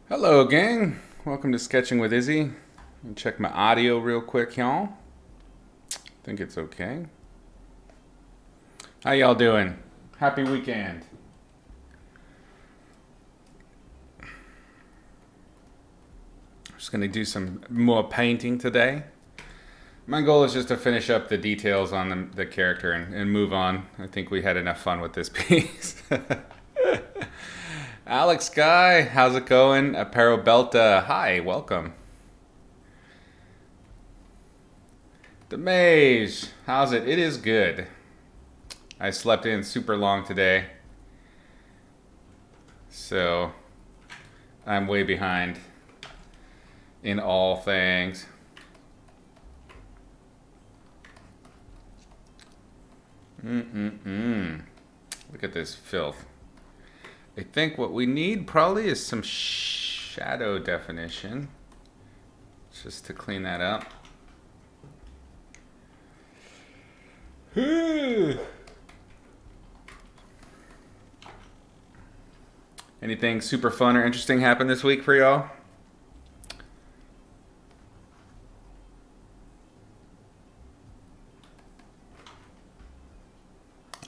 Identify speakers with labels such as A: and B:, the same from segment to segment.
A: Hello, gang. Welcome to Sketching with Izzy. Let me check my audio real quick, y'all. Think it's okay. How y'all doing? Happy weekend. Just gonna do some more painting today. My goal is just to finish up the details on the character and move on. I think we had enough fun with this piece. Alex Guy, how's it going? Aparo Belta, hi, welcome. The Maze, how's it? It is good. I slept in super long today, so I'm way behind in all things. Look at this filth. I think what we need probably is some shadow definition, just to clean that up. Anything super fun or interesting happened this week for y'all?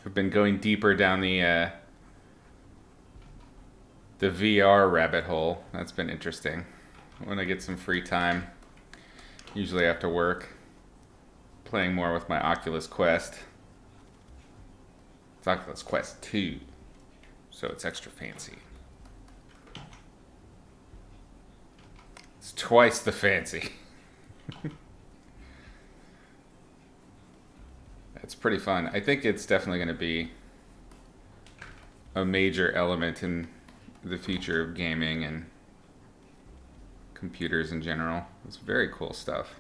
A: I've been going deeper down the VR rabbit hole. That's been interesting. When I get some free time, usually after work, playing more with my Oculus Quest. It's Oculus Quest 2, so it's extra fancy. It's twice the fancy. It's pretty fun. I think it's definitely going to be a major element in the future of gaming and computers in general. It's very cool stuff.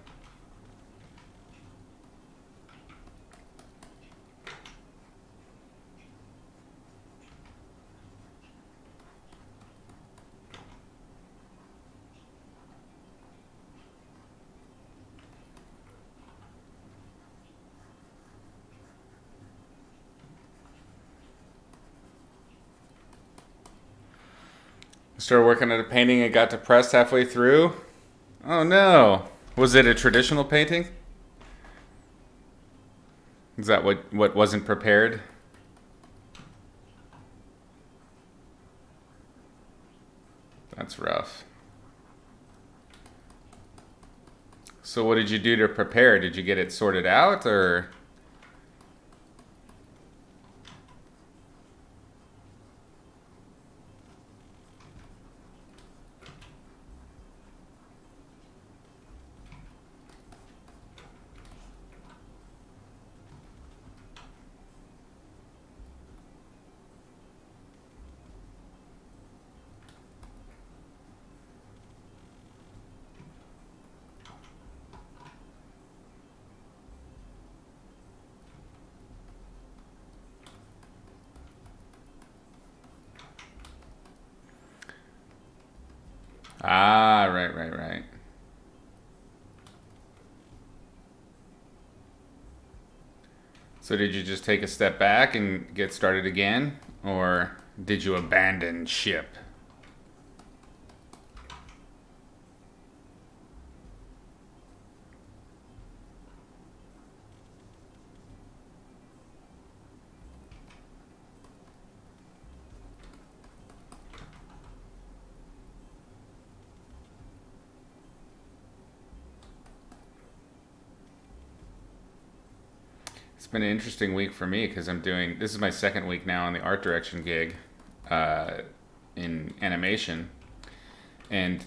A: Started working at a painting and got depressed halfway through. Oh no. Was it a traditional painting? Is that what wasn't prepared? That's rough. So what did you do to prepare? Did you get it sorted out or? Ah, right. So did you just take a step back and get started again? Or did you abandon ship? It's been an interesting week for me because this is my second week now on the art direction gig uh, in animation. And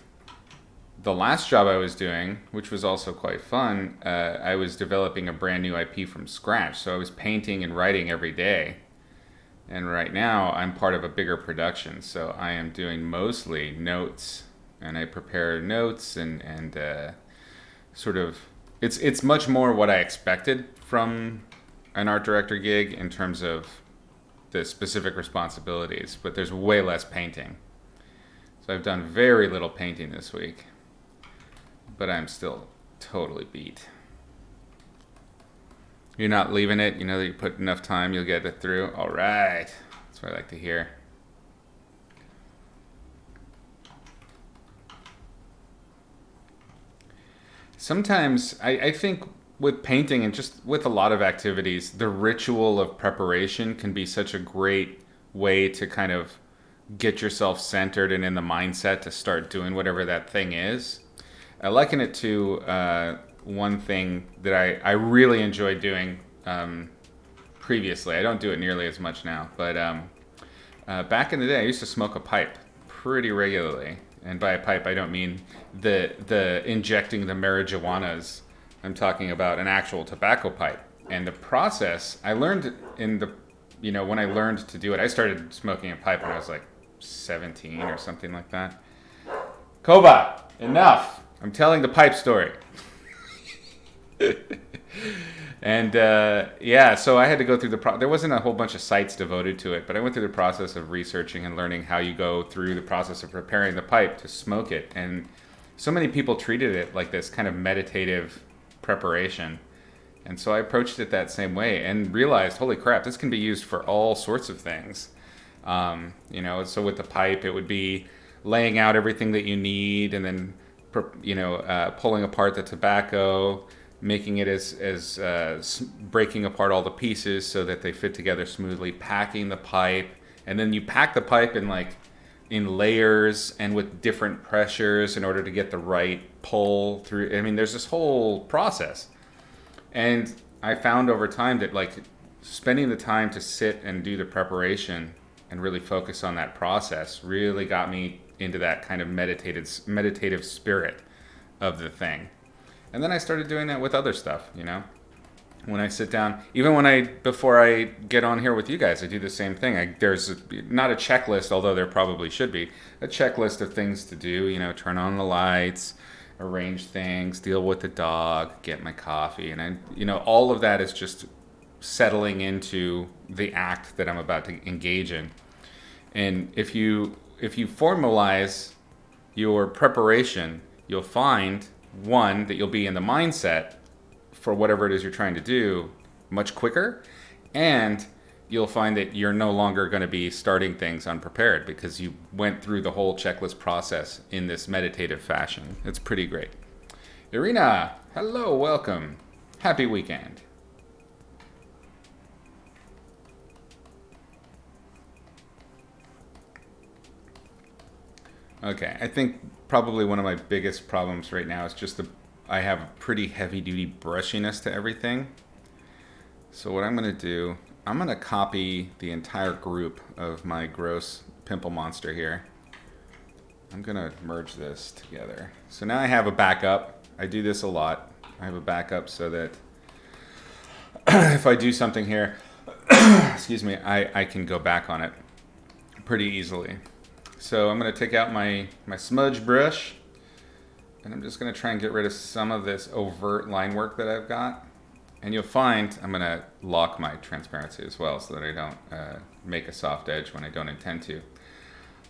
A: the last job I was doing, which was also quite fun, I was developing a brand new IP from scratch. So I was painting and writing every day. And right now I'm part of a bigger production. So I am doing mostly notes, and I prepare notes and sort of it's much more what I expected from an art director gig in terms of the specific responsibilities, but there's way less painting. So I've done very little painting this week, but I'm still totally beat. You're not leaving it? You know that you put enough time, you'll get it through? All right. That's what I like to hear. sometimes I think with painting and just with a lot of activities, the ritual of preparation can be such a great way to kind of get yourself centered and in the mindset to start doing whatever that thing is. I liken it to one thing that I really enjoyed doing previously. I don't do it nearly as much now, but back in the day, I used to smoke a pipe pretty regularly. And by a pipe, I don't mean the injecting the marijuanas. I'm talking about an actual tobacco pipe. And the process, I learned in the, when I learned to do it, I started smoking a pipe when I was like 17 or something like that. Koba, enough. I'm telling the pipe story. And yeah, so I had to go through there wasn't a whole bunch of sites devoted to it, but I went through the process of researching and learning how you go through the process of preparing the pipe to smoke it. And so many people treated it like this kind of meditative preparation. And so I approached it that same way and realized, holy crap, this can be used for all sorts of things. So with the pipe, it would be laying out everything that you need and then, pulling apart the tobacco, making it as breaking apart all the pieces so that they fit together smoothly, packing the pipe, and then you pack the pipe in layers and with different pressures in order to get the right pull through. I mean, there's this whole process. And I found over time that spending the time to sit and do the preparation and really focus on that process really got me into that kind of meditative spirit of the thing. And then I started doing that with other stuff, When I sit down, even before I get on here with you guys, I do the same thing. There's not a checklist, although there probably should be, a checklist of things to do, turn on the lights, arrange things, deal with the dog, get my coffee. And all of that is just settling into the act that I'm about to engage in. And if you formalize your preparation, you'll find, one, that you'll be in the mindset for whatever it is you're trying to do much quicker, and you'll find that you're no longer going to be starting things unprepared because you went through the whole checklist process in this meditative fashion. It's pretty great. Irina, hello, welcome. Happy weekend. Okay, I think probably one of my biggest problems right now is just I have pretty heavy duty brushiness to everything. So what I'm going to do, I'm going to copy the entire group of my gross pimple monster here. I'm going to merge this together. So now I have a backup. I do this a lot. I have a backup so that if I do something here, excuse me, I can go back on it pretty easily. So I'm going to take out my smudge brush, and I'm just going to try and get rid of some of this overt line work that I've got. And you'll find I'm going to lock my transparency as well so that I don't make a soft edge when I don't intend to.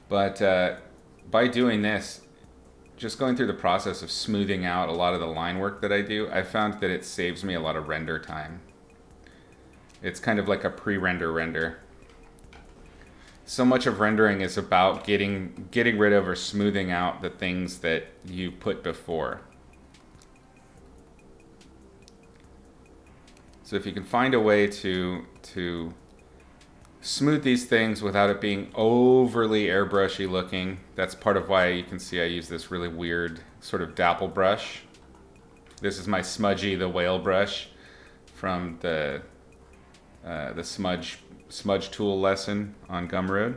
A: But by doing this, just going through the process of smoothing out a lot of the line work that I do, I found that it saves me a lot of render time. It's kind of like a pre-render render. So much of rendering is about getting rid of or smoothing out the things that you put before. So if you can find a way to smooth these things without it being overly airbrushy looking, that's part of why you can see I use this really weird sort of dapple brush. This is my Smudgy the whale brush from the smudge tool lesson on Gumroad,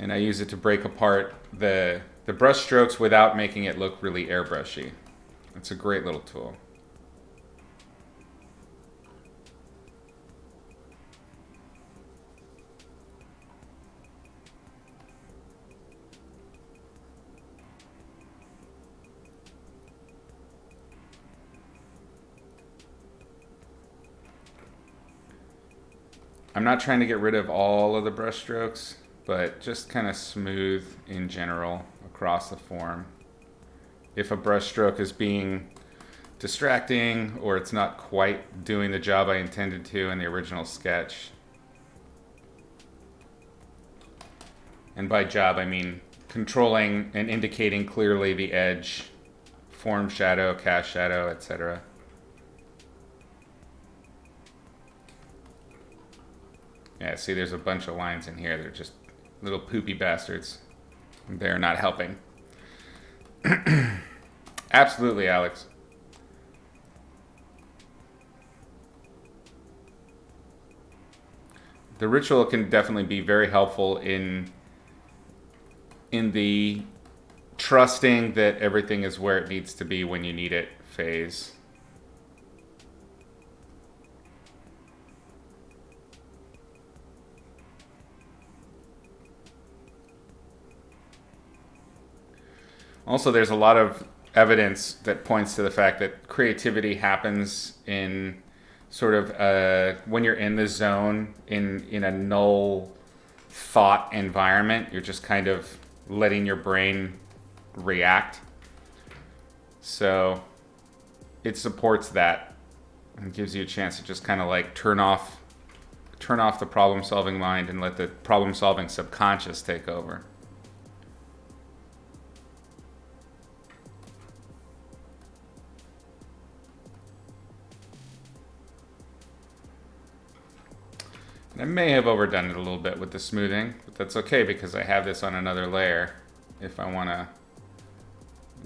A: and I use it to break apart the brush strokes without making it look really airbrushy. It's a great little tool. I'm not trying to get rid of all of the brush strokes, but just kind of smooth in general across the form. If a brush stroke is being distracting or it's not quite doing the job I intended to in the original sketch. And by job, I mean controlling and indicating clearly the edge form shadow, cast shadow, etc. Yeah, see, there's a bunch of lines in here that are just little poopy bastards. They're not helping. Absolutely, Alex. The ritual can definitely be very helpful in the trusting that everything is where it needs to be when you need it phase. Also, there's a lot of evidence that points to the fact that creativity happens in sort of when you're in the zone, in a null thought environment. You're just kind of letting your brain react. So it supports that and gives you a chance to just kind of like turn off the problem solving mind and let the problem solving subconscious take over. I may have overdone it a little bit with the smoothing, but that's okay because I have this on another layer if I want to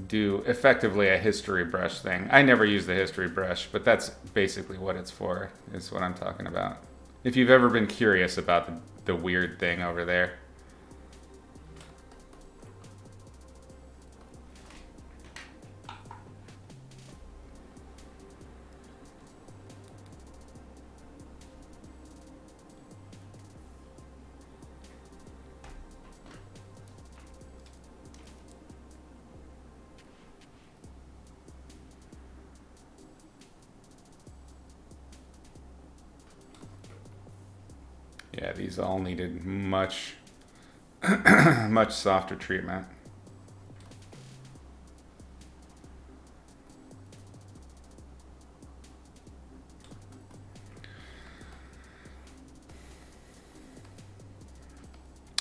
A: do effectively a history brush thing. I never use the history brush, but that's basically what it's for, is what I'm talking about. If you've ever been curious about the weird thing over there. Yeah, these all needed much, much softer treatment.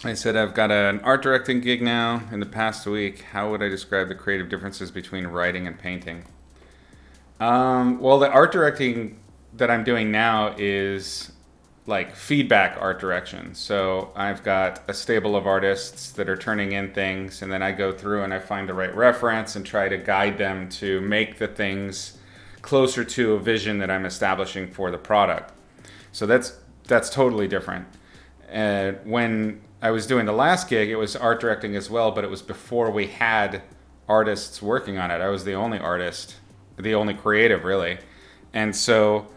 A: I said I've got an art directing gig now in the past week. How would I describe the creative differences between writing and painting? Well, the art directing that I'm doing now is like feedback art direction. So I've got a stable of artists that are turning in things, and then I go through and I find the right reference and try to guide them to make the things closer to a vision that I'm establishing for the product. So that's totally different. And when I was doing the last gig, it was art directing as well, but it was before we had artists working on it. I was the only artist, the only creative really. And so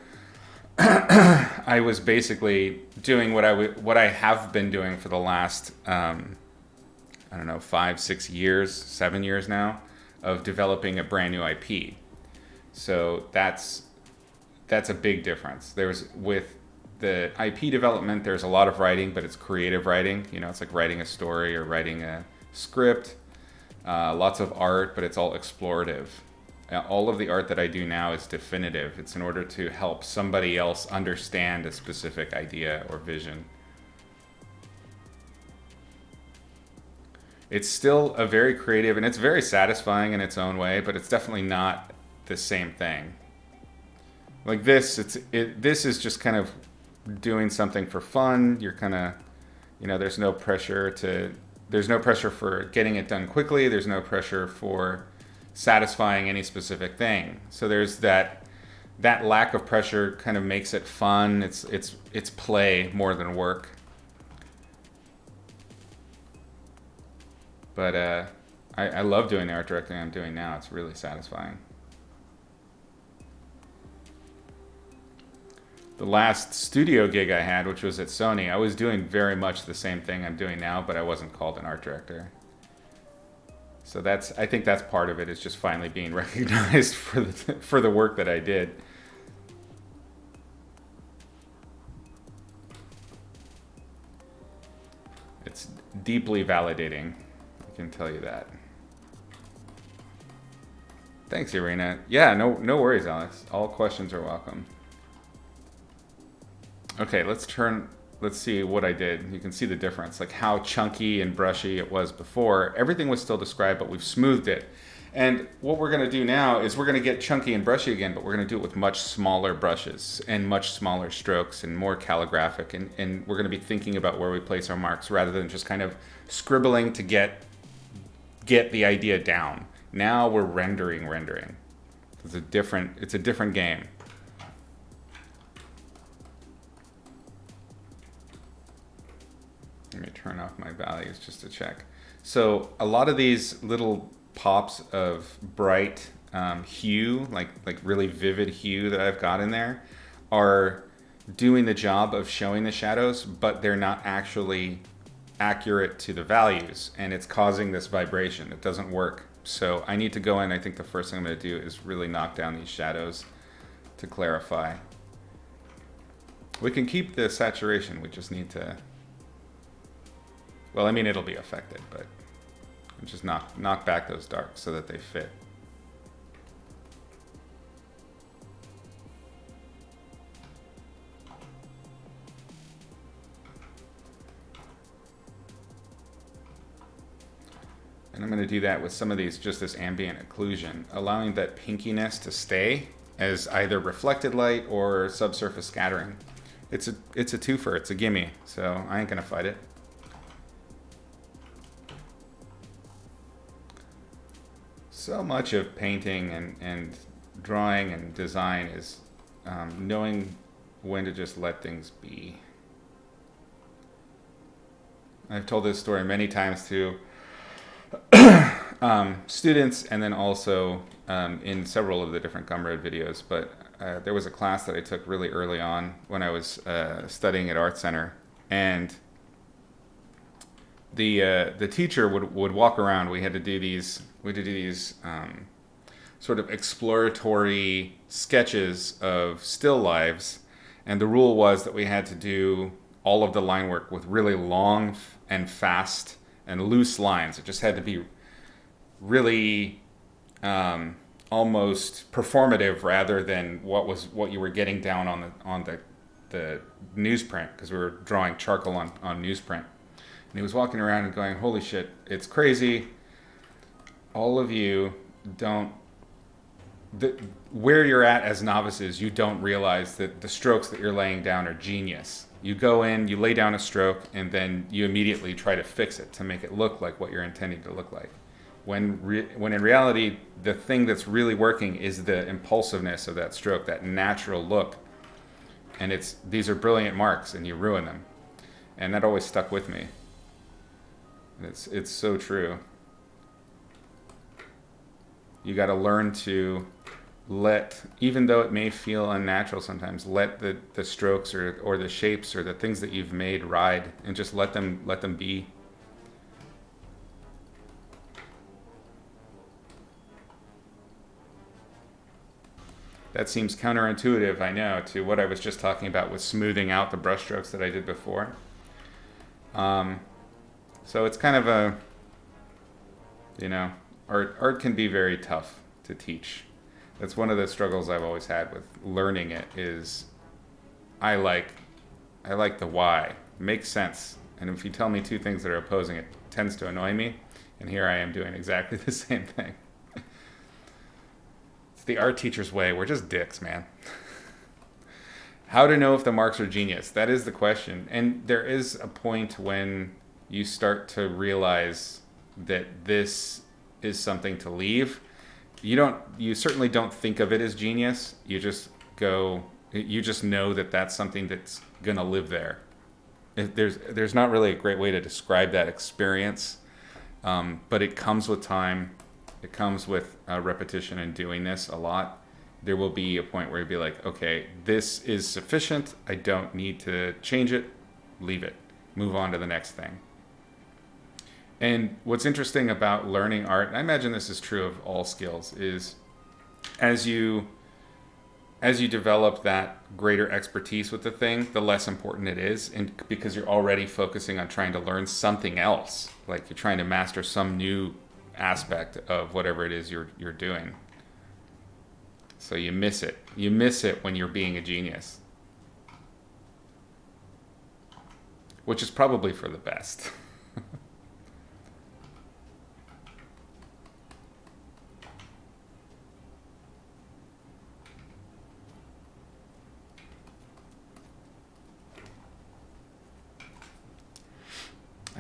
A: I was basically doing what I have been doing for the last, I don't know, 5, 6 years, 7 years now, of developing a brand new IP. So that's a big difference. With the IP development, there's a lot of writing, but it's creative writing. You know, it's like writing a story or writing a script. Lots of art, but it's all explorative. All of the art that I do now is definitive. It's in order to help somebody else understand a specific idea or vision. It's still a very creative, and it's very satisfying in its own way, but it's definitely not the same thing. Like this, this is just kind of doing something for fun. You're kind of, there's no pressure for getting it done quickly. There's no pressure for satisfying any specific thing. So there's that lack of pressure kind of makes it fun. It's play more than work. But I love doing the art directing I'm doing now. It's really satisfying. The last studio gig I had, which was at Sony, I was doing very much the same thing I'm doing now, but I wasn't called an art director. So I think that's part of it, is just finally being recognized for the work that I did. It's deeply validating, I can tell you that. Thanks, Irina. Yeah, no worries, Alex. All questions are welcome. Okay, let's see what I did. You can see the difference, like how chunky and brushy it was before. Everything was still described, but we've smoothed it. And what we're going to do now is we're going to get chunky and brushy again, but we're going to do it with much smaller brushes and much smaller strokes and more calligraphic. And we're going to be thinking about where we place our marks rather than just kind of scribbling to get the idea down. Now we're rendering. It's a different game. Let me turn off my values just to check. So a lot of these little pops of bright hue, like really vivid hue that I've got in there, are doing the job of showing the shadows, but they're not actually accurate to the values, and it's causing this vibration. It doesn't work. So I need to go in. I think the first thing I'm going to do is really knock down these shadows to clarify. We can keep the saturation. We just need to, well, I mean, it'll be affected, but just knock back those darks so that they fit. And I'm going to do that with some of these, just this ambient occlusion, allowing that pinkiness to stay as either reflected light or subsurface scattering. It's a twofer, it's a gimme, so I ain't going to fight it. So much of painting and drawing and design is knowing when to just let things be. I've told this story many times to students, and then also in several of the different Gumroad videos, but there was a class that I took really early on when I was studying at Art Center, and the teacher would walk around. We had to do these sort of exploratory sketches of still lives, and the rule was that we had to do all of the line work with really long and fast and loose lines. It just had to be really almost performative rather than what you were getting down on the newsprint, because we were drawing charcoal on newsprint. And he was walking around and going, "Holy shit, it's crazy. All of you don't, where you're at as novices, you don't realize that the strokes that you're laying down are genius. You go in, you lay down a stroke, and then you immediately try to fix it to make it look like what you're intending to look like. When in reality, the thing that's really working is the impulsiveness of that stroke, that natural look. And these are brilliant marks, and you ruin them." And that always stuck with me. And it's so true. You got to learn to let, even though it may feel unnatural sometimes, let the strokes or the shapes or the things that you've made ride, and just let them be. That seems counterintuitive, I know, to what I was just talking about with smoothing out the brush strokes that I did before. So it's kind of a, art can be very tough to teach. That's one of the struggles I've always had with learning it, is I like the why. It makes sense. And if you tell me two things that are opposing, it tends to annoy me. And here I am doing exactly the same thing. It's the art teacher's way. We're just dicks, man. How to know if the marks are genius? That is the question. And there is a point when you start to realize that this is something to leave. You certainly don't think of it as genius. You just know that that's something that's gonna live there. There's not really a great way to describe that experience, but it comes with time. It comes with repetition and doing this a lot. There will be a point where you'll be like, okay, this is sufficient. I don't need to change it. Leave it. Move on to the next thing. And what's interesting about learning art, and I imagine this is true of all skills, is as you develop that greater expertise with the thing, the less important it is, and because you're already focusing on trying to learn something else, like you're trying to master some new aspect of whatever it is you're doing. So you miss it. You miss it when you're being a genius, which is probably for the best.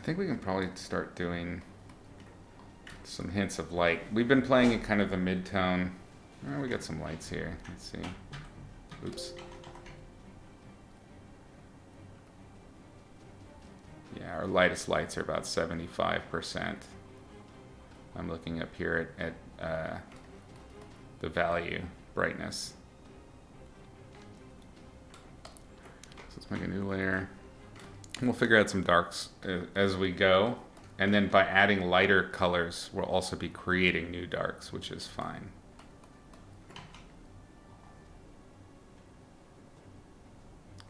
A: think we can probably start doing some hints of light. We've been playing in kind of the mid-tone. Oh, we got some lights here. Let's see. Oops. Yeah, our lightest lights are about 75%. I'm looking up here at the value brightness. So let's make a new layer. And we'll figure out some darks as we go. And then by adding lighter colors, we'll also be creating new darks, which is fine.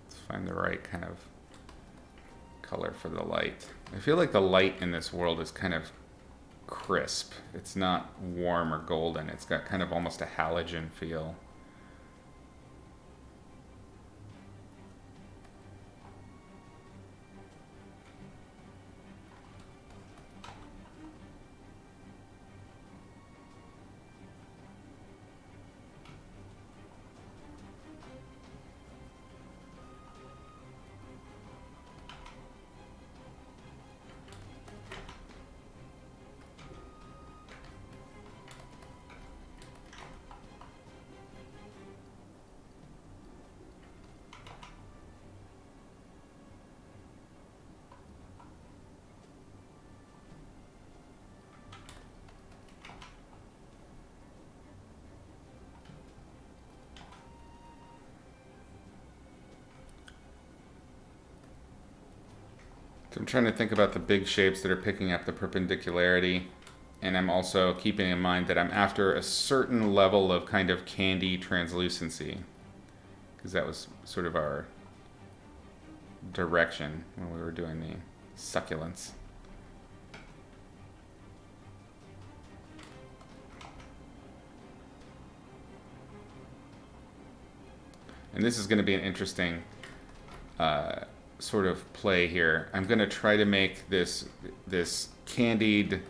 A: Let's find the right kind of color for the light. I feel like the light in this world is kind of crisp. It's not warm or golden. It's got kind of almost a halogen feel. So I'm trying to think about the big shapes that are picking up the perpendicularity, and I'm also keeping in mind that I'm after a certain level of kind of candy translucency, because that was sort of our direction when we were doing the succulents. And this is going to be an interesting sort of play here. I'm going to try to make this candied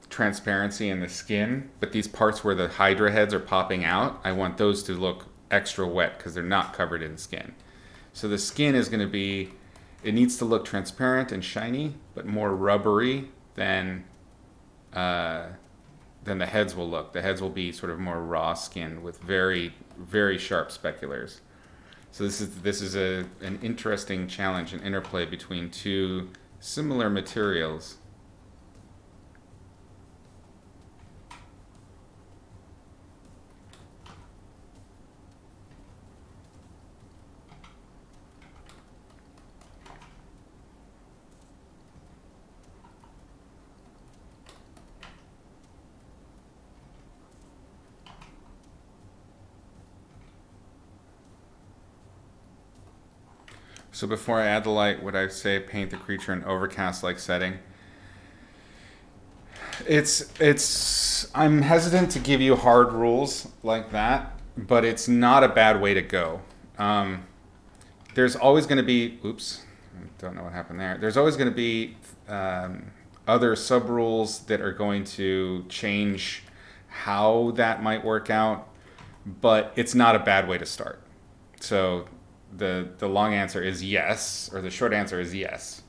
A: transparency in the skin, but these parts where the hydra heads are popping out, I want those to look extra wet because they're not covered in skin. So the skin is going to be, it needs to look transparent and shiny, but more rubbery than the heads will look. The heads will be sort of more raw skin with very, very sharp speculars. So this is an interesting challenge, an interplay between two similar materials. So before I add the light, would I say paint the creature in overcast-like setting? I'm hesitant to give you hard rules like that, but it's not a bad way to go. There's always going to be, oops, I don't know what happened there. There's always going to be other sub-rules that are going to change how that might work out, but it's not a bad way to start. So the long answer is yes, or the short answer is yes.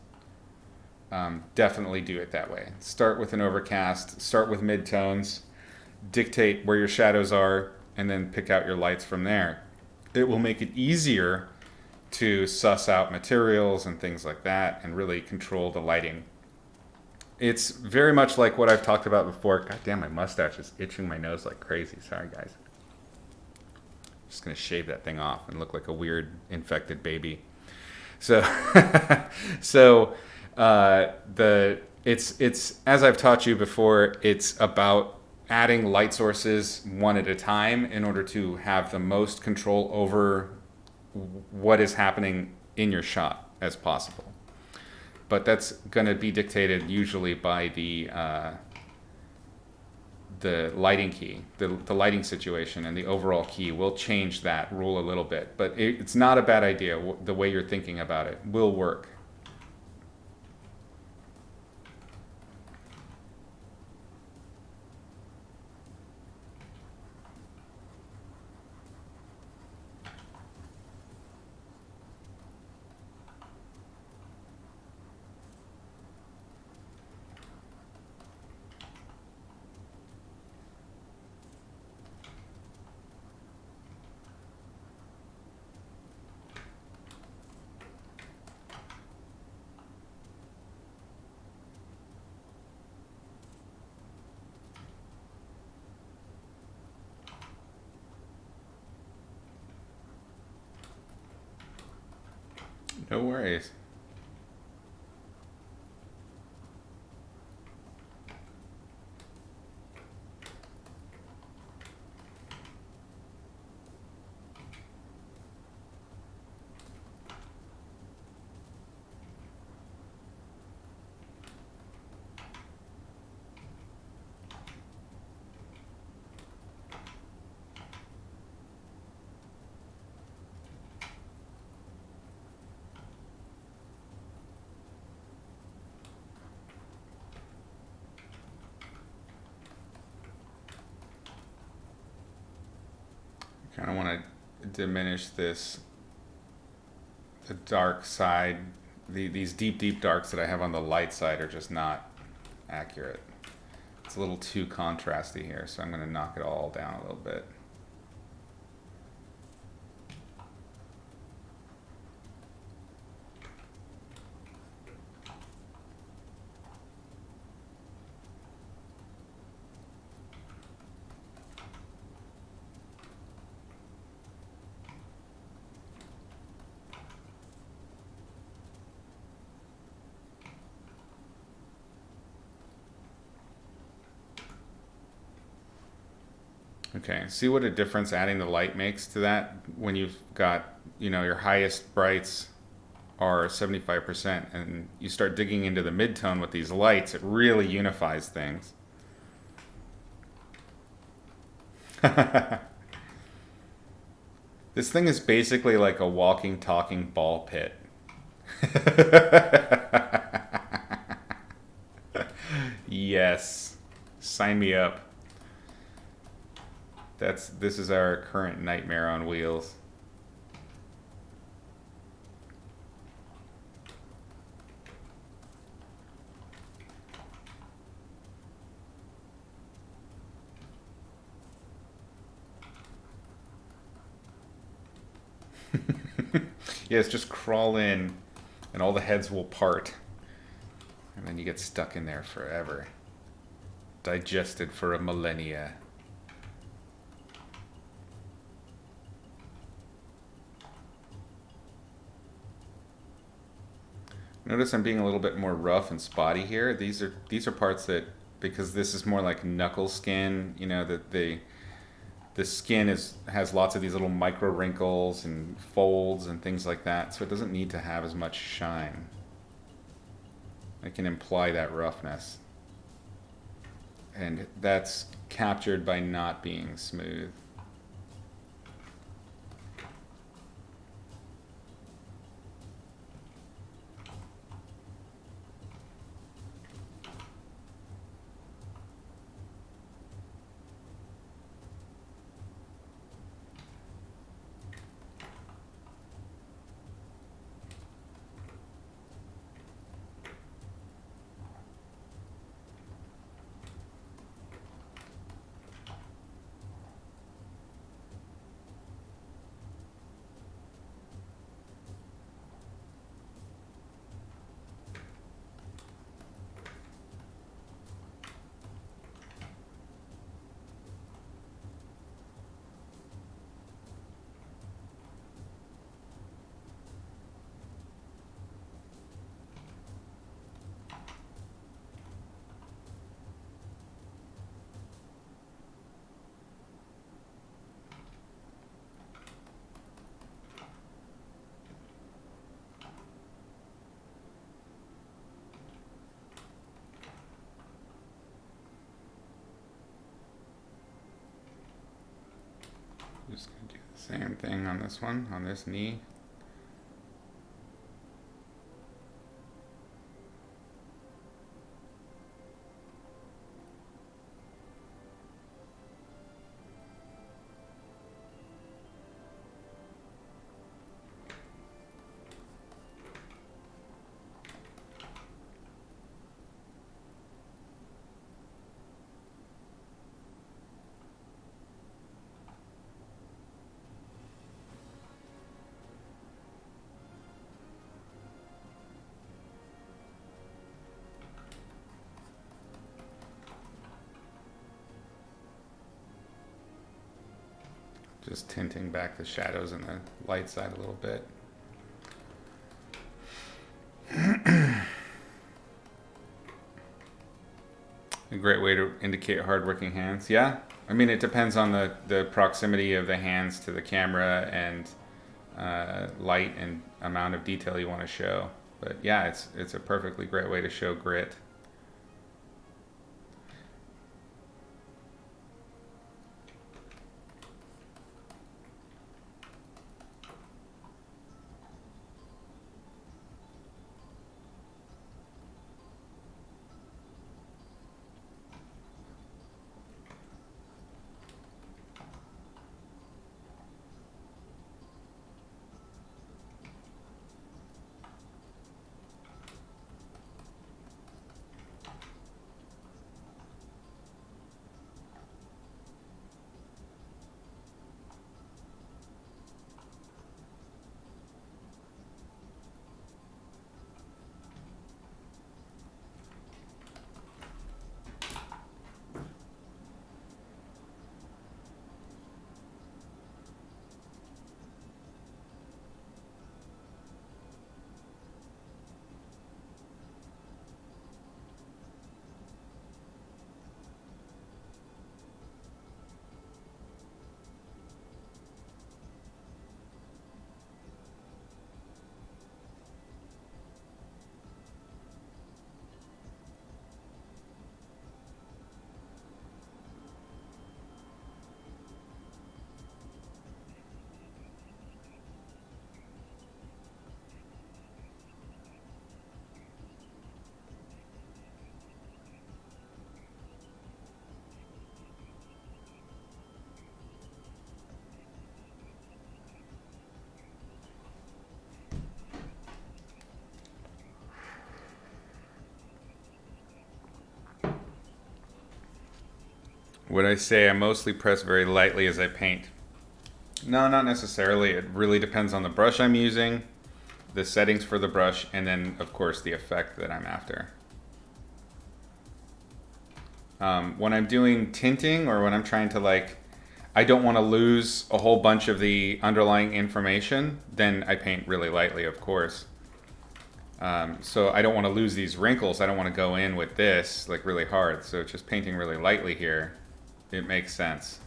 A: Definitely do it that way. Start with an overcast, start with midtones, dictate where your shadows are, and then pick out your lights from there. It will make it easier to suss out materials and things like that and really control the lighting. It's very much like what I've talked about before. God damn, my mustache is itching my nose like crazy. Sorry, guys. Just gonna shave that thing off and look like a weird infected baby. So, it's as I've taught you before. It's about adding light sources one at a time in order to have the most control over what is happening in your shot as possible. But that's going to be dictated usually by the lighting key, the lighting situation, and the overall key will change that rule a little bit. But it's not a bad idea. The way you're thinking about it will work. No worries. Kind of want to diminish this, the dark side. These deep darks that I have on the light side are just not accurate. It's a little too contrasty here, so I'm going to knock it all down a little bit. Okay, see what a difference adding the light makes to that when you've got, you know, your highest brights are 75% and you start digging into the midtone with these lights, it really unifies things. This thing is basically like a walking, talking ball pit. Yes, sign me up. This is our current nightmare on wheels. Yes, just crawl in and all the heads will part. And then you get stuck in there forever. Digested for a millennia. Notice I'm being a little bit more rough and spotty here. These are parts that, because this is more like knuckle skin, you know, that the skin has lots of these little micro wrinkles and folds and things like that, so it doesn't need to have as much shine. I can imply that roughness. And that's captured by not being smooth. Just gonna do the same thing on this one, on this knee. Just tinting back the shadows and the light side a little bit. A great way to indicate hardworking hands. Yeah, I mean it depends on the proximity of the hands to the camera and light and amount of detail you want to show. But yeah, it's a perfectly great way to show grit. Would I say I mostly press very lightly as I paint? No, not necessarily. It really depends on the brush I'm using, the settings for the brush, and then of course the effect that I'm after. When I'm doing tinting or when I'm trying to I don't want to lose a whole bunch of the underlying information, then I paint really lightly, of course. So I don't want to lose these wrinkles. I don't want to go in with this really hard. So just painting really lightly here, it makes sense.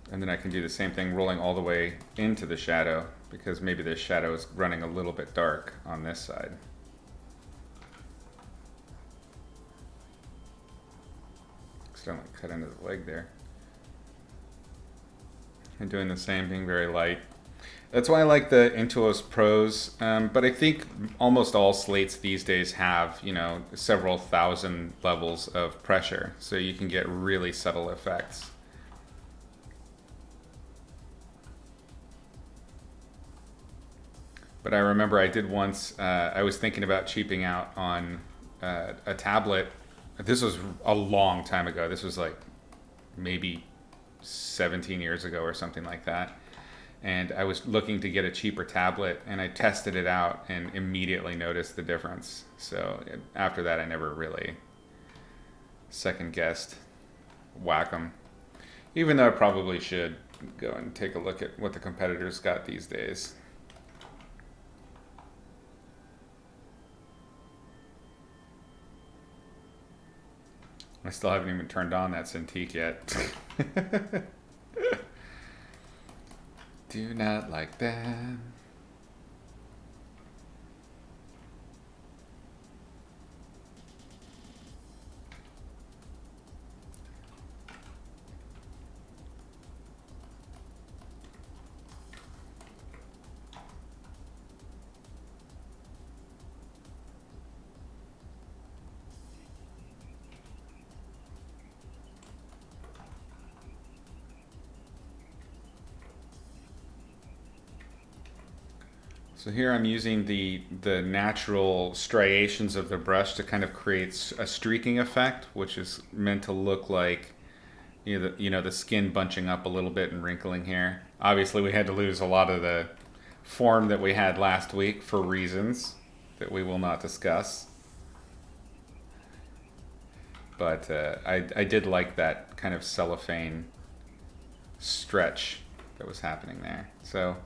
A: And then I can do the same thing rolling all the way into the shadow because maybe this shadow is running a little bit dark on this side. Accidentally cut into the leg there. And doing the same, being very light. That's why I like the Intuos Pros, but I think almost all slates these days have, several thousand levels of pressure, so you can get really subtle effects. But I remember I did once, I was thinking about cheaping out on a tablet. This was a long time ago. This was maybe 17 years ago or something like that. And I was looking to get a cheaper tablet, and I tested it out and immediately noticed the difference. So after that, I never really second guessed Wacom, even though I probably should go and take a look at what the competitors got these days. I still haven't even turned on that Cintiq yet. Do not like that. So here I'm using the natural striations of the brush to kind of create a streaking effect, which is meant to look like the skin bunching up a little bit and wrinkling here. Obviously, we had to lose a lot of the form that we had last week for reasons that we will not discuss. But I did like that kind of cellophane stretch that was happening there. So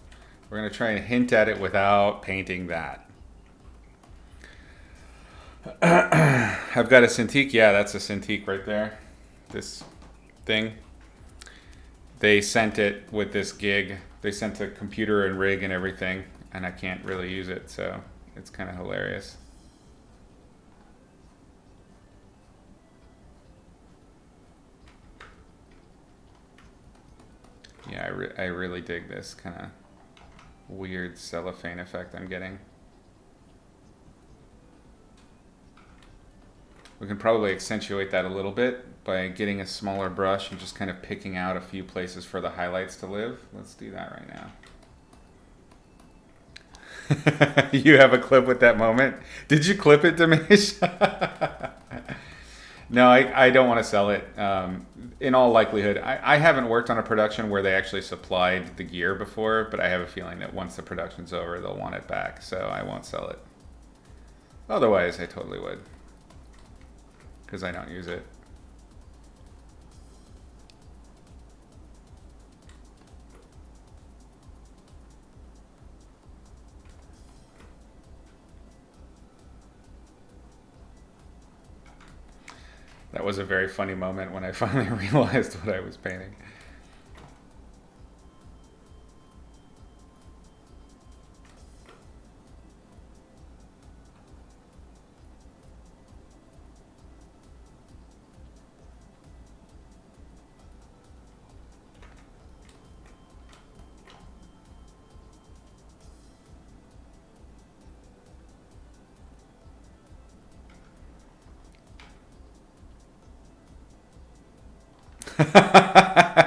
A: we're going to try and hint at it without painting that. I've got a Cintiq. Yeah, that's a Cintiq right there. This thing. They sent it with this gig. They sent a computer and rig and everything, and I can't really use it, so it's kind of hilarious. Yeah, I really dig this kind of weird cellophane effect I'm getting. We can probably accentuate that a little bit by getting a smaller brush and just kind of picking out a few places for the highlights to live. Let's do that right now. You have a clip with that moment? Did you clip it, Damish? No, I don't want to sell it. In all likelihood, I haven't worked on a production where they actually supplied the gear before, but I have a feeling that once the production's over, they'll want it back, so I won't sell it. Otherwise, I totally would, because I don't use it. That was a very funny moment when I finally realized what I was painting.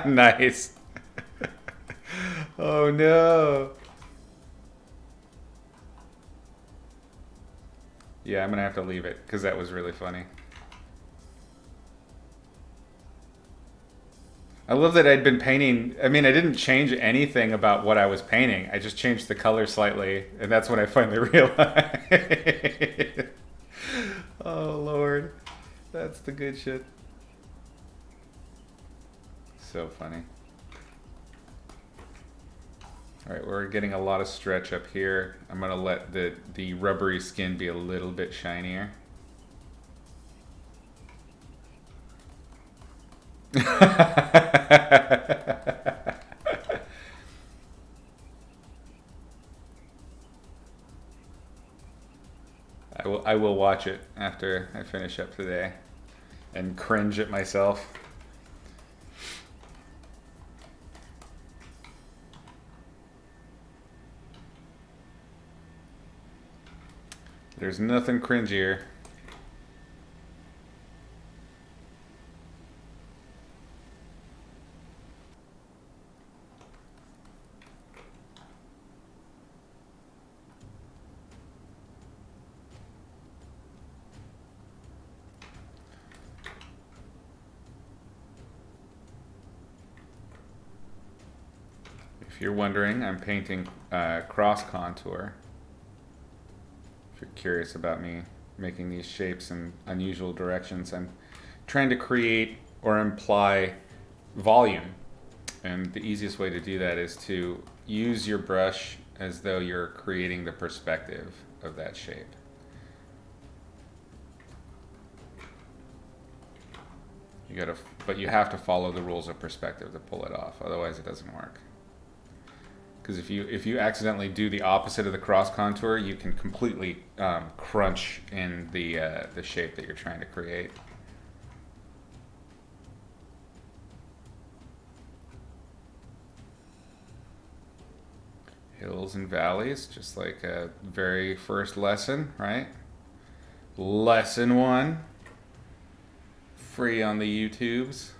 A: Nice. Oh no. Yeah, I'm gonna have to leave it because that was really funny. I love that I'd been painting. I mean, I didn't change anything about what I was painting. I just changed the color slightly, and that's when I finally realized. Oh Lord, that's the good shit. So funny. All right, we're getting a lot of stretch up here. I'm gonna let the rubbery skin be a little bit shinier. I will watch it after I finish up today and cringe at myself. There's nothing cringier. If you're wondering, I'm painting cross contour. If you're curious about me making these shapes in unusual directions, I'm trying to create or imply volume. And the easiest way to do that is to use your brush as though you're creating the perspective of that shape. But you have to follow the rules of perspective to pull it off. Otherwise, it doesn't work. Because if you accidentally do the opposite of the cross contour, you can completely crunch in the shape that you're trying to create. Hills and valleys, just like a very first lesson, right? Lesson 1, free on the YouTubes.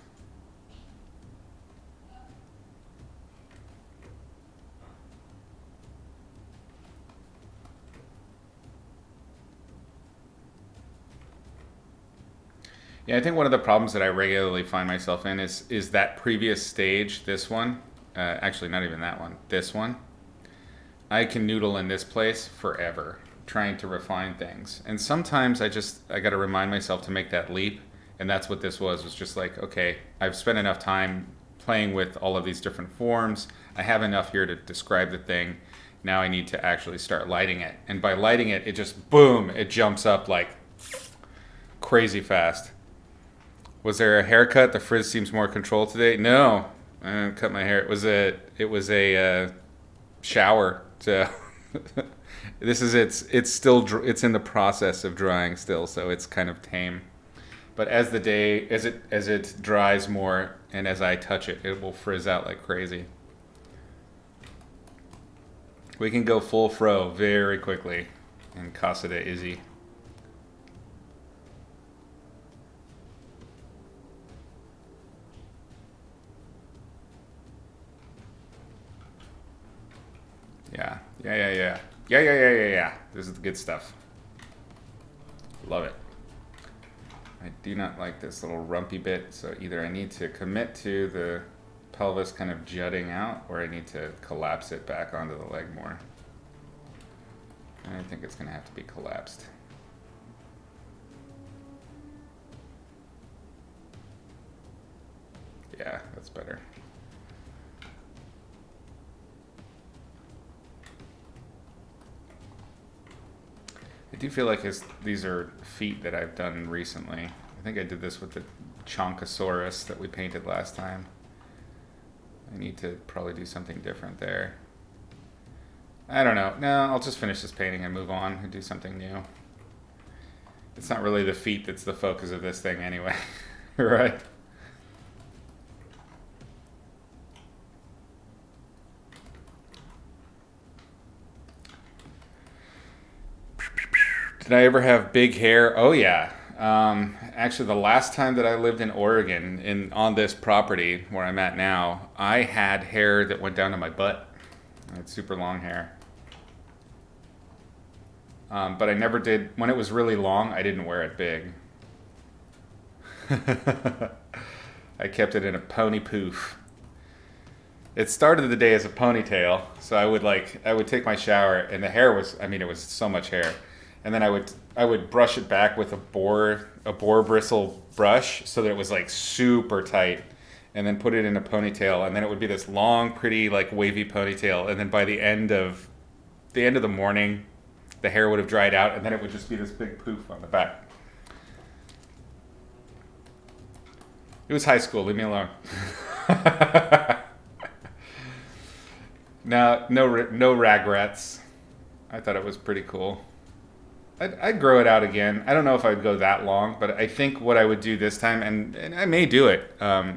A: Yeah, I think one of the problems that I regularly find myself in is that previous stage, this one, actually not even that one, this one. I can noodle in this place forever, trying to refine things. And sometimes I got to remind myself to make that leap, and that's what this was just like, okay, I've spent enough time playing with all of these different forms. I have enough here to describe the thing. Now I need to actually start lighting it. And by lighting it, it just, boom, it jumps up like crazy fast. Was there a haircut? The frizz seems more controlled today. No, I didn't cut my hair. It was a shower. So this is it's in the process of drying still, so it's kind of tame. But as the day as it dries more and as I touch it, it will frizz out like crazy. We can go full fro very quickly in Casa de Izzy. Yeah. Yeah. This is the good stuff. Love it. I do not like this little rumpy bit, so either I need to commit to the pelvis kind of jutting out, or I need to collapse it back onto the leg more. I think it's going to have to be collapsed. Yeah, that's better. I do feel like these are feet that I've done recently. I think I did this with the Chonkosaurus that we painted last time. I need to probably do something different there. I don't know. No, I'll just finish this painting and move on and do something new. It's not really the feet that's the focus of this thing anyway, right? Did I ever have big hair? Oh yeah. Actually, the last time that I lived in Oregon, on this property where I'm at now, I had hair that went down to my butt. I had super long hair. But I never did. When it was really long, I didn't wear it big. I kept it in a pony poof. It started the day as a ponytail, so I would take my shower, and the hair was, I mean, it was so much hair. And then I would brush it back with a boar bristle brush so that it was like super tight, and then put it in a ponytail, and then it would be this long, pretty, like wavy ponytail. And then by the end of the morning, the hair would have dried out, and then it would just be this big poof on the back. It was high school. Leave me alone. No regrets. I thought it was pretty cool. I'd grow it out again. I don't know if I'd go that long, but I think what I would do this time, and I may do it,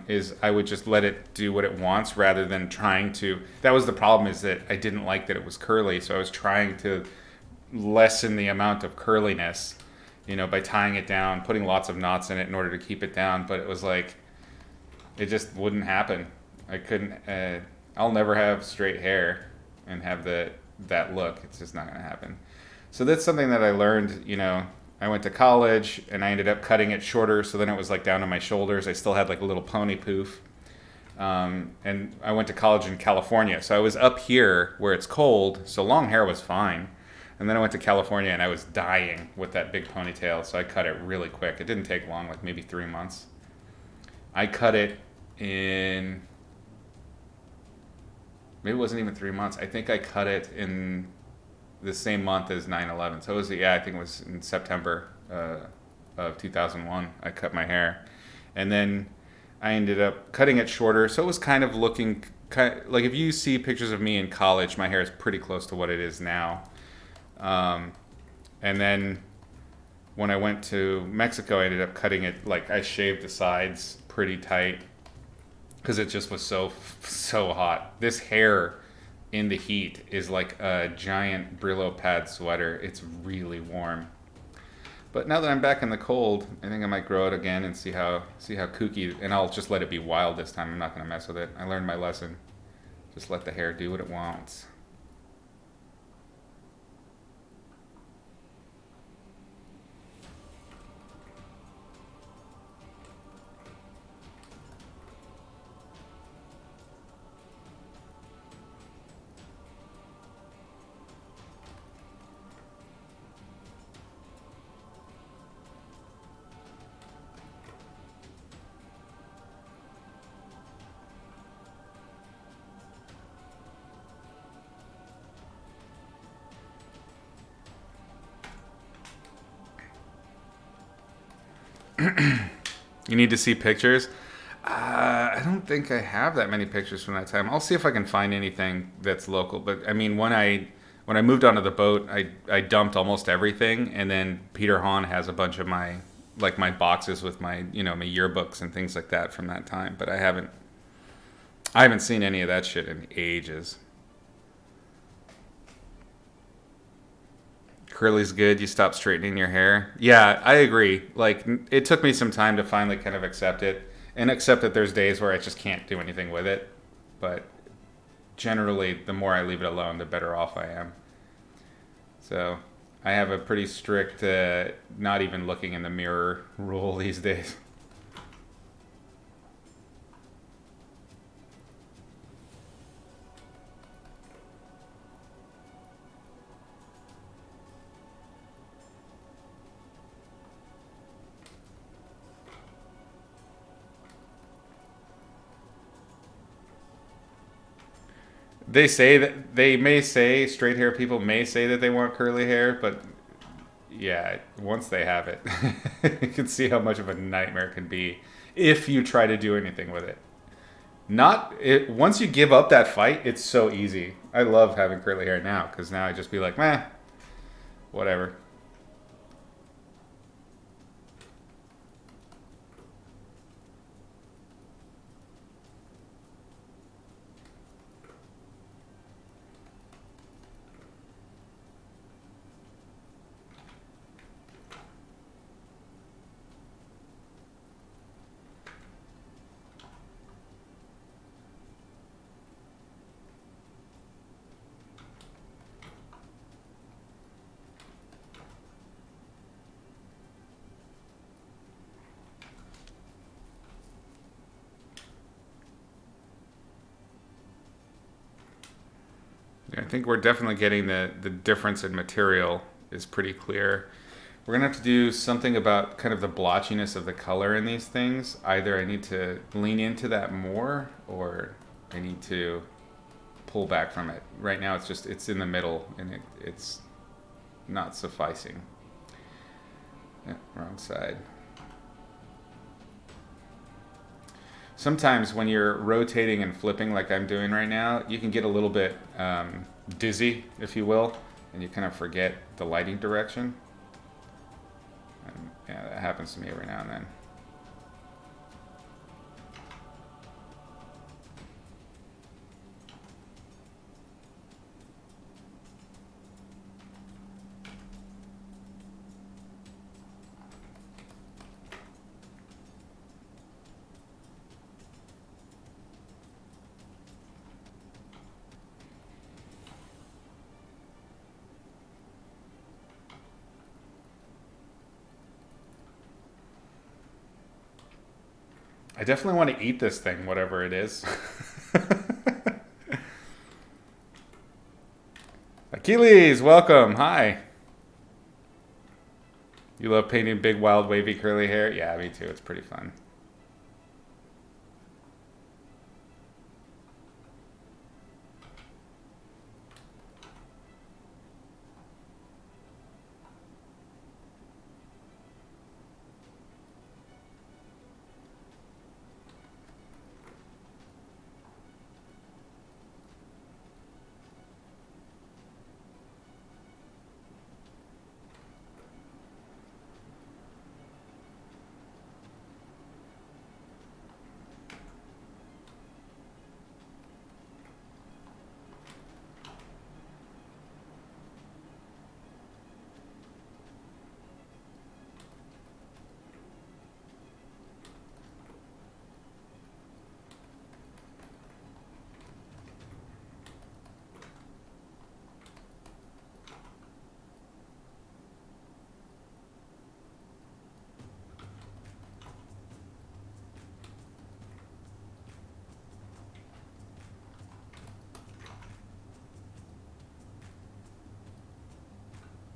A: is I would just let it do what it wants rather than trying to. That was the problem, is that I didn't like that it was curly, so I was trying to lessen the amount of curliness, by tying it down, putting lots of knots in it in order to keep it down. But it was like, it just wouldn't happen. I couldn't. I'll never have straight hair and have that look. It's just not going to happen. So that's something that I learned, I went to college and I ended up cutting it shorter, so then it was like down to my shoulders. I still had like a little pony poof. And I went to college in California. So I was up here where it's cold, so long hair was fine. And then I went to California and I was dying with that big ponytail, so I cut it really quick. It didn't take long, like maybe 3 months. I cut it in, maybe it wasn't even 3 months. I think I cut it in the same month as 9/11. So I think it was in September of 2001. I cut my hair, and then I ended up cutting it shorter. So it was kind of looking like, if you see pictures of me in college, my hair is pretty close to what it is now. And then when I went to Mexico, I ended up cutting it, like I shaved the sides pretty tight because it just was so hot. This hair in the heat is like a giant Brillo pad sweater. It's really warm. But now that I'm back in the cold, I think I might grow it again and see how kooky, and I'll just let it be wild this time. I'm not going to mess with it. I learned my lesson. Just let the hair do what it wants. You need to see pictures. I don't think I have that many pictures from that time. I'll see if I can find anything that's local. But I mean, when I moved onto the boat, I dumped almost everything, and then Peter Hahn has a bunch of my boxes with my my yearbooks and things like that from that time. But I haven't seen any of that shit in ages. Curly's good. You stop straightening your hair. Yeah, I agree. Like, it took me some time to finally kind of accept it, and accept that there's days where I just can't do anything with it. But generally, the more I leave it alone, the better off I am. So I have a pretty strict, not even looking in the mirror rule these days. They may say, straight hair people may say that they want curly hair, but yeah, once they have it, you can see how much of a nightmare it can be if you try to do anything with it. Not it once you give up that fight, it's so easy. I love having curly hair now because now I just be like, meh, whatever. I think we're definitely getting the difference in material is pretty clear. We're gonna have to do something about kind of the blotchiness of the color in these things. Either I need to lean into that more, or I need to pull back from it. Right now, it's in the middle, and it's not sufficing. Yeah, wrong side. Sometimes when you're rotating and flipping like I'm doing right now, you can get a little bit dizzy, if you will, and you kind of forget the lighting direction. And yeah, that happens to me every now and then. I definitely want to eat this thing, whatever it is. Achilles, welcome. Hi. You love painting big, wild, wavy, curly hair? Yeah, me too. It's pretty fun.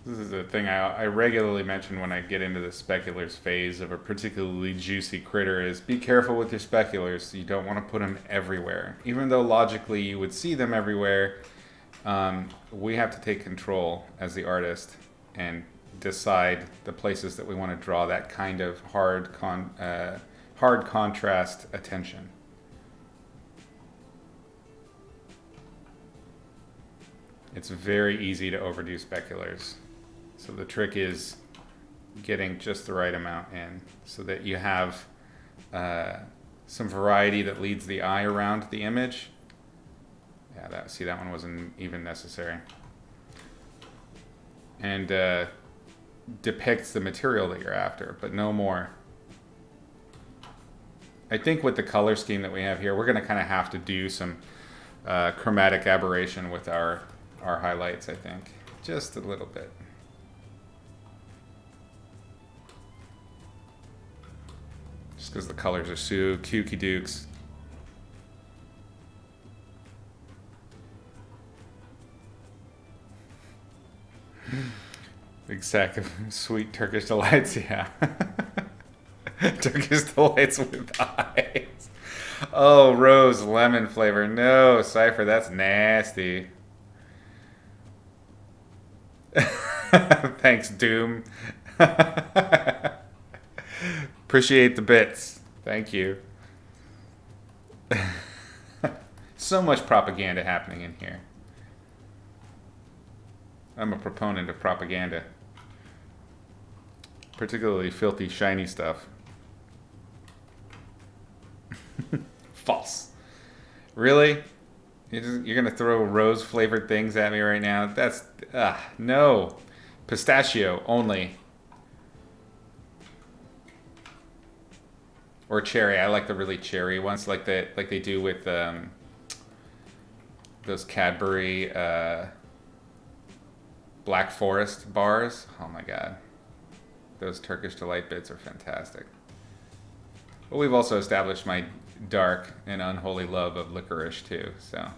A: This is a thing I regularly mention when I get into the speculars phase of a particularly juicy critter is be careful with your speculars. You don't want to put them everywhere. Even though logically you would see them everywhere, we have to take control as the artist and decide the places that we want to draw that kind of hard contrast attention. It's very easy to overdo speculars. So the trick is getting just the right amount in so that you have some variety that leads the eye around the image. Yeah, that one wasn't even necessary. And depicts the material that you're after, but no more. I think with the color scheme that we have here, we're going to kind of have to do some chromatic aberration with our highlights, I think. Just a little bit. Just because the colors are so kooky dukes. Big sack of sweet Turkish delights, yeah. Turkish delights with eyes. Oh, rose lemon flavor. No, Cypher, that's nasty. Thanks, Doom. Appreciate the bits. Thank you. So much propaganda happening in here. I'm a proponent of propaganda. Particularly filthy, shiny stuff. False. Really? You're going to throw rose-flavored things at me right now? That's... no. Pistachio only. Or cherry. I like the really cherry ones, like they do with those Cadbury Black Forest bars. Oh my god. Those Turkish Delight bits are fantastic. But we've also established my dark and unholy love of licorice too, so...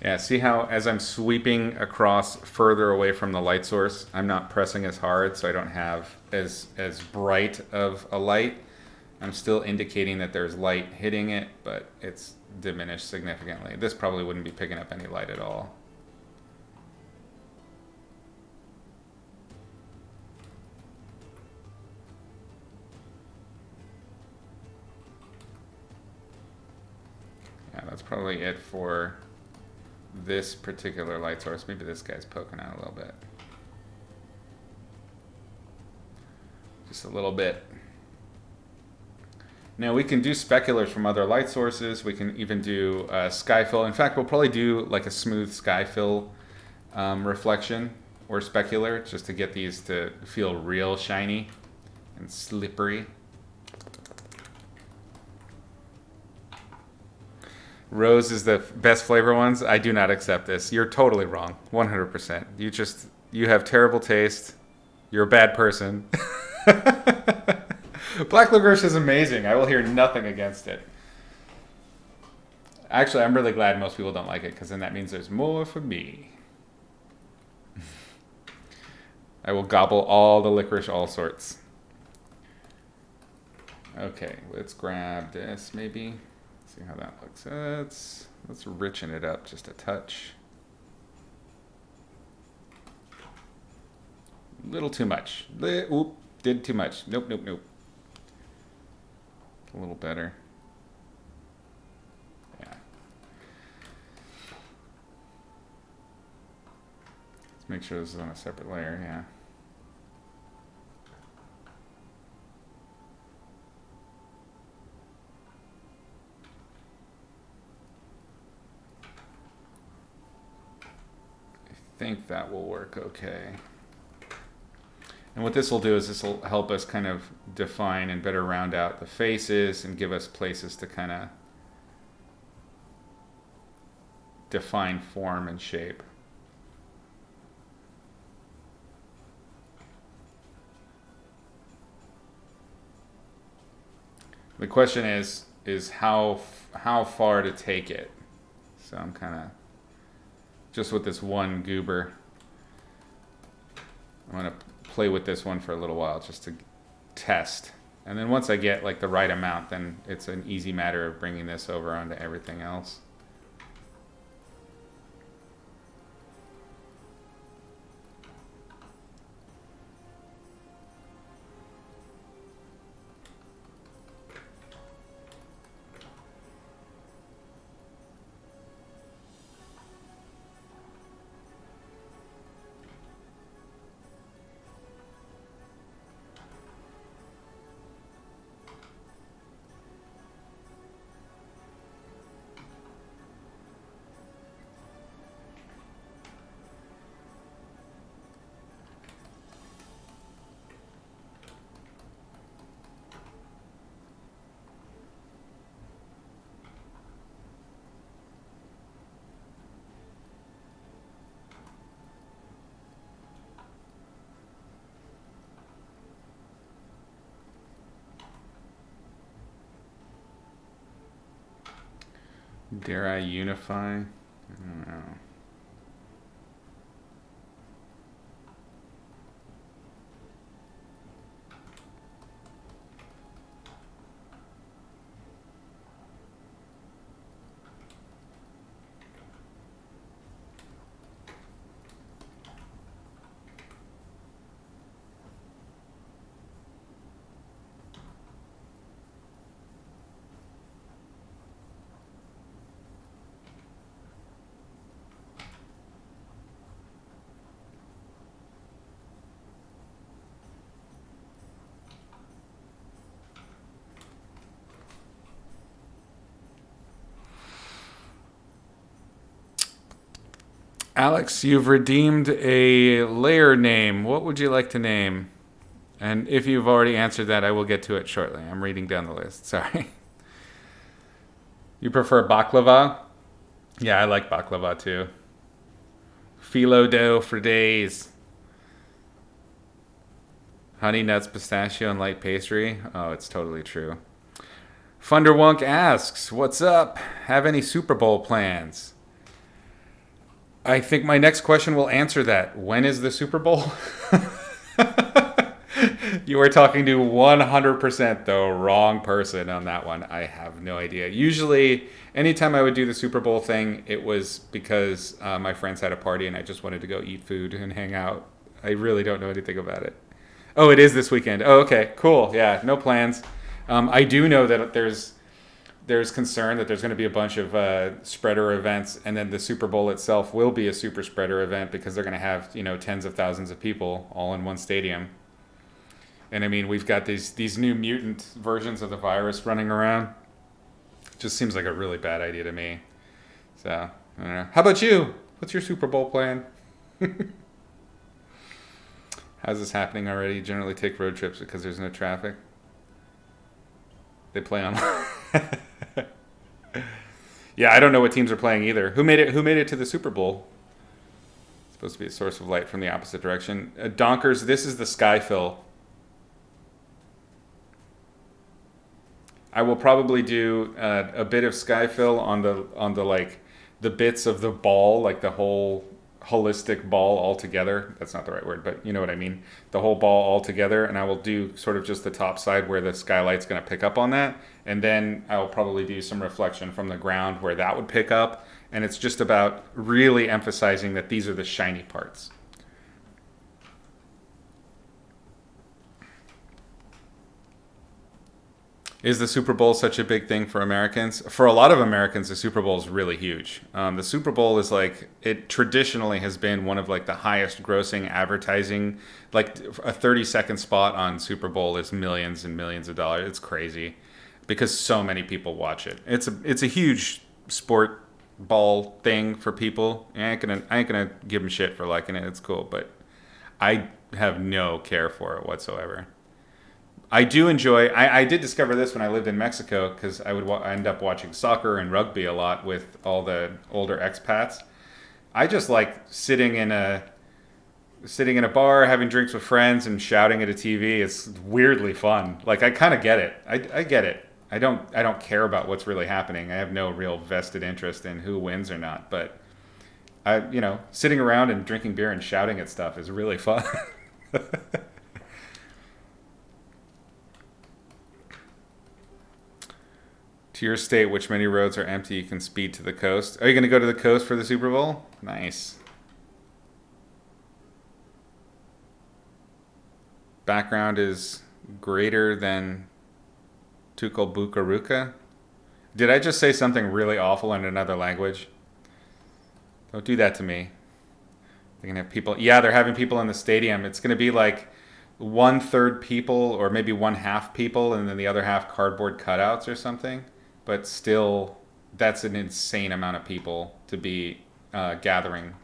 A: Yeah, see how as I'm sweeping across further away from the light source, I'm not pressing as hard, so I don't have as bright of a light. I'm still indicating that there's light hitting it, but it's diminished significantly. This probably wouldn't be picking up any light at all. Yeah, that's probably it for this particular light source. Maybe this guy's poking out a little bit. Just a little bit. Now we can do speculars from other light sources. We can even do sky fill. In fact, we'll probably do like a smooth sky fill reflection or specular just to get these to feel real shiny and slippery. Rose is the best flavor ones. I do not accept this. You're totally wrong. 100%. You have terrible taste. You're a bad person. Black licorice is amazing. I will hear nothing against it. Actually, I'm really glad most people don't like it, because then that means there's more for me. I will gobble all the licorice, all sorts. Okay, let's grab this maybe. See how that looks. Let's richen it up just a touch. Little too much. Oop, did too much. Nope, nope, nope. A little better. Yeah. Let's make sure this is on a separate layer, yeah. I think that will work okay. And what this will do is this will help us kind of define and better round out the faces and give us places to kind of define form and shape. The question is how far to take it. So I'm kind of just with this one goober. I'm going to play with this one for a little while just to test. And then once I get like the right amount, then it's an easy matter of bringing this over onto everything else. Dare I unify? I don't know. Alex, you've redeemed a layer name. What would you like to name? And if you've already answered that, I will get to it shortly. I'm reading down the list. Sorry. You prefer baklava? Yeah, I like baklava too. Phyllo dough for days. Honey, nuts, pistachio, and light pastry. Oh, it's totally true. Funderwunk asks, what's up? Have any Super Bowl plans? I think my next question will answer that. When is the Super Bowl? You are talking to 100% the wrong person on that one. I have no idea. Usually, anytime I would do the Super Bowl thing, it was because my friends had a party and I just wanted to go eat food and hang out. I really don't know anything about it. Oh, it is this weekend. Oh, okay, cool. Yeah, no plans. I do know that there's concern that there's going to be a bunch of spreader events, and then the Super Bowl itself will be a super spreader event because they're going to have, tens of thousands of people all in one stadium. And I mean, we've got these new mutant versions of the virus running around. Just seems like a really bad idea to me. So, I don't know. How about you? What's your Super Bowl plan? How's this happening already? You generally take road trips because there's no traffic. They play online. Yeah, I don't know what teams are playing either. Who made it to the Super Bowl? It's supposed to be a source of light from the opposite direction. Donkers, this is the sky fill. I will probably do a bit of sky fill on the like the bits of the ball, like the whole holistic ball all together. That's not the right word, but you know what I mean. The whole ball all together, and I will do sort of just the top side where the skylight's going to pick up on that, and then I will probably do some reflection from the ground where that would pick up, and it's just about really emphasizing that these are the shiny parts. Is the Super Bowl such a big thing for Americans? For a lot of Americans, the Super Bowl is really huge. The Super Bowl is like, it traditionally has been one of like the highest grossing advertising. Like a 30-second spot on Super Bowl is millions and millions of dollars. It's crazy because so many people watch it. It's a huge sport ball thing for people. I ain't gonna give them shit for liking it. It's cool, but I have no care for it whatsoever. I do enjoy. I did discover this when I lived in Mexico because I would end up watching soccer and rugby a lot with all the older expats. I just like sitting in a bar, having drinks with friends, and shouting at a TV. It's weirdly fun. Like I kind of get it. I get it. I don't care about what's really happening. I have no real vested interest in who wins or not. But sitting around and drinking beer and shouting at stuff is really fun. To your state, which many roads are empty, you can speed to the coast. Are you going to go to the coast for the Super Bowl? Nice. Background is greater than Tukal Bukaruka. Did I just say something really awful in another language? Don't do that to me. They're going to have people. Yeah, they're having people in the stadium. It's going to be like 1/3 people or maybe 1/2 people and then the other half cardboard cutouts or something. But still, that's an insane amount of people to be gathering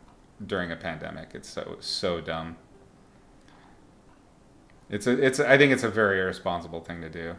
A: during a pandemic. It's so dumb. I think it's a very irresponsible thing to do.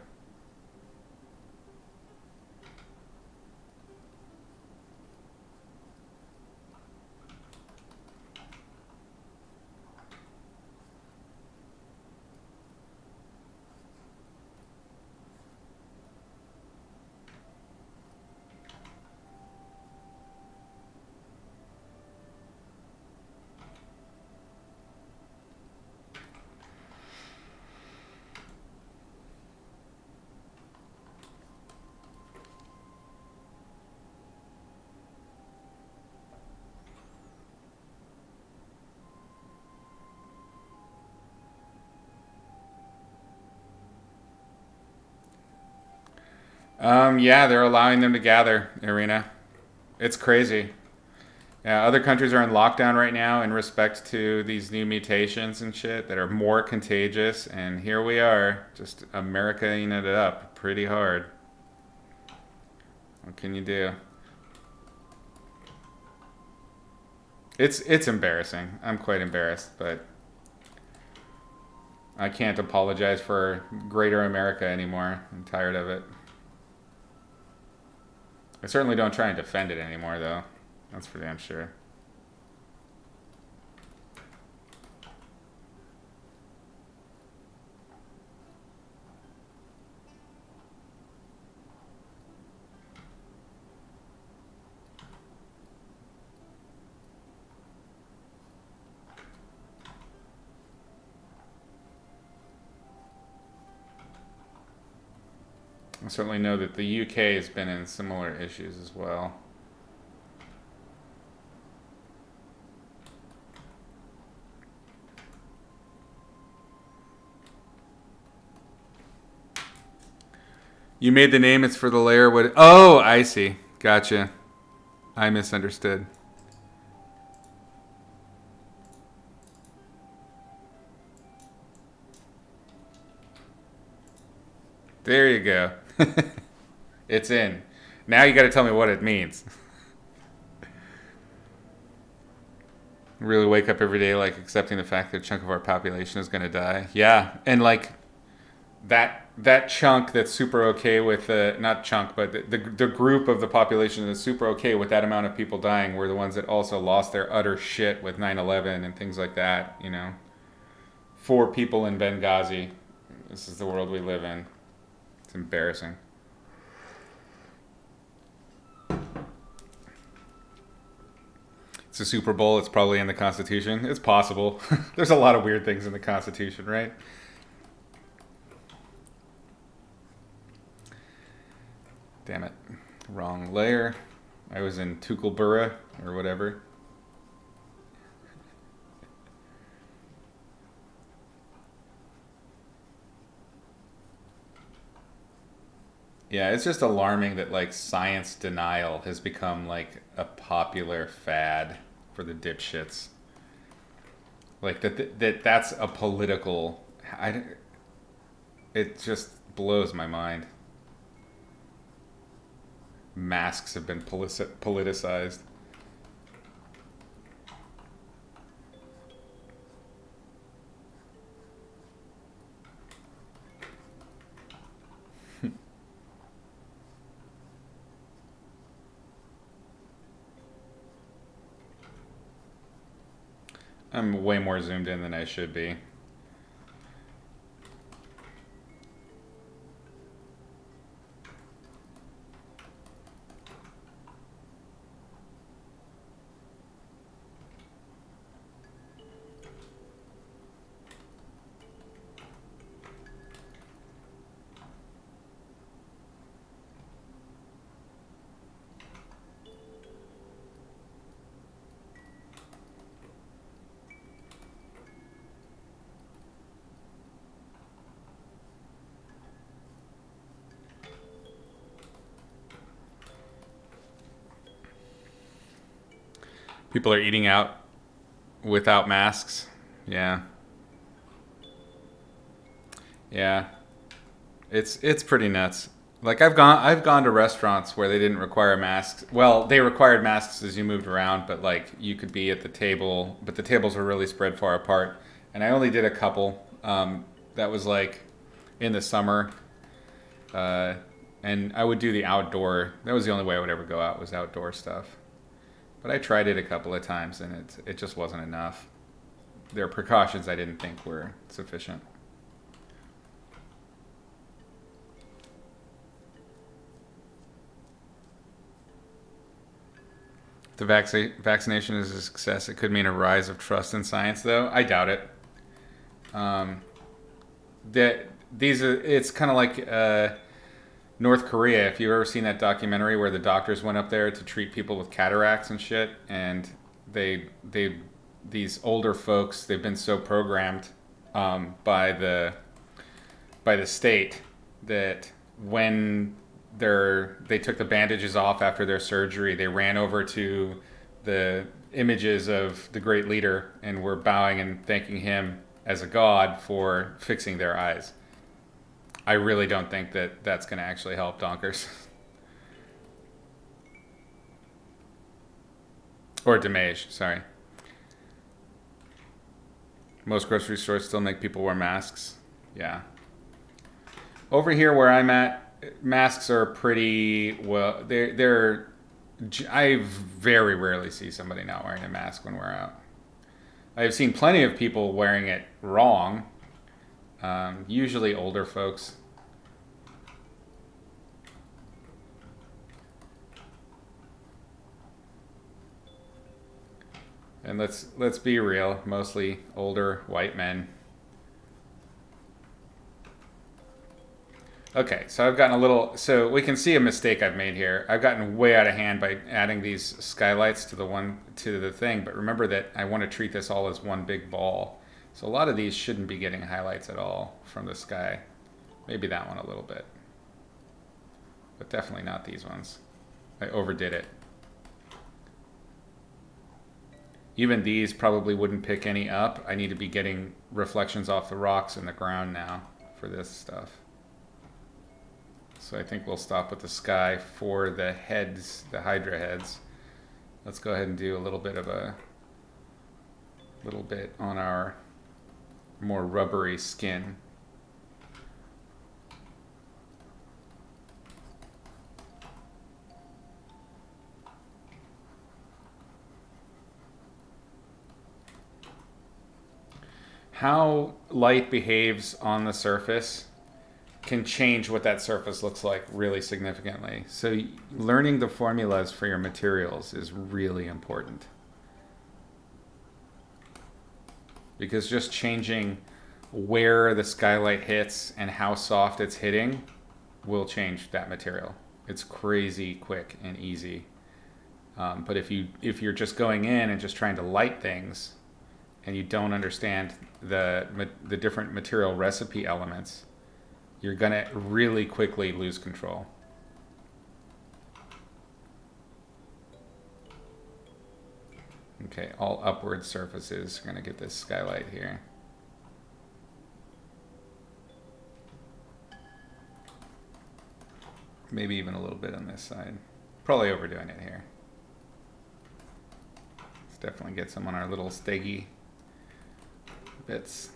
A: Yeah, they're allowing them to gather, Irina. It's crazy. Yeah, other countries are in lockdown right now in respect to these new mutations and shit that are more contagious, and here we are, just Americaing it up pretty hard. What can you do? It's embarrassing. I'm quite embarrassed, but I can't apologize for Greater America anymore. I'm tired of it. I certainly don't try and defend it anymore, though. That's for damn sure. I certainly know that the UK has been in similar issues as well. You made the name, it's for the layer. What? Oh, I see. Gotcha. I misunderstood. There you go. It's in. Now you got to tell me what it means. Really wake up every day like accepting the fact that a chunk of our population is going to die. Yeah, and like that chunk that's super okay with not chunk, but the group of the population that's super okay with that amount of people dying were the ones that also lost their utter shit with 9/11 and things like that. You know, 4 people in Benghazi. This is the world we live in. It's embarrassing. It's a Super Bowl. It's probably in the Constitution. It's possible. There's a lot of weird things in the Constitution, right? Damn it. Wrong layer. I was in Tukulbura or whatever. Yeah, it's just alarming that like science denial has become like a popular fad for the dipshits. Like that's a political. It just blows my mind. Masks have been politicized. I'm way more zoomed in than I should be. People are eating out without masks. Yeah. Yeah. It's pretty nuts. Like I've gone to restaurants where they didn't require masks. Well, they required masks as you moved around, but like you could be at the table, but the tables were really spread far apart. And I only did a couple. That was like in the summer, uh, and I would do the outdoor. That was the only way I would ever go out was outdoor stuff. But I tried it a couple of times, and it just wasn't enough. There are precautions I didn't think were sufficient. The vaccination is a success. It could mean a rise of trust in science, though. I doubt it. Um, that these are. It's kind of like North Korea. If you've ever seen that documentary where the doctors went up there to treat people with cataracts and shit, and they these older folks, they've been so programmed by the state that when they took the bandages off after their surgery, they ran over to the images of the great leader and were bowing and thanking him as a god for fixing their eyes. I really don't think that that's going to actually help Donkers. Or Demage, sorry. Most grocery stores still make people wear masks. Yeah. Over here where I'm at, masks are pretty well. I very rarely see somebody not wearing a mask when we're out. I've seen plenty of people wearing it wrong. Usually older folks. And let's be real, mostly older white men. Okay, so I've gotten a little, so we can see a mistake I've made here. I've gotten way out of hand by adding these skylights to the thing, but remember that I want to treat this all as one big ball. So a lot of these shouldn't be getting highlights at all from the sky. Maybe that one a little bit. But definitely not these ones. I overdid it. Even these probably wouldn't pick any up. I need to be getting reflections off the rocks and the ground now for this stuff. So I think we'll stop with the sky for the heads, the Hydra heads. Let's go ahead and do a little bit on our more rubbery skin. How light behaves on the surface can change what that surface looks like really significantly. So learning the formulas for your materials is really important. Because just changing where the skylight hits and how soft it's hitting will change that material. It's crazy quick and easy. But if you're just going in and just trying to light things and you don't understand the different material recipe elements, you're going to really quickly lose control. Okay, all upward surfaces are going to get this skylight here. Maybe even a little bit on this side. Probably overdoing it here. Let's definitely get some on our little steggy bits.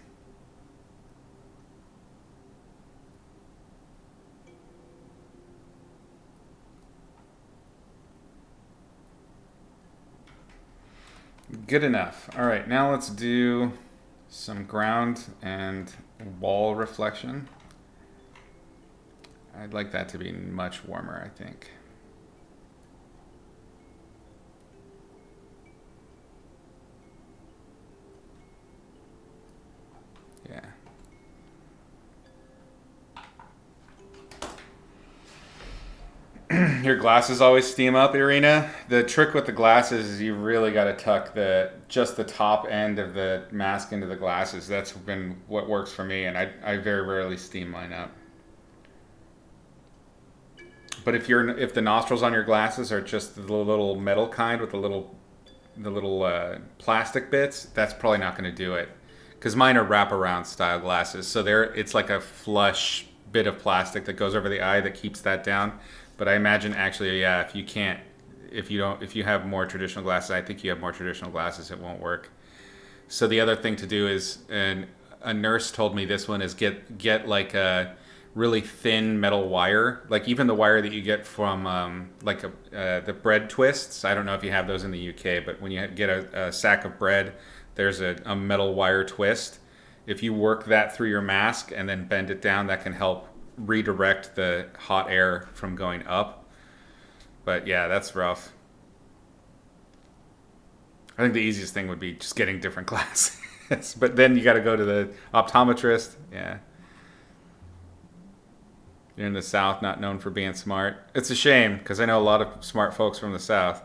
A: Good enough. All right, now let's do some ground and wall reflection. I'd like that to be much warmer, I think. Yeah. Your glasses always steam up, Irina. The trick with the glasses is you really got to tuck just the top end of the mask into the glasses. That's been what works for me, and I very rarely steam mine up. But if the nostrils on your glasses are just the little metal kind with the little plastic bits, that's probably not going to do it. Because mine are wraparound style glasses, so it's like a flush bit of plastic that goes over the eye that keeps that down. But I imagine actually, yeah, if you can't, if you have more traditional glasses, I think you have more traditional glasses, it won't work. So the other thing to do is, and a nurse told me this one is get like a really thin metal wire, like even the wire that you get from the bread twists. I don't know if you have those in the UK, but when you get a sack of bread, there's a metal wire twist. If you work that through your mask and then bend it down, that can help redirect the hot air from going up. But yeah, that's rough. I think the easiest thing would be just getting different glasses. But then you got to go to the optometrist. Yeah. You're in the South, not known for being smart. It's a shame because I know a lot of smart folks from the South.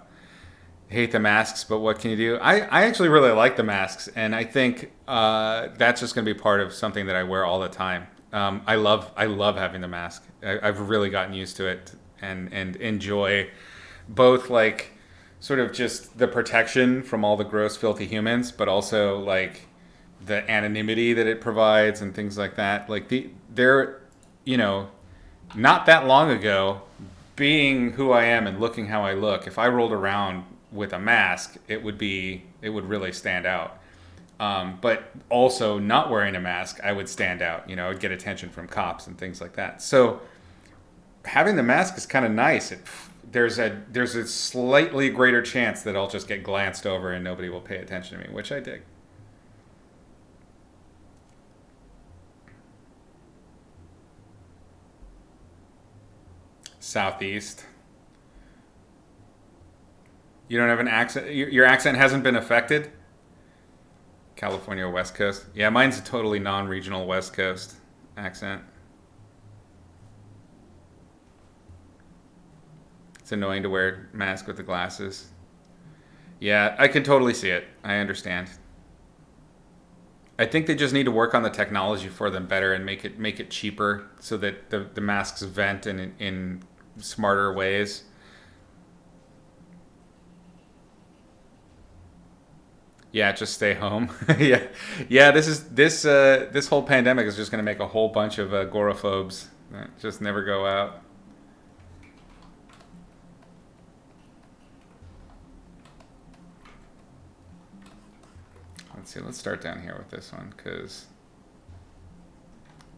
A: Hate the masks, but what can you do? I actually really like the masks, and I think that's just going to be part of something that I wear all the time. I love having the mask. I've really gotten used to it and enjoy both like sort of just the protection from all the gross, filthy humans, but also like the anonymity that it provides and things like that. Like they're, you know, not that long ago, being who I am and looking how I look, if I rolled around with a mask, it would really stand out. But also not wearing a mask, I would stand out. You know, I'd get attention from cops and things like that. So having the mask is kind of nice. There's a slightly greater chance that I'll just get glanced over and nobody will pay attention to me, which I dig. Southeast. You don't have an accent? Your accent hasn't been affected? California or West Coast? Yeah, mine's a totally non-regional West Coast accent. It's annoying to wear a mask with the glasses. Yeah, I can totally see it. I understand. I think they just need to work on the technology for them better and make it cheaper so that the masks vent in smarter ways. Yeah, just stay home. Yeah, yeah. This whole pandemic is just going to make a whole bunch of agoraphobes that just never go out. Let's see. Let's start down here with this one because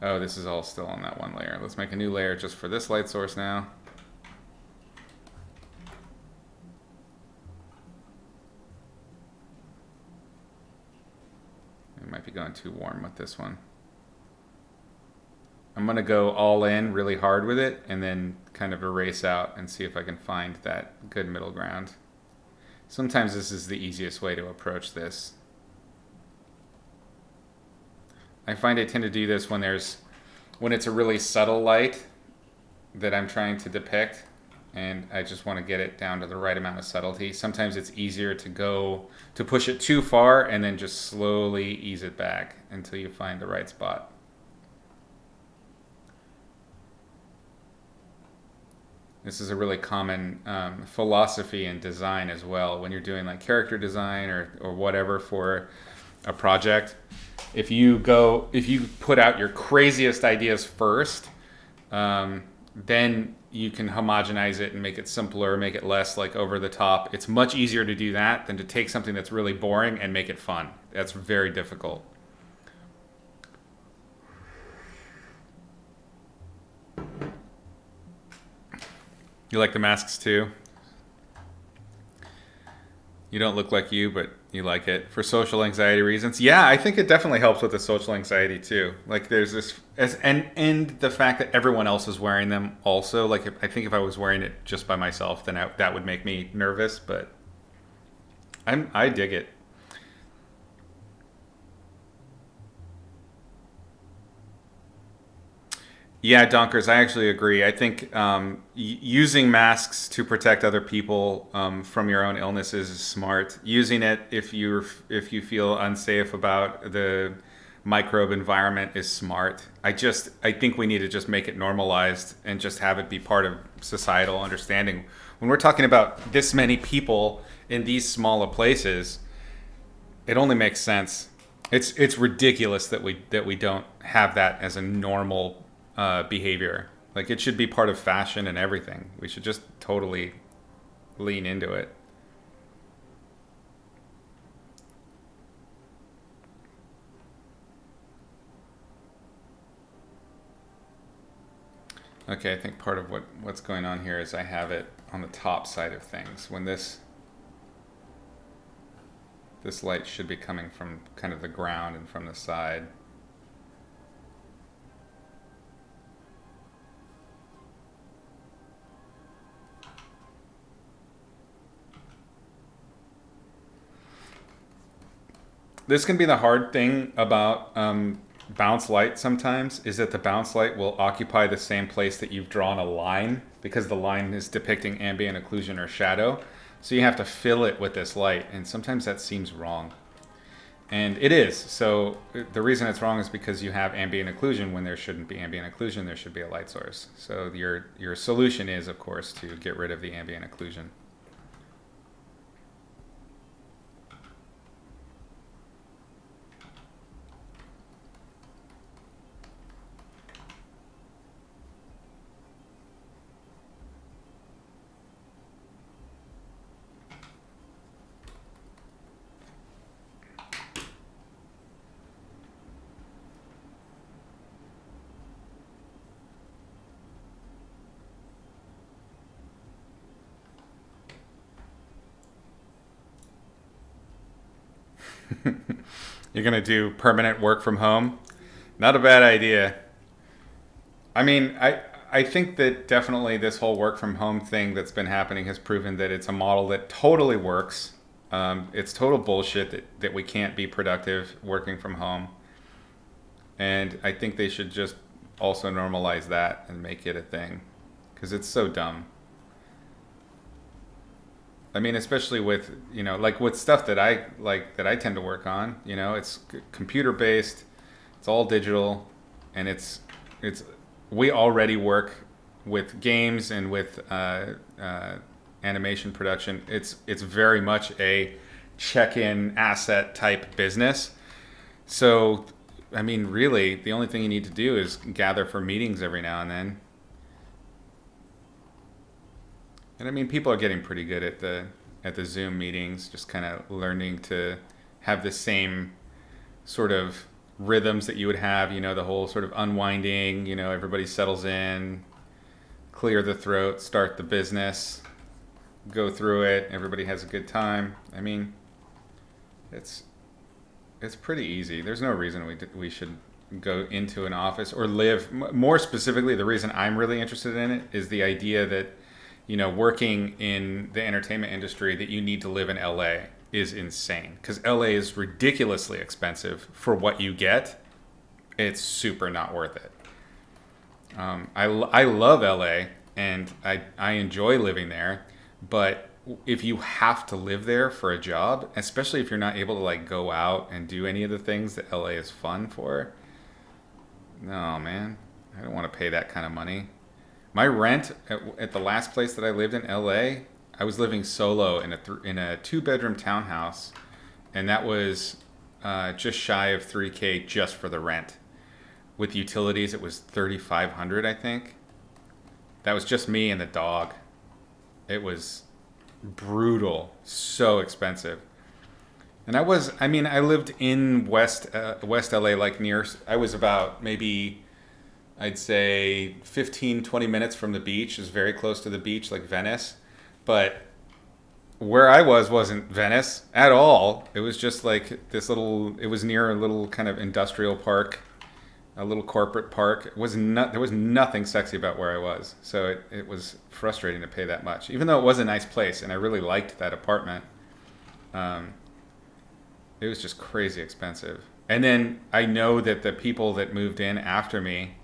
A: this is all still on that one layer. Let's make a new layer just for this light source now. Might be going too warm with this one. I'm going to go all in really hard with it and then kind of erase out and see if I can find that good middle ground. Sometimes this is the easiest way to approach this. I find I tend to do this when it's a really subtle light that I'm trying to depict and I just want to get it down to the right amount of subtlety. Sometimes it's easier to push it too far and then just slowly ease it back until you find the right spot. This is a really common philosophy in design as well. When you're doing like character design or whatever for a project, if you put out your craziest ideas first, then you can homogenize it and make it simpler, make it less like over the top. It's much easier to do that than to take something that's really boring and make it fun. That's very difficult. You like the masks too? You don't look like you, but you like it for social anxiety reasons. Yeah, I think it definitely helps with the social anxiety too. Like there's this, and the fact that everyone else is wearing them also. Like I think if I was wearing it just by myself, then that would make me nervous. But I dig it. Yeah, Donkers, I actually agree. I think using masks to protect other people from your own illnesses is smart. Using it if you feel unsafe about the microbe environment is smart. I think we need to just make it normalized and just have it be part of societal understanding. When we're talking about this many people in these smaller places, it only makes sense. It's ridiculous that we don't have that as a normal behavior. Like, it should be part of fashion and everything. We should just totally lean into it. Okay, I think part of what's going on here is I have it on the top side of things. When this light should be coming from kind of the ground and from the side. This can be the hard thing about bounce light sometimes, is that the bounce light will occupy the same place that you've drawn a line, because the line is depicting ambient occlusion or shadow. So you have to fill it with this light, and sometimes that seems wrong. And it is. So the reason it's wrong is because you have ambient occlusion when there shouldn't be ambient occlusion. There should be a light source. So your solution is, of course, to get rid of the ambient occlusion. You're going to do permanent work from home? Not a bad idea. I mean, I think that definitely this whole work from home thing that's been happening has proven that it's a model that totally works. It's total bullshit that we can't be productive working from home. And I think they should just also normalize that and make it a thing, because it's so dumb. I mean, especially with, like with stuff that I like, that I tend to work on, it's computer based, it's all digital, and it's we already work with games and with animation production. It's very much a check-in asset type business. So, I mean, really, the only thing you need to do is gather for meetings every now and then. And I mean, people are getting pretty good at the Zoom meetings, just kind of learning to have the same sort of rhythms that you would have, the whole sort of unwinding, everybody settles in, clear the throat, start the business, go through it, everybody has a good time. I mean, it's pretty easy. There's no reason we should go into an office or live. More specifically, the reason I'm really interested in it is the idea that working in the entertainment industry, that you need to live in LA is insane, because LA is ridiculously expensive for what you get. It's super not worth it. I love LA, and I enjoy living there, but if you have to live there for a job, especially if you're not able to like go out and do any of the things that LA is fun for, no, man, I don't want to pay that kind of money. My rent at the last place that I lived in LA, I was living solo in a 2-bedroom townhouse, and that was just shy of $3K just for the rent. With utilities, it was $3,500, I think. That was just me and the dog. It was brutal, so expensive. And I lived in West LA, like I was about maybe, I'd say 15, 20 minutes from the beach. Is very close to the beach, like Venice. But where I wasn't Venice at all. It was just like it was near a little kind of industrial park, a little corporate park. There was nothing sexy about where I was. So it was frustrating to pay that much, even though it was a nice place and I really liked that apartment. It was just crazy expensive. And then I know that the people that moved in after me,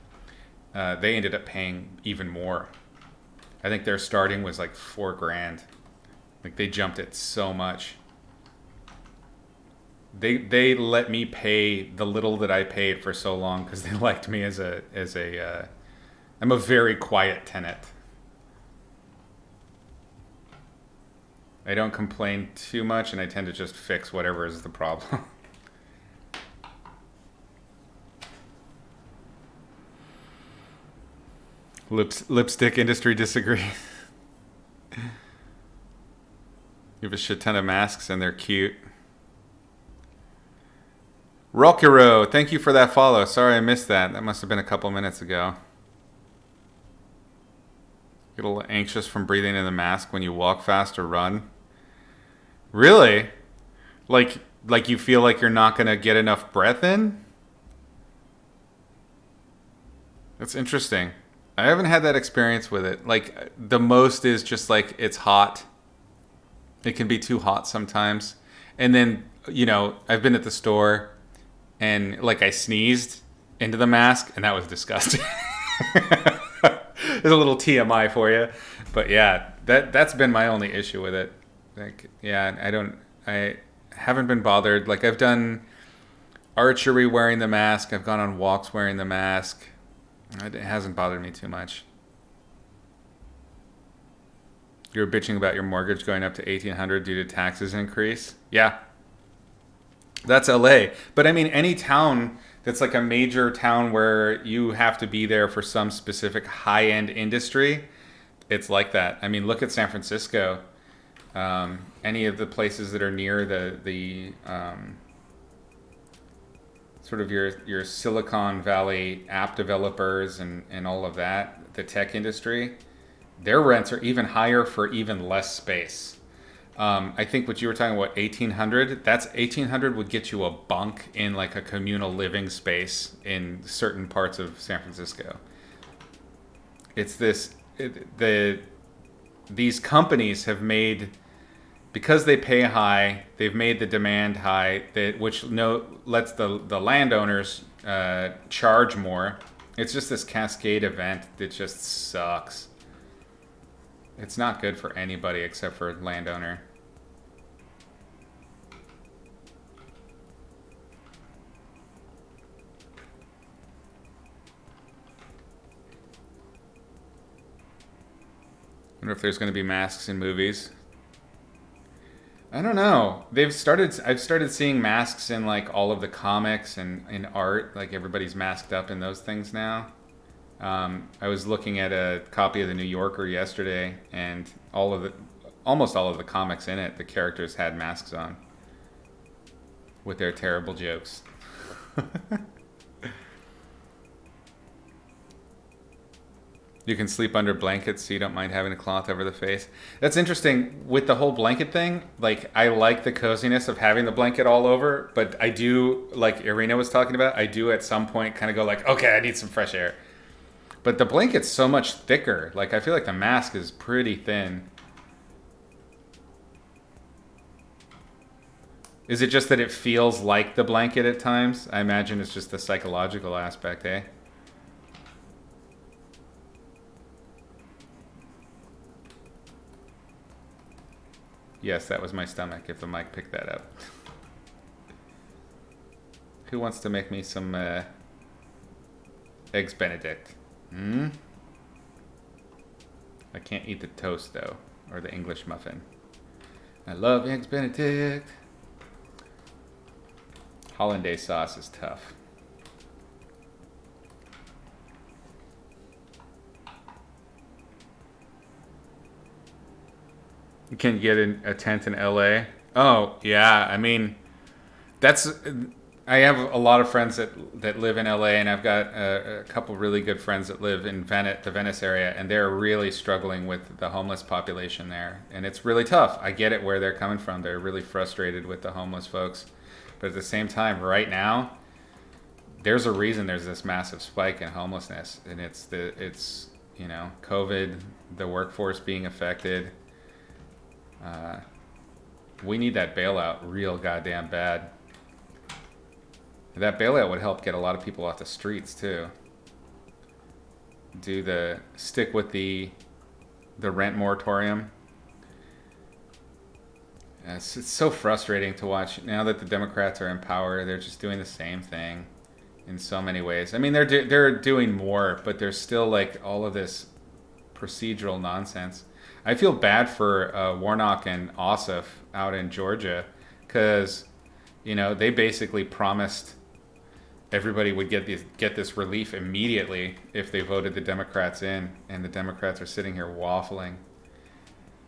A: they ended up paying even more. I think their starting was like $4,000. Like, they jumped it so much. They let me pay the little that I paid for so long because they liked me as I'm a very quiet tenant. I don't complain too much, and I tend to just fix whatever is the problem. Lipstick industry disagrees. You have a shit ton of masks, and they're cute. Rokiro, thank you for that follow. Sorry I missed that. That must have been a couple minutes ago. Get a little anxious from breathing in the mask when you walk fast or run. Really? Like you feel like you're not going to get enough breath in? That's interesting. I haven't had that experience with it. Like, the most is just like it's hot. It can be too hot sometimes. And then, I've been at the store and like I sneezed into the mask and that was disgusting. There's a little TMI for you. But yeah, that's been my only issue with it. Like, yeah, I haven't been bothered. Like, I've done archery wearing the mask. I've gone on walks wearing the mask. It hasn't bothered me too much. You're bitching about your mortgage going up to $1,800 due to taxes increase? Yeah. That's LA. But I mean, any town that's like a major town where you have to be there for some specific high-end industry, it's like that. I mean, look at San Francisco. Any of the places that are near the sort of your Silicon Valley app developers and all of that, the tech industry, their rents are even higher for even less space. I think what you were talking about, 1,800, that's 1,800 would get you a bunk in like a communal living space in certain parts of San Francisco. It's these companies have made, because they pay high, they've made the demand high, which lets the landowners charge more. It's just this cascade event that just sucks. It's not good for anybody except for landowner. I wonder if there's going to be masks in movies. I don't know. I've started seeing masks in like all of the comics and in art. Like, everybody's masked up in those things now. I was looking at a copy of the New Yorker yesterday, and almost all of the comics in it, the characters had masks on with their terrible jokes. You can sleep under blankets so you don't mind having a cloth over the face. That's interesting with the whole blanket thing. Like, I like the coziness of having the blanket all over, but I do, like Irina was talking about, I do at some point kind of go like, okay, I need some fresh air. But the blanket's so much thicker. Like, I feel like the mask is pretty thin. Is it just that it feels like the blanket at times? I imagine it's just the psychological aspect, eh? Yes, that was my stomach, if the mic picked that up. Who wants to make me some Eggs Benedict? I can't eat the toast, though, or the English muffin. I love Eggs Benedict. Hollandaise sauce is tough. You can get a tent in LA. Oh, yeah. I mean, I have a lot of friends that live in LA, and I've got a couple really good friends that live in the Venice area, and they're really struggling with the homeless population there. And it's really tough. I get it where they're coming from. They're really frustrated with the homeless folks. But at the same time, right now, there's a reason there's this massive spike in homelessness. And it's COVID, the workforce being affected. We need that bailout real goddamn bad. That bailout would help get a lot of people off the streets too. Stick with the rent moratorium. It's so frustrating to watch now that the Democrats are in power. They're just doing the same thing in so many ways. I mean, they're doing more, but there's still like all of this procedural nonsense. I feel bad for Warnock and Ossoff out in Georgia because, you know, they basically promised everybody would get this relief immediately if they voted the Democrats in, and the Democrats are sitting here waffling.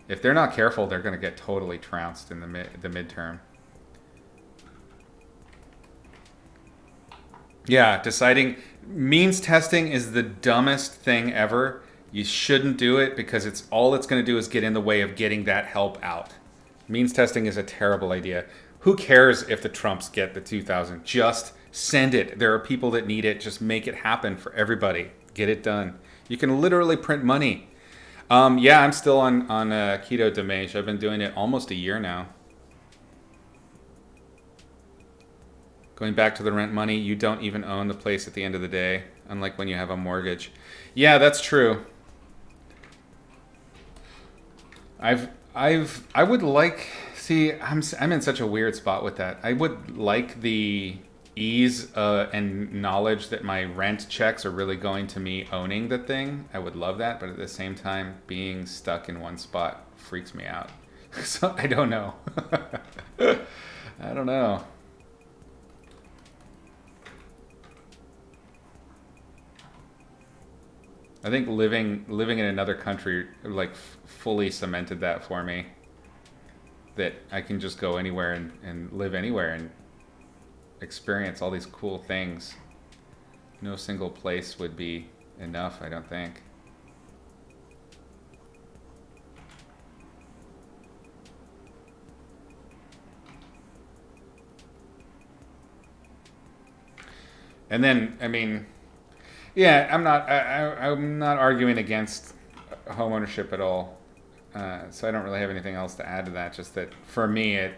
A: If they're not careful, they're going to get totally trounced in the midterm. Yeah, deciding means testing is the dumbest thing ever. You shouldn't do it because it's going to do is get in the way of getting that help out. Means testing is a terrible idea. Who cares if the Trumps get the 2,000? Just send it. There are people that need it. Just make it happen for everybody. Get it done. You can literally print money. Yeah, I'm still on keto damage. I've been doing it almost a year now. Going back to the rent money, you don't even own the place at the end of the day, unlike when you have a mortgage. Yeah, that's true. I would like, see, I'm in such a weird spot with that. I would like the ease and knowledge that my rent checks are really going to me owning the thing. I would love that, but at the same time, being stuck in one spot freaks me out. So I don't know. I don't know. I think living in another country like fully cemented that for me. That I can just go anywhere and live anywhere and experience all these cool things. No single place would be enough, I don't think. And then, I mean, yeah, I'm not arguing against home ownership at all. So I don't really have anything else to add to that. Just that for me,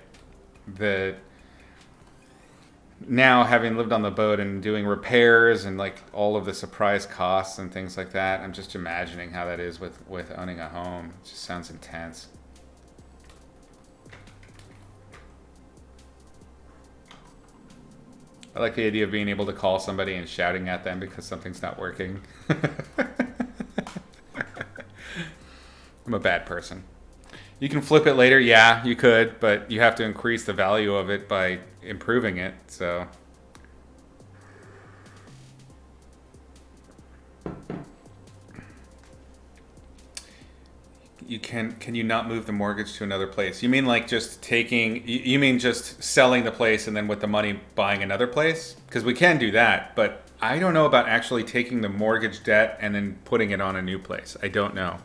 A: now having lived on the boat and doing repairs and like all of the surprise costs and things like that, I'm just imagining how that is with owning a home. It just sounds intense. I like the idea of being able to call somebody and shouting at them because something's not working. I'm a bad person. You can flip it later, yeah, you could, but you have to increase the value of it by improving it, so. Can you not move the mortgage to another place? You mean like just you mean just selling the place and then with the money buying another place? Because we can do that, but I don't know about actually taking the mortgage debt and then putting it on a new place. I don't know.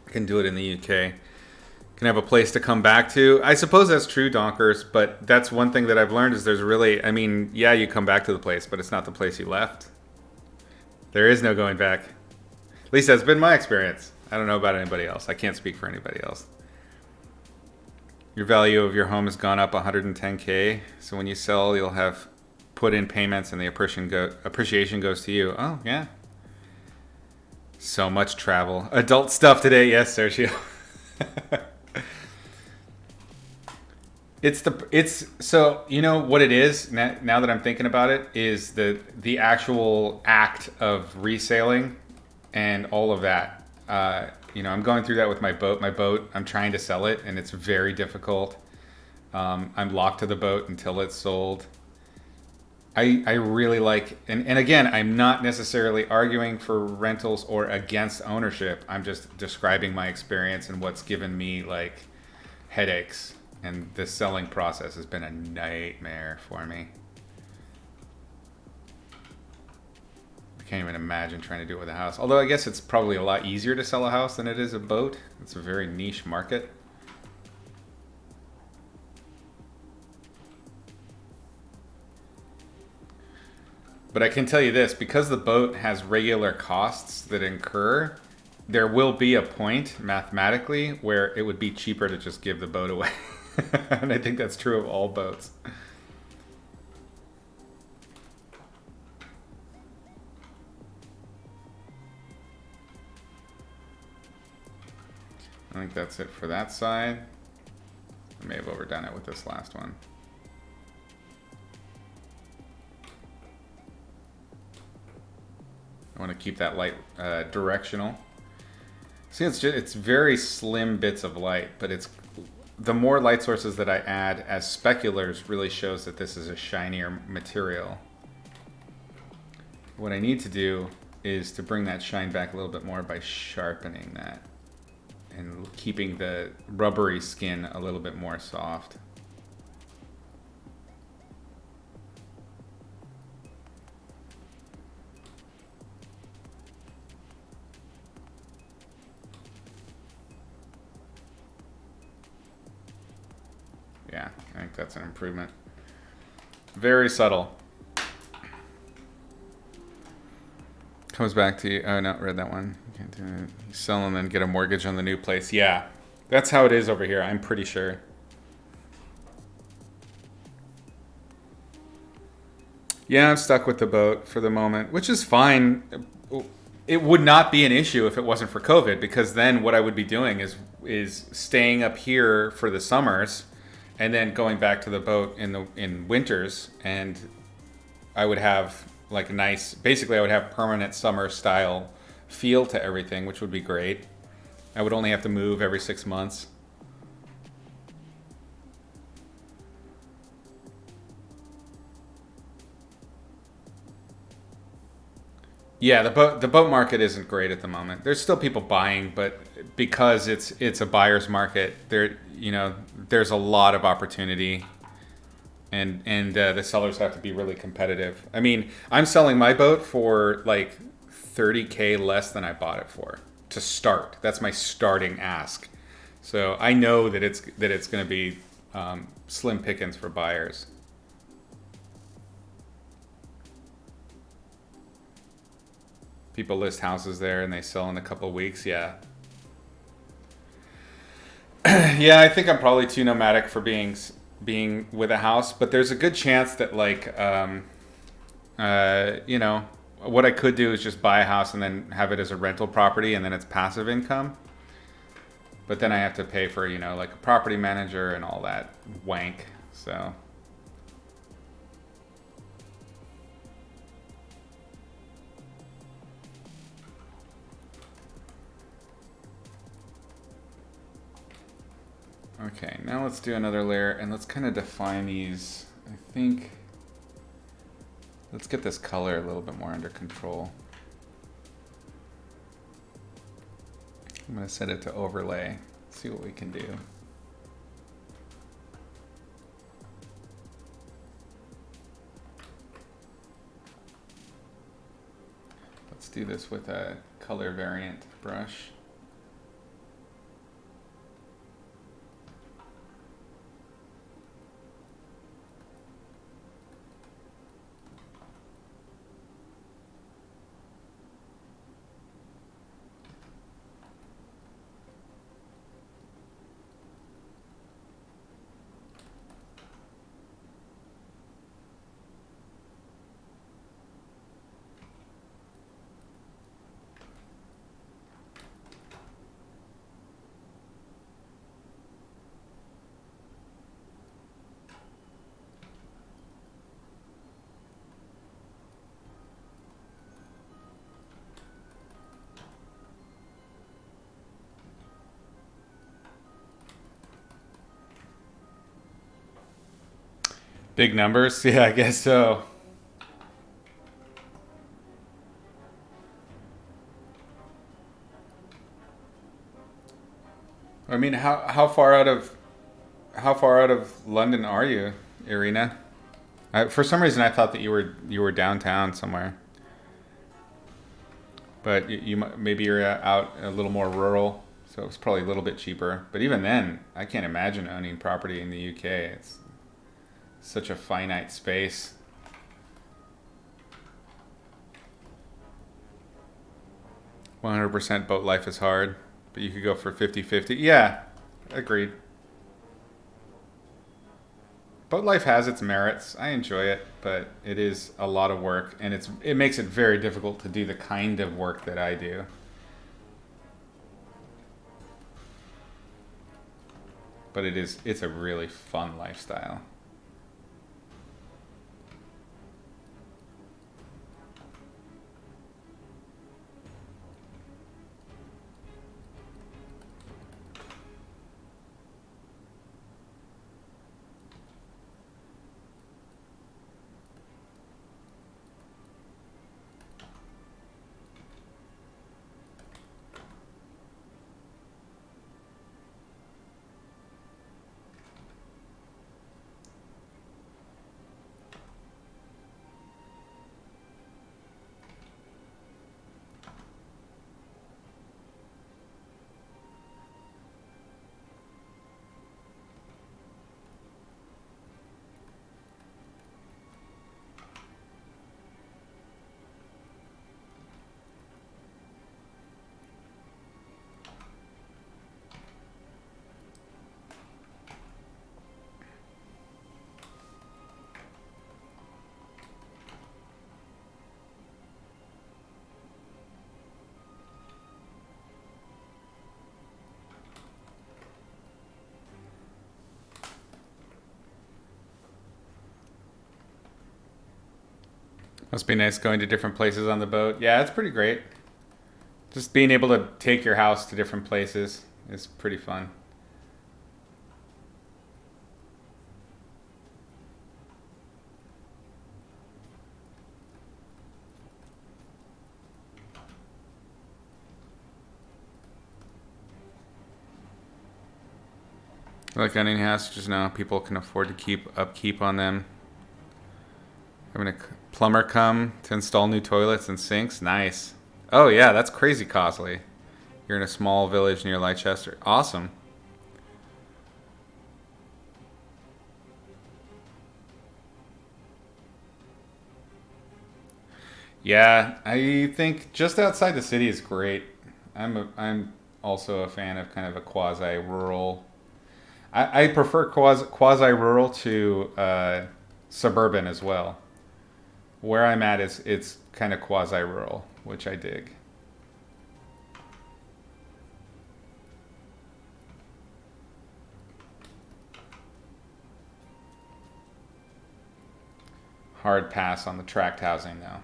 A: I can do it in the UK. Can have a place to come back to. I suppose that's true, Donkers, but that's one thing that I've learned is there's really, I mean, yeah, you come back to the place, but it's not the place you left. There is no going back. At least that's been my experience. I don't know about anybody else. I can't speak for anybody else. Your value of your home has gone up 110K. So when you sell, you'll have put in payments and the appreciation goes to you. Oh, yeah. So much travel. Adult stuff today. Yes, Sergio. So you know what it is now that I'm thinking about it is the actual act of reselling and all of that. You know, I'm going through that with my boat. I'm trying to sell it, and it's very difficult. I'm locked to the boat until it's sold. I really like, and again, I'm not necessarily arguing for rentals or against ownership. I'm just describing my experience and what's given me like headaches. And the selling process has been a nightmare for me. Can't even imagine trying to do it with a house. Although I guess it's probably a lot easier to sell a house than it is a boat. It's a very niche market. But I can tell you this, because the boat has regular costs that incur, there will be a point mathematically where it would be cheaper to just give the boat away. And I think that's true of all boats. I think that's it for that side. I may have overdone it with this last one. I want to keep that light directional. See, it's very slim bits of light, but it's the more light sources that I add as speculars really shows that this is a shinier material. What I need to do is to bring that shine back a little bit more by sharpening that and keeping the rubbery skin a little bit more soft. Yeah, I think that's an improvement. Very subtle. Comes back to you. Oh, no, read that one. You can't do it. You sell and then get a mortgage on the new place. Yeah, that's how it is over here. I'm pretty sure. Yeah, I'm stuck with the boat for the moment, which is fine. It would not be an issue if it wasn't for COVID, because then what I would be doing is staying up here for the summers, and then going back to the boat in winters, and I would have like a nice, basically I would have permanent summer style feel to everything, which would be great. I would only have to move every 6 months. Yeah, the boat market isn't great at the moment. There's still people buying, but because it's a buyer's market, there's a lot of opportunity, and the sellers have to be really competitive. I mean, I'm selling my boat for like 30K less than I bought it for to start. That's my starting ask. So I know that it's going to be slim pickings for buyers. People list houses there and they sell in a couple weeks. Yeah. Yeah, I think I'm probably too nomadic for being with a house, but there's a good chance that like what I could do is just buy a house and then have it as a rental property, and then it's passive income. But then I have to pay for, like a property manager and all that wank. So okay, now let's do another layer and let's kind of define these. I think let's get this color a little bit more under control. I'm going to set it to overlay. See what we can do. Let's do this with a color variant brush. Big numbers? Yeah, I guess so. I mean, how far out of London are you, Irina? For some reason, I thought that you were downtown somewhere, but maybe you're out a little more rural, so it's probably a little bit cheaper. But even then, I can't imagine owning property in the UK. It's such a finite space. "100% boat life is hard, but you could go for 50-50." Yeah, agreed. Boat life has its merits. I enjoy it, but it is a lot of work, and it makes it very difficult to do the kind of work that I do. But it's a really fun lifestyle. Must be nice going to different places on the boat. Yeah, it's pretty great. Just being able to take your house to different places is pretty fun. Like onion houses, just now people can afford to keep upkeep on them. Having a plumber come to install new toilets and sinks. Nice. Oh yeah, that's crazy costly. You're in a small village near Leicester. Awesome. Yeah, I think just outside the city is great. I'm also a fan of kind of a quasi rural. I prefer quasi rural to suburban as well. Where I'm at is it's kind of quasi rural, which I dig. Hard pass on the tract housing though.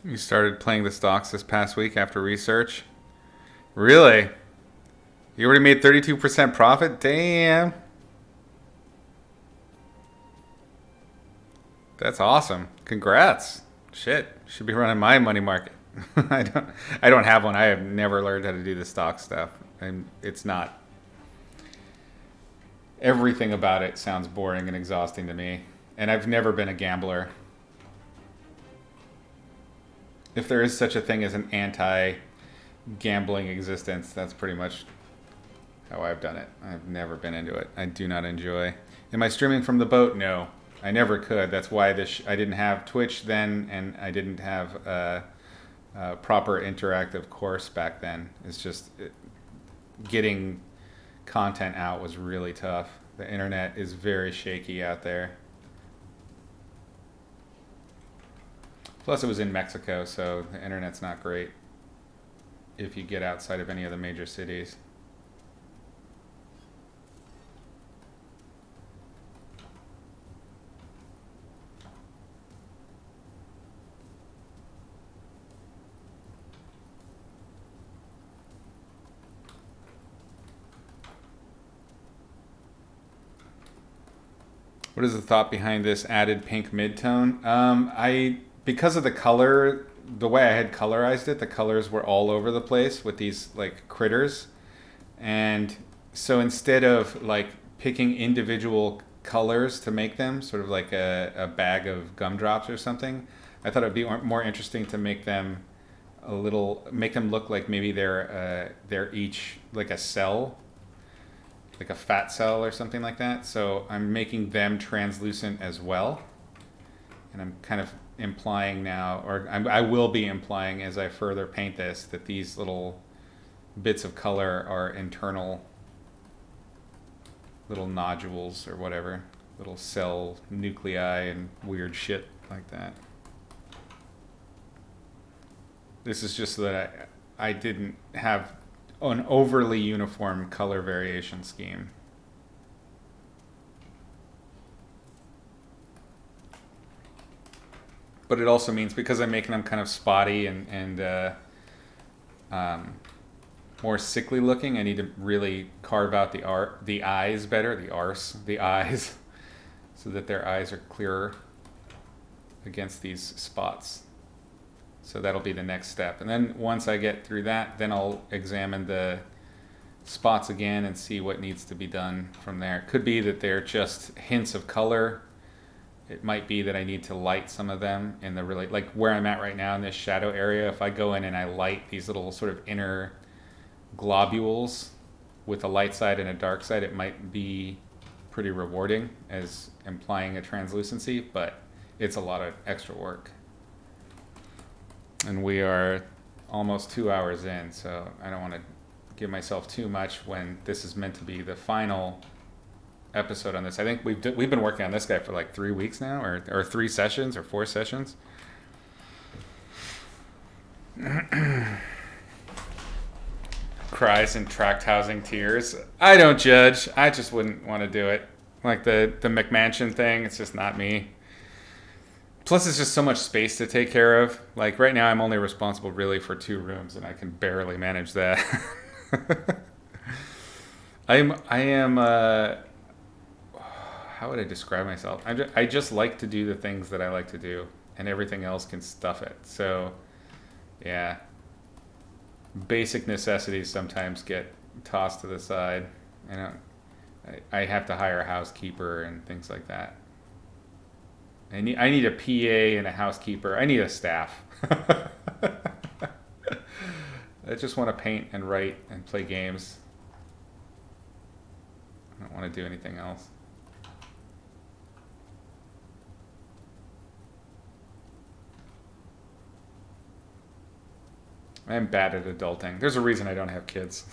A: You started playing the stocks this past week after research. Really? You already made 32% profit? Damn. That's awesome. Congrats. Shit. Should be running my money market. I don't I don't have one. I have never learned how to do the stock stuff. And it's not everything about it sounds boring and exhausting to me. And I've never been a gambler. If there is such a thing as an anti gambling existence, that's pretty much how I've done it. I've never been into it. I do not enjoy. Am I streaming from the boat? No, I never could. That's why I didn't have Twitch then, and I didn't have a proper interactive course back then. It's just getting content out was really tough. The internet is very shaky out there. Plus, it was in Mexico, so the internet's not great if you get outside of any of the major cities. What is the thought behind this added pink midtone? I because of the color, the way I had colorized it, the colors were all over the place with these like critters, and so instead of like picking individual colors to make them, sort of like a bag of gumdrops or something, I thought it'd be more interesting to make them look like maybe they're each like a cell, like a fat cell or something like that. So I'm making them translucent as well. And I'm kind of implying now, or I will be implying as I further paint this, that these little bits of color are internal little nodules or whatever, little cell nuclei and weird shit like that. This is just so that I didn't have an overly uniform color variation scheme. But it also means because I'm making them kind of spotty and um, more sickly looking, I need to really carve out the eyes better, the eyes, so that their eyes are clearer against these spots. So that'll be the next step. And then once I get through that, then I'll examine the spots again and see what needs to be done from there. It could be that they're just hints of color. It might be that I need to light some of them in the really, like where I'm at right now in this shadow area. If I go in and I light these little sort of inner globules with a light side and a dark side, it might be pretty rewarding as implying a translucency, but it's a lot of extra work. And we are almost 2 hours in, so I don't want to give myself too much when this is meant to be the final episode on this. I think we've been working on this guy for like 3 weeks now, or 3 sessions or 4 sessions. Cries and tract housing tears. I don't judge. I just wouldn't want to do it. Like the McMansion thing, it's just not me. Plus, it's just so much space to take care of. Like right now, I'm only responsible really for 2 rooms, and I can barely manage that. I am. How would I describe myself? I just like to do the things that I like to do, and everything else can stuff it. So, yeah. Basic necessities sometimes get tossed to the side. I have to hire a housekeeper and things like that. I need a PA and a housekeeper. I need a staff. I just want to paint and write and play games. I don't want to do anything else. I am bad at adulting. There's a reason I don't have kids.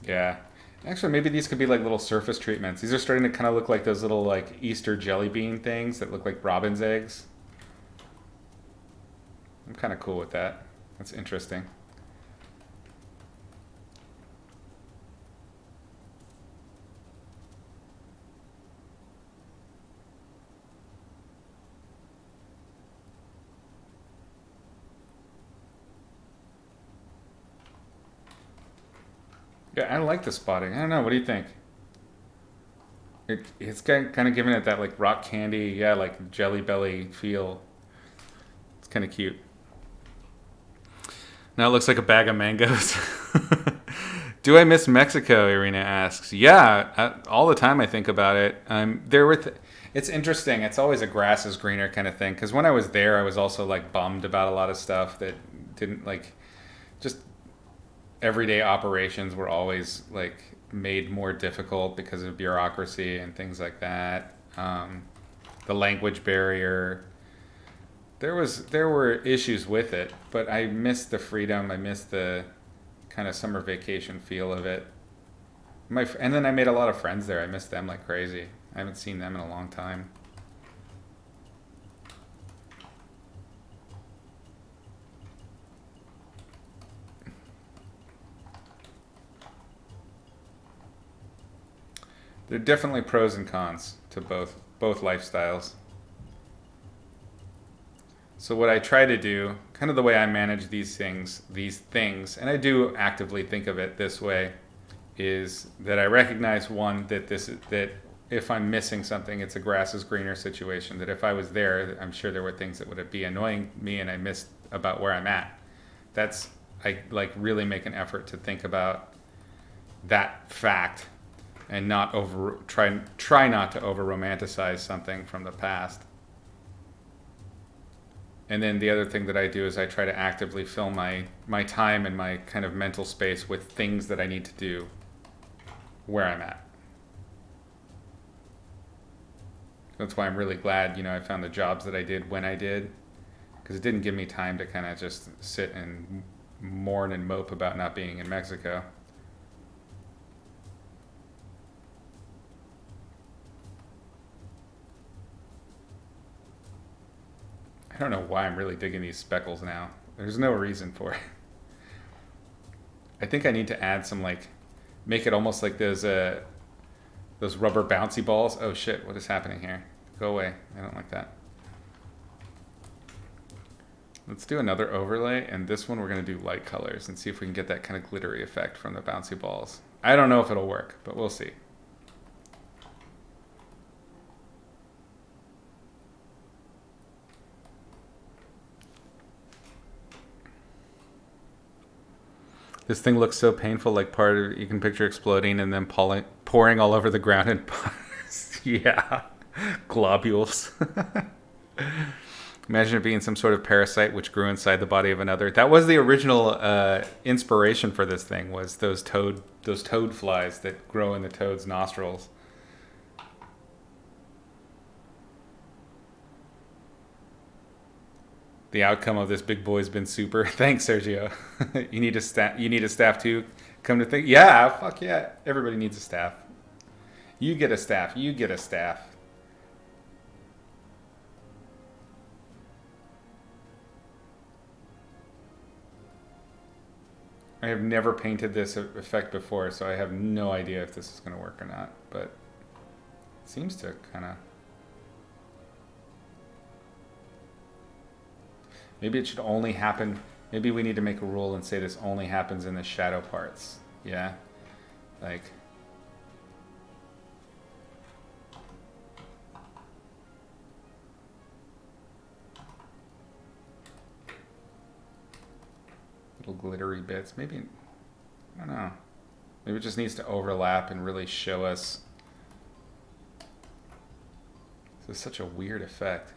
A: Yeah. Actually, maybe these could be like little surface treatments. These are starting to kind of look like those little like Easter jelly bean things that look like robin's eggs. I'm kind of cool with that. That's interesting. Yeah, I like the spotting. I don't know. What do you think? It's kind of giving it that like rock candy, yeah, like Jelly Belly feel. It's kind of cute. Now it looks like a bag of mangoes. Do I miss Mexico? Irina asks. Yeah, all the time I think about it. It's interesting. It's always a grass is greener kind of thing. Because when I was there, I was also like bummed about a lot of stuff that didn't like just everyday operations were always like made more difficult because of bureaucracy and things like that. The language barrier. There were issues with it, but I missed the freedom. I missed the kind of summer vacation feel of it. And then I made a lot of friends there. I miss them like crazy. I haven't seen them in a long time. There are definitely pros and cons to both lifestyles. So what I try to do, kind of the way I manage these things, and I do actively think of it this way, is that I recognize one that if I'm missing something, it's a grass is greener situation. That if I was there, I'm sure there were things that would be annoying me, and I missed about where I'm at. I like really make an effort to think about that fact and not try not to over romanticize something from the past. And then the other thing that I do is I try to actively fill my time and my kind of mental space with things that I need to do where I'm at. That's why I'm really glad, I found the jobs that I did when I did, because it didn't give me time to kind of just sit and mourn and mope about not being in Mexico. I don't know why I'm really digging these speckles now. There's no reason for it. I think I need to add some make it almost like those rubber bouncy balls. Oh shit, what is happening here? Go away. I don't like that. Let's do another overlay, and this one we're going to do light colors and see if we can get that kind of glittery effect from the bouncy balls. I don't know if it'll work, but we'll see. This thing looks so painful, like part of you can picture exploding and then pouring all over the ground and yeah, globules. Imagine it being some sort of parasite which grew inside the body of another. That was the original inspiration for this thing, was those toad flies that grow in the toad's nostrils. The outcome of this big boy's been super. Thanks, Sergio. You need a staff. You need a staff too. Come to think, yeah, fuck yeah. Everybody needs a staff. You get a staff. You get a staff. I have never painted this effect before, so I have no idea if this is going to work or not. But it seems to kind of. Maybe it should only happen. Maybe we need to make a rule and say this only happens in the shadow parts. Yeah? Like. Little glittery bits. Maybe. I don't know. Maybe it just needs to overlap and really show us. This is such a weird effect.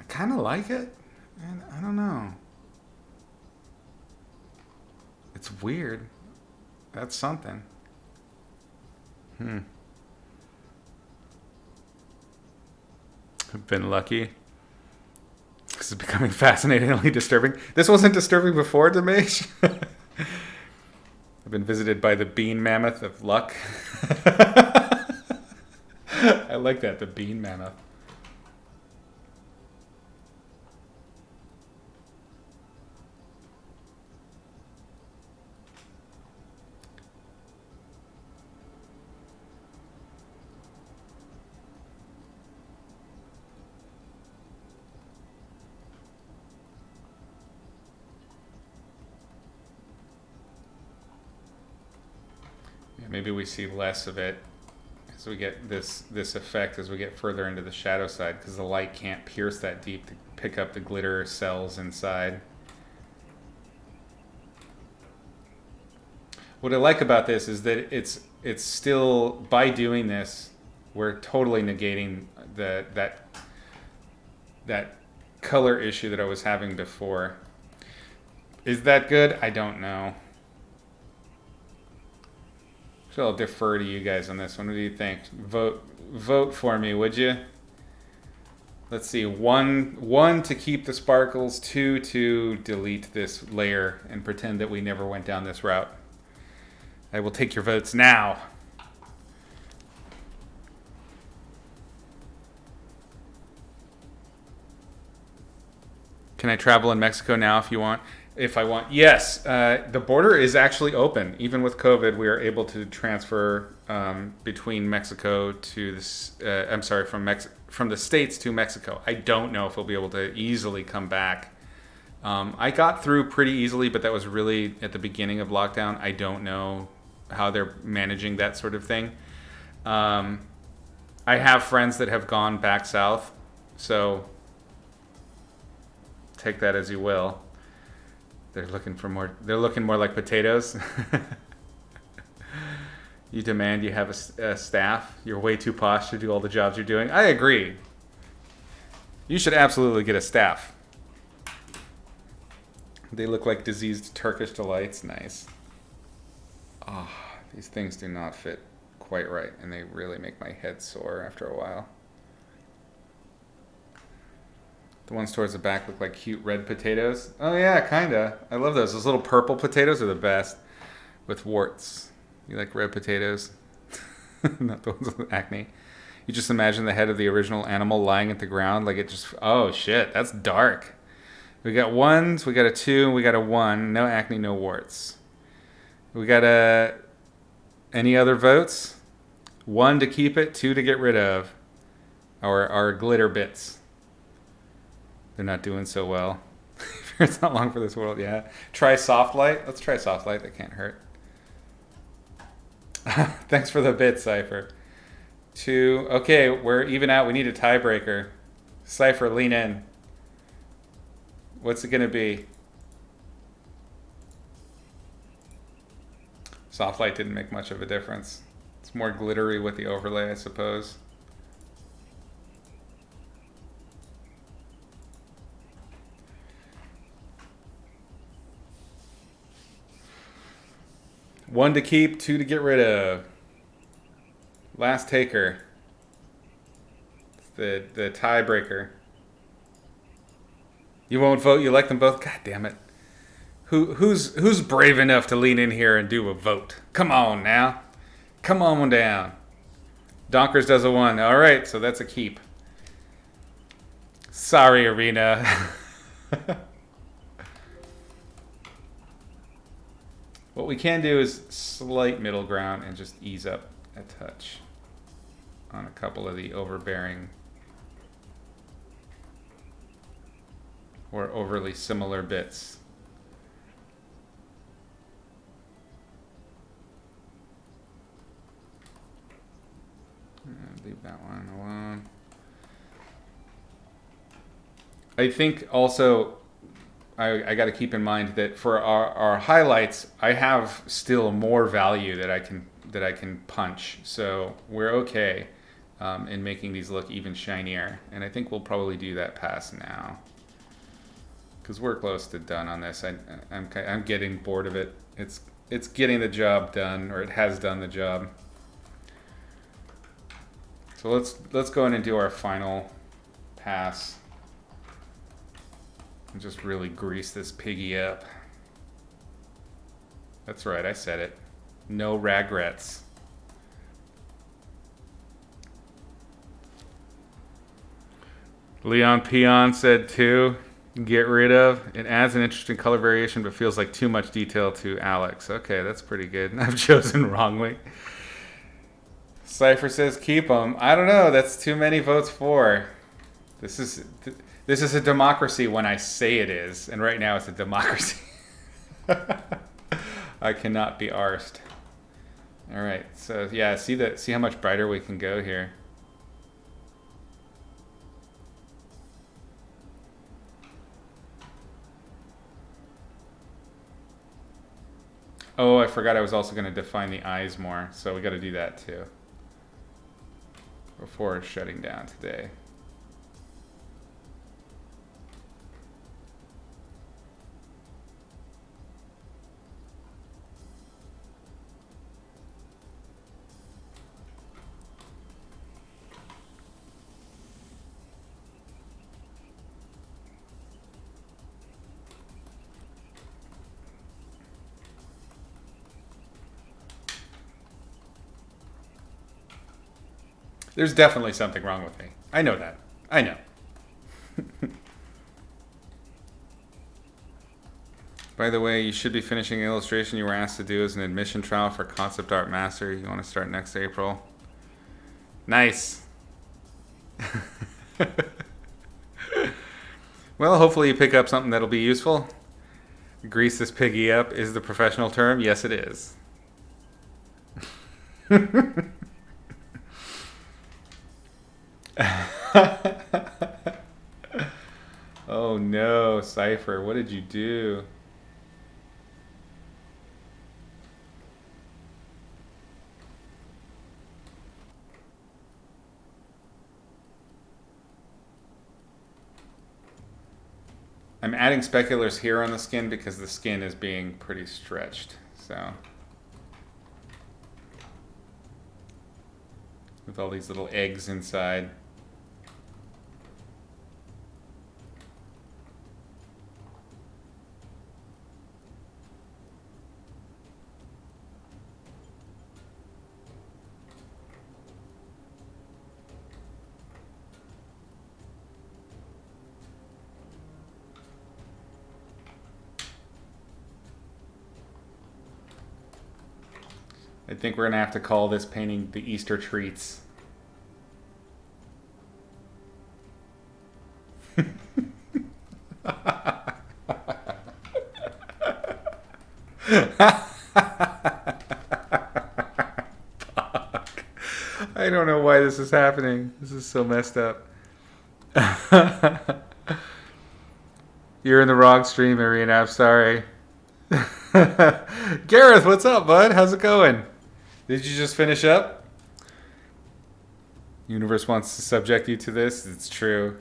A: Kind of like it, and I don't know. It's weird. That's something. I've been lucky. This is becoming fascinatingly disturbing. This wasn't disturbing before, Dimesh. I've been visited by the bean mammoth of luck. I like that, the bean mammoth. Maybe we see less of it as we get this effect as we get further into the shadow side, because the light can't pierce that deep to pick up the glitter cells inside. What I like about this is that it's still, by doing this, we're totally negating that color issue that I was having before. Is that good? I don't know. So I'll defer to you guys on this one. What do you think? Vote for me, would you? Let's see. One to keep the sparkles. 2 to delete this layer and pretend that we never went down this route. I will take your votes now. Can I travel in Mexico now if you want? If I want, yes. The border is actually open. Even with COVID, we are able to transfer between Mexico to this. I'm sorry, from the States to Mexico. I don't know if we'll be able to easily come back. I got through pretty easily, but that was really at the beginning of lockdown. I don't know how they're managing that sort of thing. I have friends that have gone back south, so take that as you will. They're looking more like potatoes. You demand you have a staff. You're way too posh to do all the jobs you're doing. I agree. You should absolutely get a staff. They look like diseased Turkish delights. Nice. Oh, these things do not fit quite right, and they really make my head sore after a while. The ones towards the back look like cute red potatoes. Oh yeah, kinda. I love those. Those little purple potatoes are the best with warts. You like red potatoes? Not the ones with acne. You just imagine the head of the original animal lying at the ground like it just... Oh shit, that's dark. We got ones, we got a 2, and we got a 1. No acne, no warts. We got a... Any other votes? 1 to keep it, 2 to get rid of. Our glitter bits. They're not doing so well. It's not long for this world, yeah. Try soft light. Let's try soft light. That can't hurt. Thanks for the bit, Cypher. 2. Okay, we're even out. We need a tiebreaker. Cypher, lean in. What's it going to be? Soft light didn't make much of a difference. It's more glittery with the overlay, I suppose. One to keep, 2 to get rid of. Last taker. It's the tiebreaker. You won't vote. You like them both. God damn it. Who's brave enough to lean in here and do a vote? Come on now. Come on down. Donkers does a 1. All right, so that's a keep. Sorry, Arena. What we can do is slight middle ground and just ease up a touch on a couple of the overbearing or overly similar bits. Leave that one alone. I think also I got to keep in mind that for our highlights, I have still more value that I can punch. So we're okay in making these look even shinier. And I think we'll probably do that pass now because we're close to done on this. I'm getting bored of it. It's getting the job done, or it has done the job. So let's go in and do our final pass. And just really grease this piggy up. That's right, I said it. No regrets. Leon Peon said 2. Get rid of. It adds an interesting color variation, but feels like too much detail to Alex. Okay, that's pretty good. I've chosen wrongly. Cypher says keep them. I don't know. That's too many votes for. This is a democracy when I say it is, and right now it's a democracy. I cannot be arsed. All right, so yeah, see how much brighter we can go here. Oh, I forgot I was also going to define the eyes more, so we got to do that too before shutting down today. There's definitely something wrong with me. I know that. I know. By the way, you should be finishing an illustration you were asked to do as an admission trial for Concept Art Master. You want to start next April. Nice. Well, hopefully you pick up something that'll be useful. Grease this piggy up is the professional term. Yes, it is. Oh no, Cypher, what did you do? I'm adding speculars here on the skin because the skin is being pretty stretched, so. With all these little eggs inside. I think we're gonna have to call this painting the Easter treats. I don't know why this is happening. This is so messed up. You're in the wrong stream, Arena. I'm sorry. Gareth, what's up, bud? How's it going? Did you just finish up? Universe wants to subject you to this. It's true.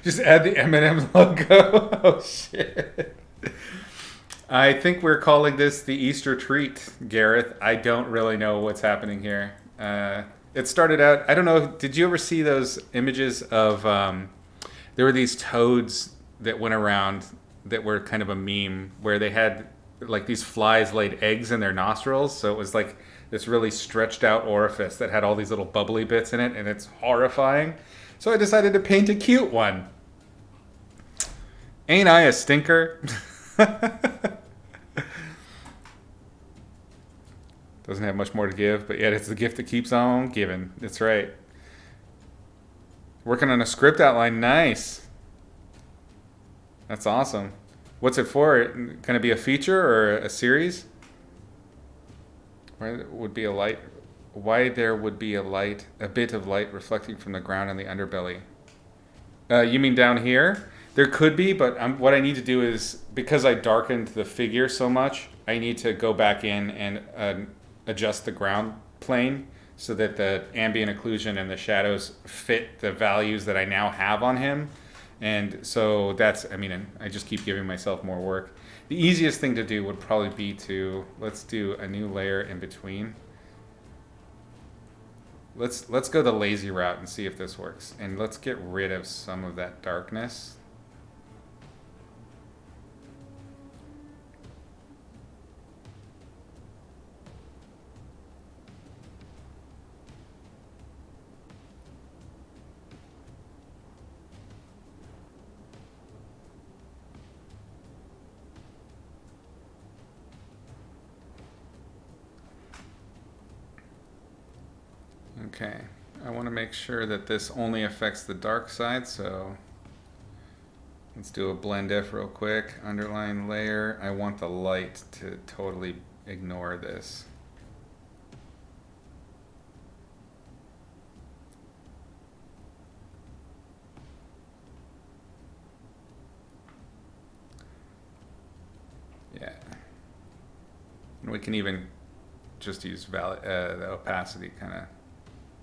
A: Just add the M&M logo. Oh, shit. I think we're calling this the Easter treat, Gareth. I don't really know what's happening here. It started out, I don't know, did you ever see those images of, there were these toads that went around that were kind of a meme where they had like these flies laid eggs in their nostrils. So it was like this really stretched out orifice that had all these little bubbly bits in it, and it's horrifying. So I decided to paint a cute one. Ain't I a stinker? Doesn't have much more to give, but yet it's the gift that keeps on giving. That's right. Working on a script outline. Nice. That's awesome. What's it for? Going to be a feature or a series? Why there would be a light? Why there would be a bit of light reflecting from the ground and the underbelly? You mean down here? There could be, but what I need to do is, because I darkened the figure so much, I need to go back in and adjust the ground plane so that the ambient occlusion and the shadows fit the values that I now have on him. And so that's, I mean, I just keep giving myself more work. The easiest thing to do would probably be to, let's do a new layer in between. Let's go the lazy route and see if this works. And let's get rid of some of that darkness. Okay, I want to make sure that this only affects the dark side, so let's do a blend if real quick. Underline layer. I want the light to totally ignore this. Yeah. And we can even just use the opacity, kind of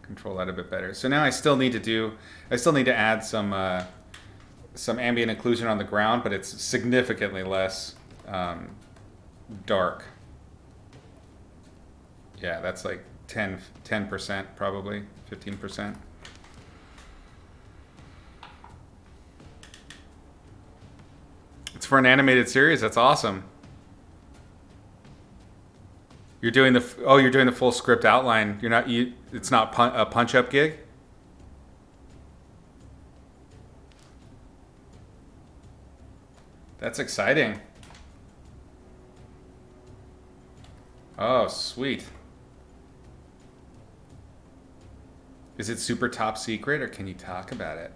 A: control that a bit better. So now I still need to add some ambient occlusion on the ground, but it's significantly less dark. Yeah, that's like 10% probably, 15%. It's for an animated series. That's awesome. You're doing the full script outline. It's not a punch up gig. That's exciting. Oh, sweet. Is it super top secret, or can you talk about it?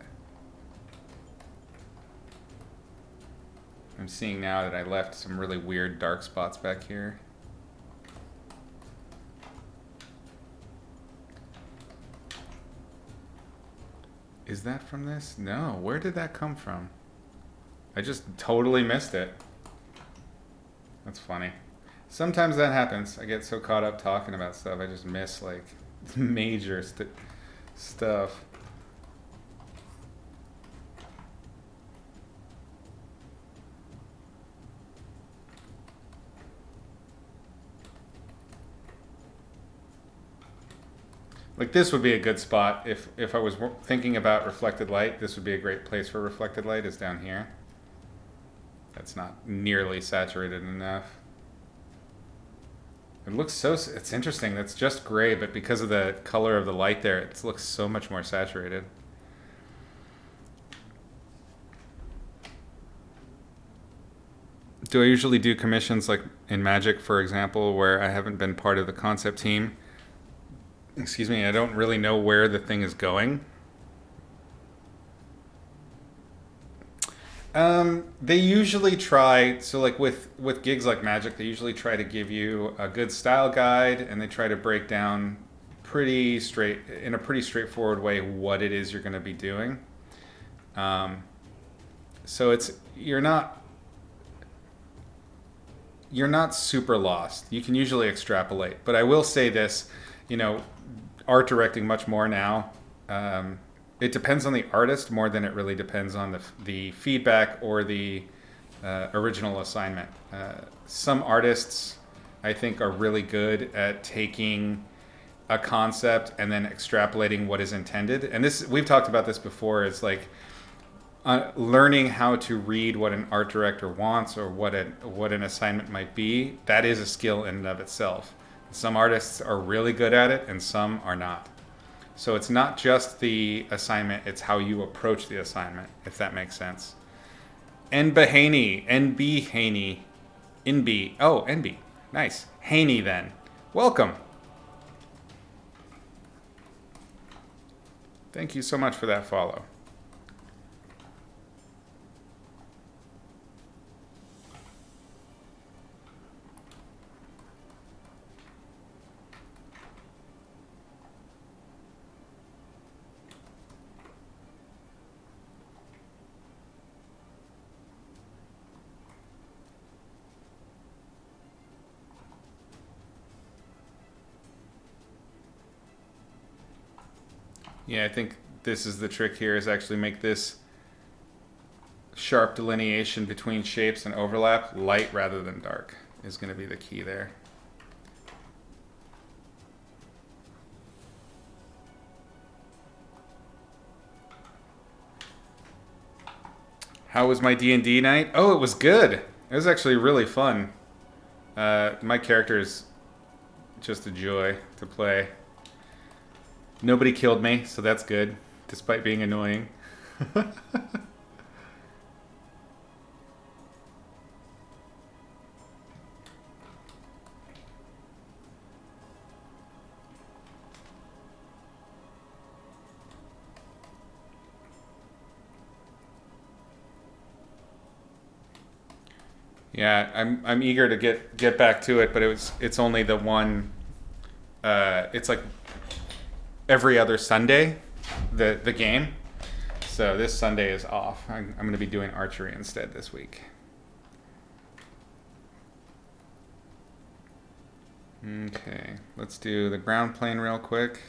A: I'm seeing now that I left some really weird dark spots back here. Is that from this? No. Where did that come from? I just totally missed it. That's funny. Sometimes that happens. I get so caught up talking about stuff, I just miss like major stuff. Like this would be a good spot if I was thinking about reflected light. This would be a great place for reflected light, is down here. That's not nearly saturated enough. It looks so, it's interesting. That's just gray, but because of the color of the light there, it looks so much more saturated. Do I usually do commissions like in Magic, for example, where I haven't been part of the concept team? Excuse me, I don't really know where the thing is going. They usually try, so like with gigs like Magic, they usually try to give you a good style guide, and they try to break down in a pretty straightforward way what it is you're going to be doing. So you're not super lost. You can usually extrapolate. But I will say this, art directing much more now. It depends on the artist more than it really depends on the feedback or the original assignment. Some artists, I think, are really good at taking a concept and then extrapolating what is intended. And we've talked about this before. It's like learning how to read what an art director wants or what an assignment might be. That is a skill in and of itself. Some artists are really good at it and some are not. So it's not just the assignment, it's how you approach the assignment, if that makes sense. NB Haney. Oh, NB. Nice. Haney then. Welcome. Thank you so much for that follow. Yeah, I think this is the trick here, is actually make this sharp delineation between shapes and overlap light rather than dark is going to be the key there. How was my D&D night? Oh, it was good. It was actually really fun. My character is just a joy to play. Nobody killed me, so that's good, despite being annoying. Yeah, I'm eager to get back to it, but it's only the one. It's like every other Sunday, the game. So this Sunday is off. I'm going to be doing archery instead this week. Okay, let's do the ground plane real quick.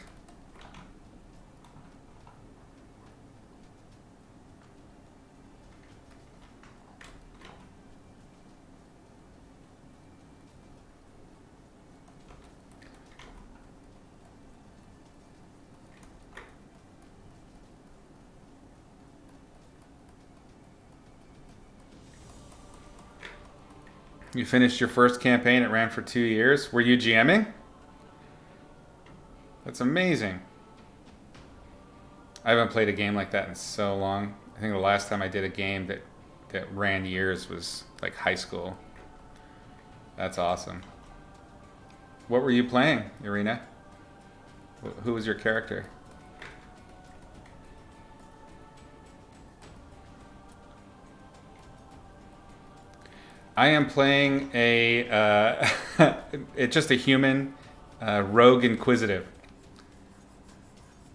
A: You finished your first campaign. It ran for 2 years. Were you GMing? That's amazing. I haven't played a game like that in so long. I think the last time I did a game that ran years was like high school. That's awesome. What were you playing, Irina? Who was your character? I am playing it's just a human rogue inquisitive.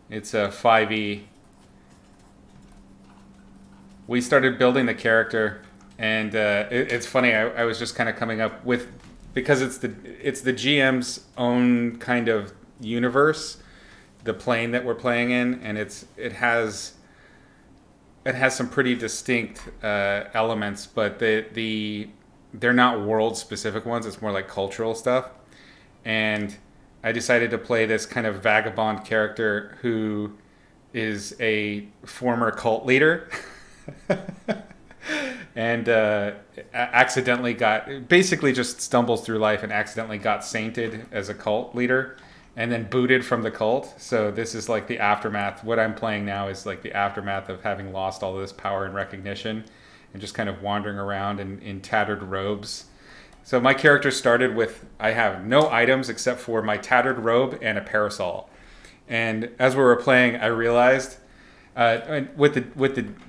A: It's a 5e. We started building the character, and it's funny. I was just kind of coming up with, because it's the GM's own kind of universe, the plane that we're playing in, and it has some pretty distinct elements, but they're not world-specific ones. It's more like cultural stuff. And I decided to play this kind of vagabond character who is a former cult leader and accidentally basically just stumbles through life and accidentally got sainted as a cult leader and then booted from the cult. So this is like the aftermath. What I'm playing now is like the aftermath of having lost all this power and recognition and just kind of wandering around in tattered robes. So my character started with, I have no items except for my tattered robe and a parasol. And as we were playing, I realized, with the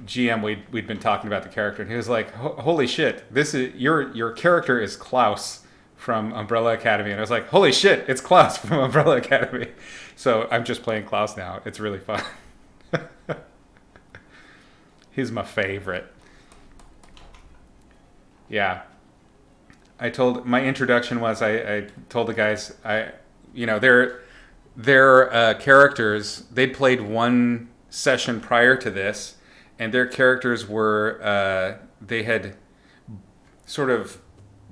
A: GM, we'd been talking about the character, and he was like, "Holy shit! This is your character is Klaus from Umbrella Academy, and I was like, holy shit, it's Klaus from Umbrella Academy. So I'm just playing Klaus now. It's really fun. He's my favorite. Yeah. My introduction was I told the guys their characters, they'd played one session prior to this, and their characters were they had sort of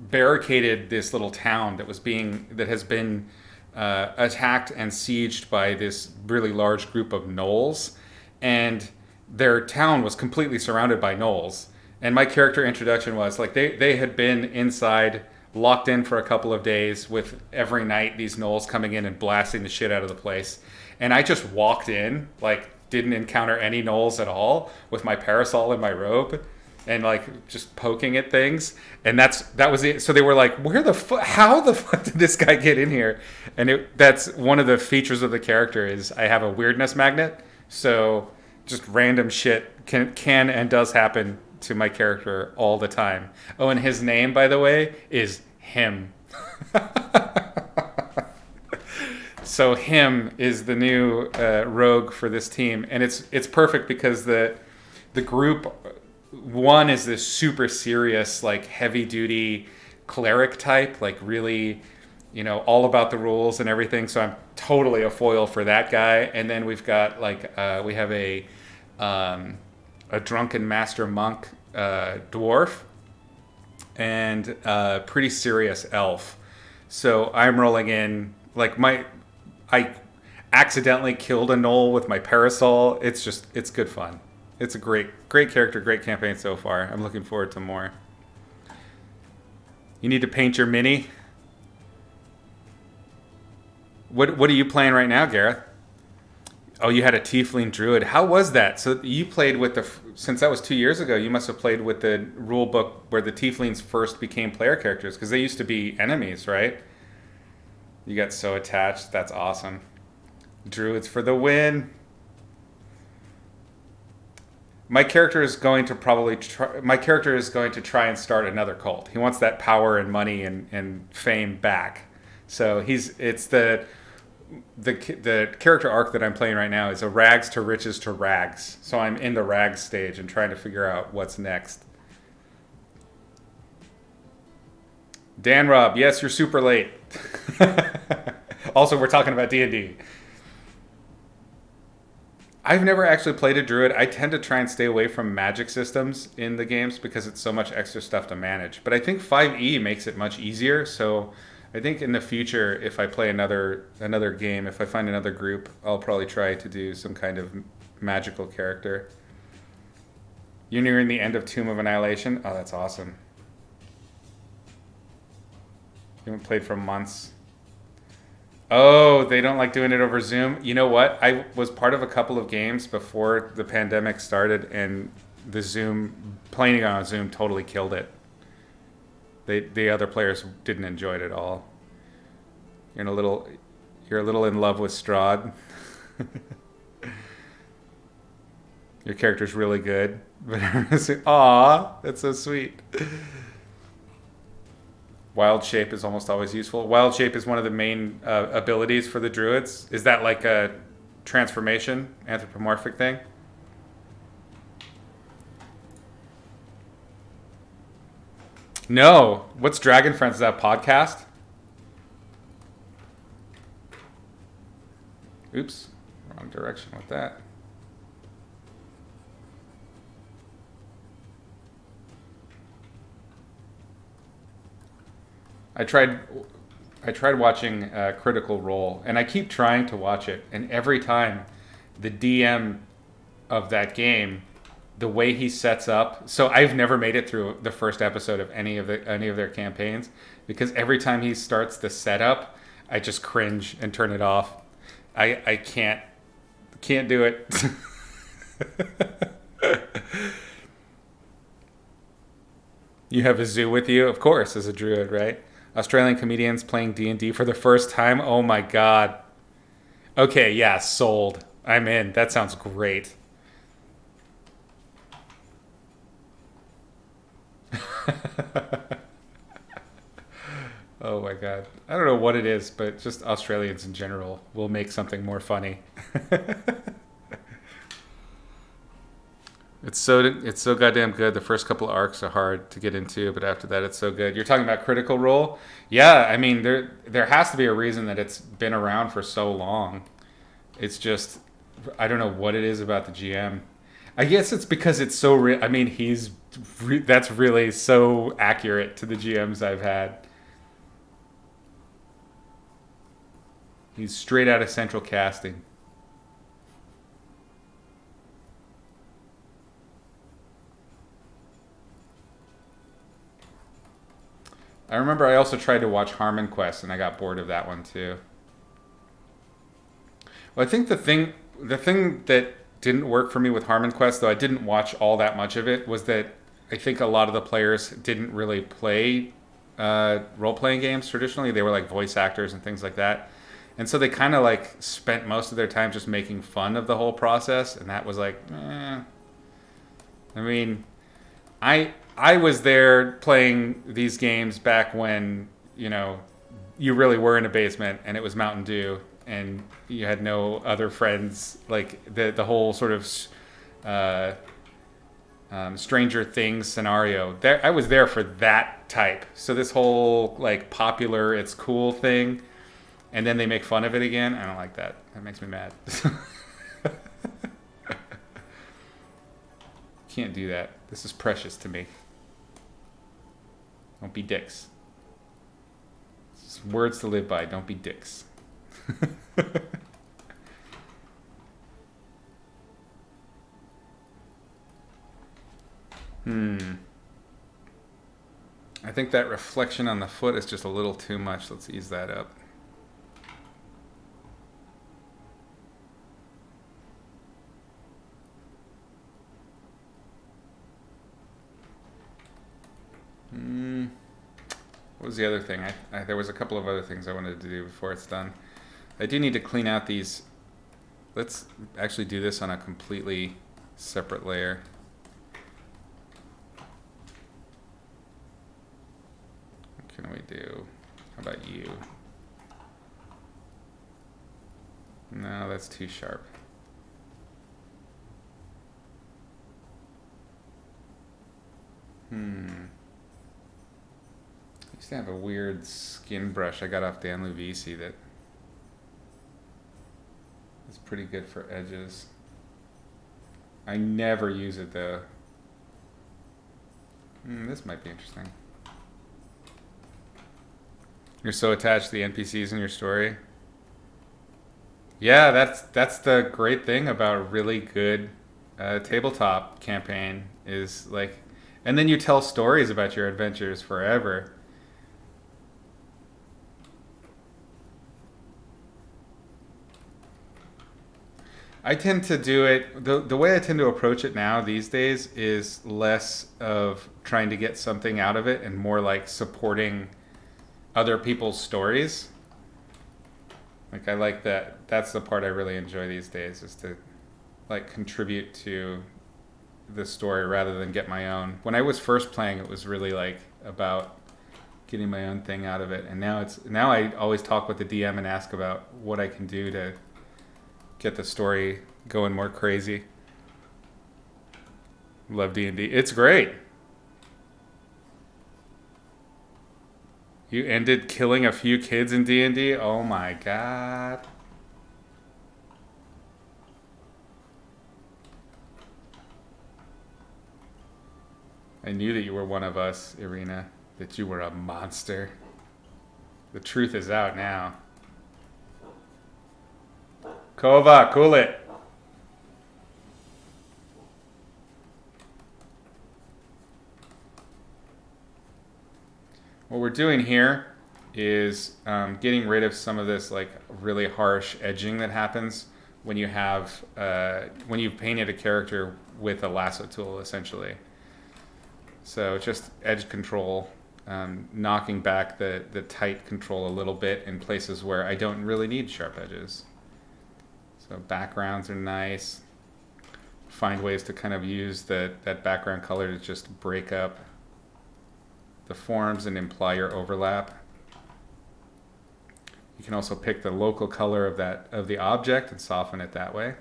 A: barricaded this little town that has been attacked and sieged by this really large group of gnolls, and their town was completely surrounded by gnolls. And my character introduction was like they had been inside, locked in for a couple of days, with every night these gnolls coming in and blasting the shit out of the place. And I just walked in, like didn't encounter any gnolls at all, with my parasol and my robe, and like just poking at things. And that was it. So they were like, how the fuck did this guy get in here? And that's one of the features of the character is I have a weirdness magnet. So just random shit can and does happen to my character all the time. Oh, and his name, by the way, is Him. So Him is the new rogue for this team, and it's perfect because the group one is this super serious, like heavy duty cleric type, like really, all about the rules and everything. So I'm totally a foil for that guy. And then we've got like we have a drunken master monk dwarf and a pretty serious elf. So I'm rolling in like I accidentally killed a gnoll with my parasol. It's good fun. It's a great character, great campaign so far. I'm looking forward to more. You need to paint your mini. What are you playing right now, Gareth? Oh, you had a tiefling druid. How was that? So you played with since that was 2 years ago, you must have played with the rule book where the tieflings first became player characters, because they used to be enemies, right? You got so attached. That's awesome. Druids for the win. My character is going to try and start another cult. He wants that power and money and fame back. So it's the character arc that I'm playing right now is a rags to riches to rags. So I'm in the rags stage and trying to figure out what's next. Dan Rob, yes, you're super late. Also, we're talking about D&D. I've never actually played a druid. I tend to try and stay away from magic systems in the games because it's so much extra stuff to manage. But I think 5e makes it much easier. So I think in the future, if I play another game, if I find another group, I'll probably try to do some kind of magical character. You're nearing the end of Tomb of Annihilation? Oh, that's awesome. You haven't played for months. Oh, they don't like doing it over Zoom? You know what? I was part of a couple of games before the pandemic started, and playing on Zoom totally killed it. The other players didn't enjoy it at all. You're a little in love with Strahd. Your character's really good. Aw, that's so sweet. Wild shape is almost always useful. Wild shape is one of the main abilities for the druids. Is that like a transformation, anthropomorphic thing? No. What's Dragon Friends? Is that podcast? Oops. Wrong direction with that. I tried watching Critical Role, and I keep trying to watch it, and every time the DM of that game, the way he sets up, so I've never made it through the first episode of any of their campaigns, because every time he starts the setup, I just cringe and turn it off. I can't do it. You have a zoo with you, of course, as a druid, right? Australian comedians playing D&D for the first time. Oh my god. Okay, yeah, sold. I'm in. That sounds great. Oh my God. I don't know what it is, but just Australians in general will make something more funny. It's so goddamn good. The first couple of arcs are hard to get into, but after that, it's so good. You're talking about Critical Role, yeah. I mean, there has to be a reason that it's been around for so long. It's just I don't know what it is about the GM. I guess it's because it's so real. I mean, that's really so accurate to the GMs I've had. He's straight out of Central Casting. I remember I also tried to watch Harmon Quest and I got bored of that one too. Well, I think the thing that didn't work for me with Harmon Quest, though I didn't watch all that much of it, was that I think a lot of the players didn't really play role playing games traditionally. They were like voice actors and things like that. And so they kind of like spent most of their time just making fun of the whole process, and that was like, eh. I mean, I was there playing these games back when you really were in a basement and it was Mountain Dew and you had no other friends. Like the whole sort of Stranger Things scenario. There, I was there for that type. So this whole like popular, it's cool thing, and then they make fun of it again. I don't like that. That makes me mad. Can't do that. This is precious to me. Don't be dicks. It's words to live by. Don't be dicks. I think that reflection on the foot is just a little too much. Let's ease that up. What was the other thing? There was a couple of other things I wanted to do before it's done. I do need to clean out these. Let's actually do this on a completely separate layer. What can we do? How about you? No, that's too sharp. I used to have a weird skin brush I got off Dan Luvisi that is pretty good for edges. I never use it though. This might be interesting. You're so attached to the NPCs in your story. Yeah, that's the great thing about a really good tabletop campaign is like, and then you tell stories about your adventures forever. I tend to do it the way I tend to approach it now these days is less of trying to get something out of it and more like supporting other people's stories. Like I like that. That's the part I really enjoy these days is to like contribute to the story rather than get my own. When I was first playing, it was really like about getting my own thing out of it, and now I always talk with the DM and ask about what I can do to get the story going more crazy. Love D&D. It's great. You ended killing a few kids in D&D? Oh my god. I knew that you were one of us, Irina. That you were a monster. The truth is out now. Kova, cool it. What we're doing here is getting rid of some of this like really harsh edging that happens when you have when you've painted a character with a lasso tool, essentially. So just edge control, knocking back the tight control a little bit in places where I don't really need sharp edges. So backgrounds are nice. Find ways to kind of use that background color to just break up the forms and imply your overlap. You can also pick the local color of the object and soften it that way.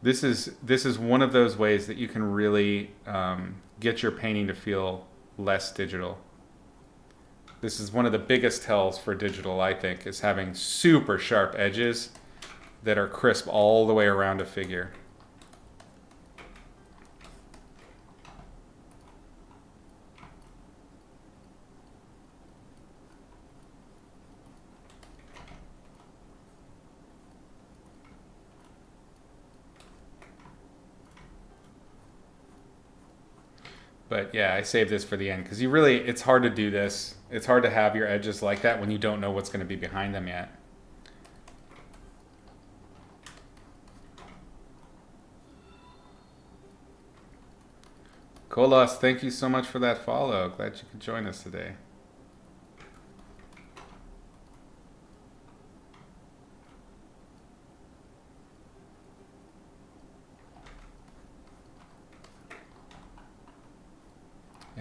A: This is one of those ways that you can really get your painting to feel less digital. This is one of the biggest tells for digital, I think, is having super sharp edges that are crisp all the way around a figure. But yeah, I saved this for the end because it's hard to do this. It's hard to have your edges like that when you don't know what's going to be behind them yet. Kolos, thank you so much for that follow. Glad you could join us today.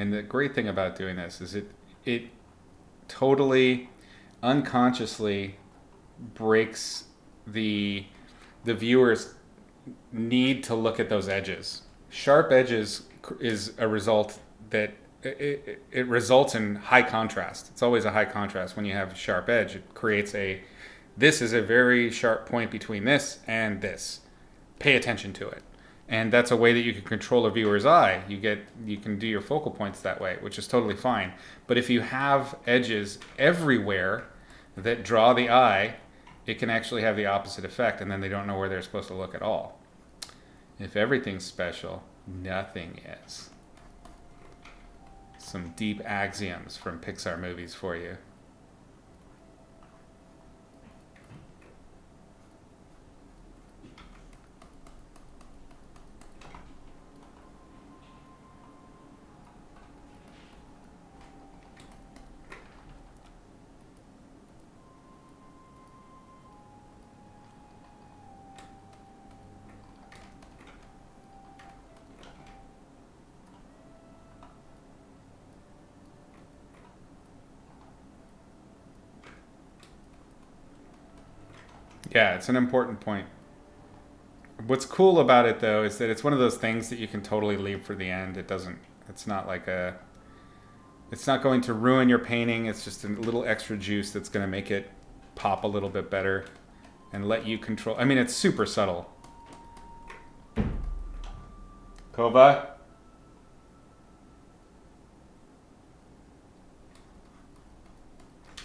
A: And the great thing about doing this is it totally unconsciously breaks the viewer's need to look at those edges. Sharp edges is a result that it results in high contrast. It's always a high contrast when you have a sharp edge. It creates this is a very sharp point between this and this. Pay attention to it. And that's a way that you can control a viewer's eye. You can do your focal points that way, which is totally fine. But if you have edges everywhere that draw the eye, it can actually have the opposite effect, and then they don't know where they're supposed to look at all. If everything's special, nothing is. Some deep axioms from Pixar movies for you. Yeah, it's an important point. What's cool about it though is that it's one of those things that you can totally leave for the end. It's not like it's not going to ruin your painting. It's just a little extra juice that's going to make it pop a little bit better and let you control. I mean, it's super subtle. Kova?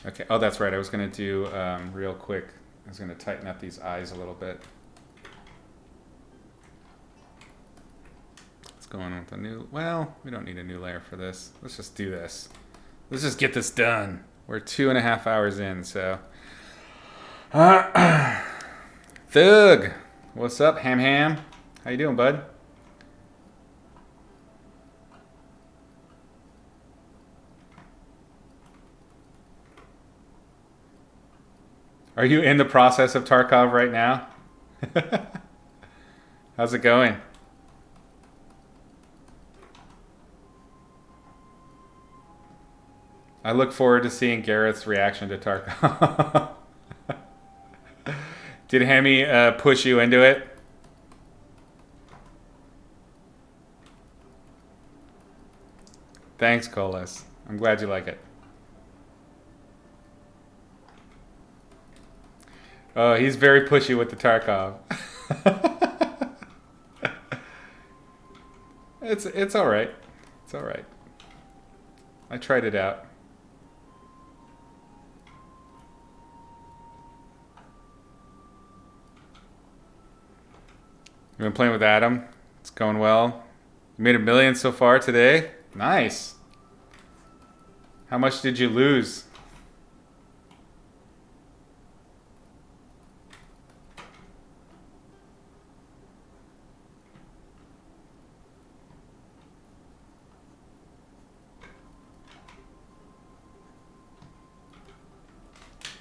A: Okay, oh, that's right. I was going to do real quick. I was going to tighten up these eyes a little bit. Let's go on with a new... Well, we don't need a new layer for this. Let's just do this. Let's just get this done. We're 2.5 hours in, so... Thug! What's up, Ham Ham? How you doing, bud? Are you in the process of Tarkov right now? How's it going? I look forward to seeing Garrett's reaction to Tarkov. Did Hemi push you into it? Thanks, Colas. I'm glad you like it. Oh, he's very pushy with the Tarkov. It's all right. It's all right. I tried it out. You've been playing with Adam. It's going well. You made $1 million so far today. Nice. How much did you lose?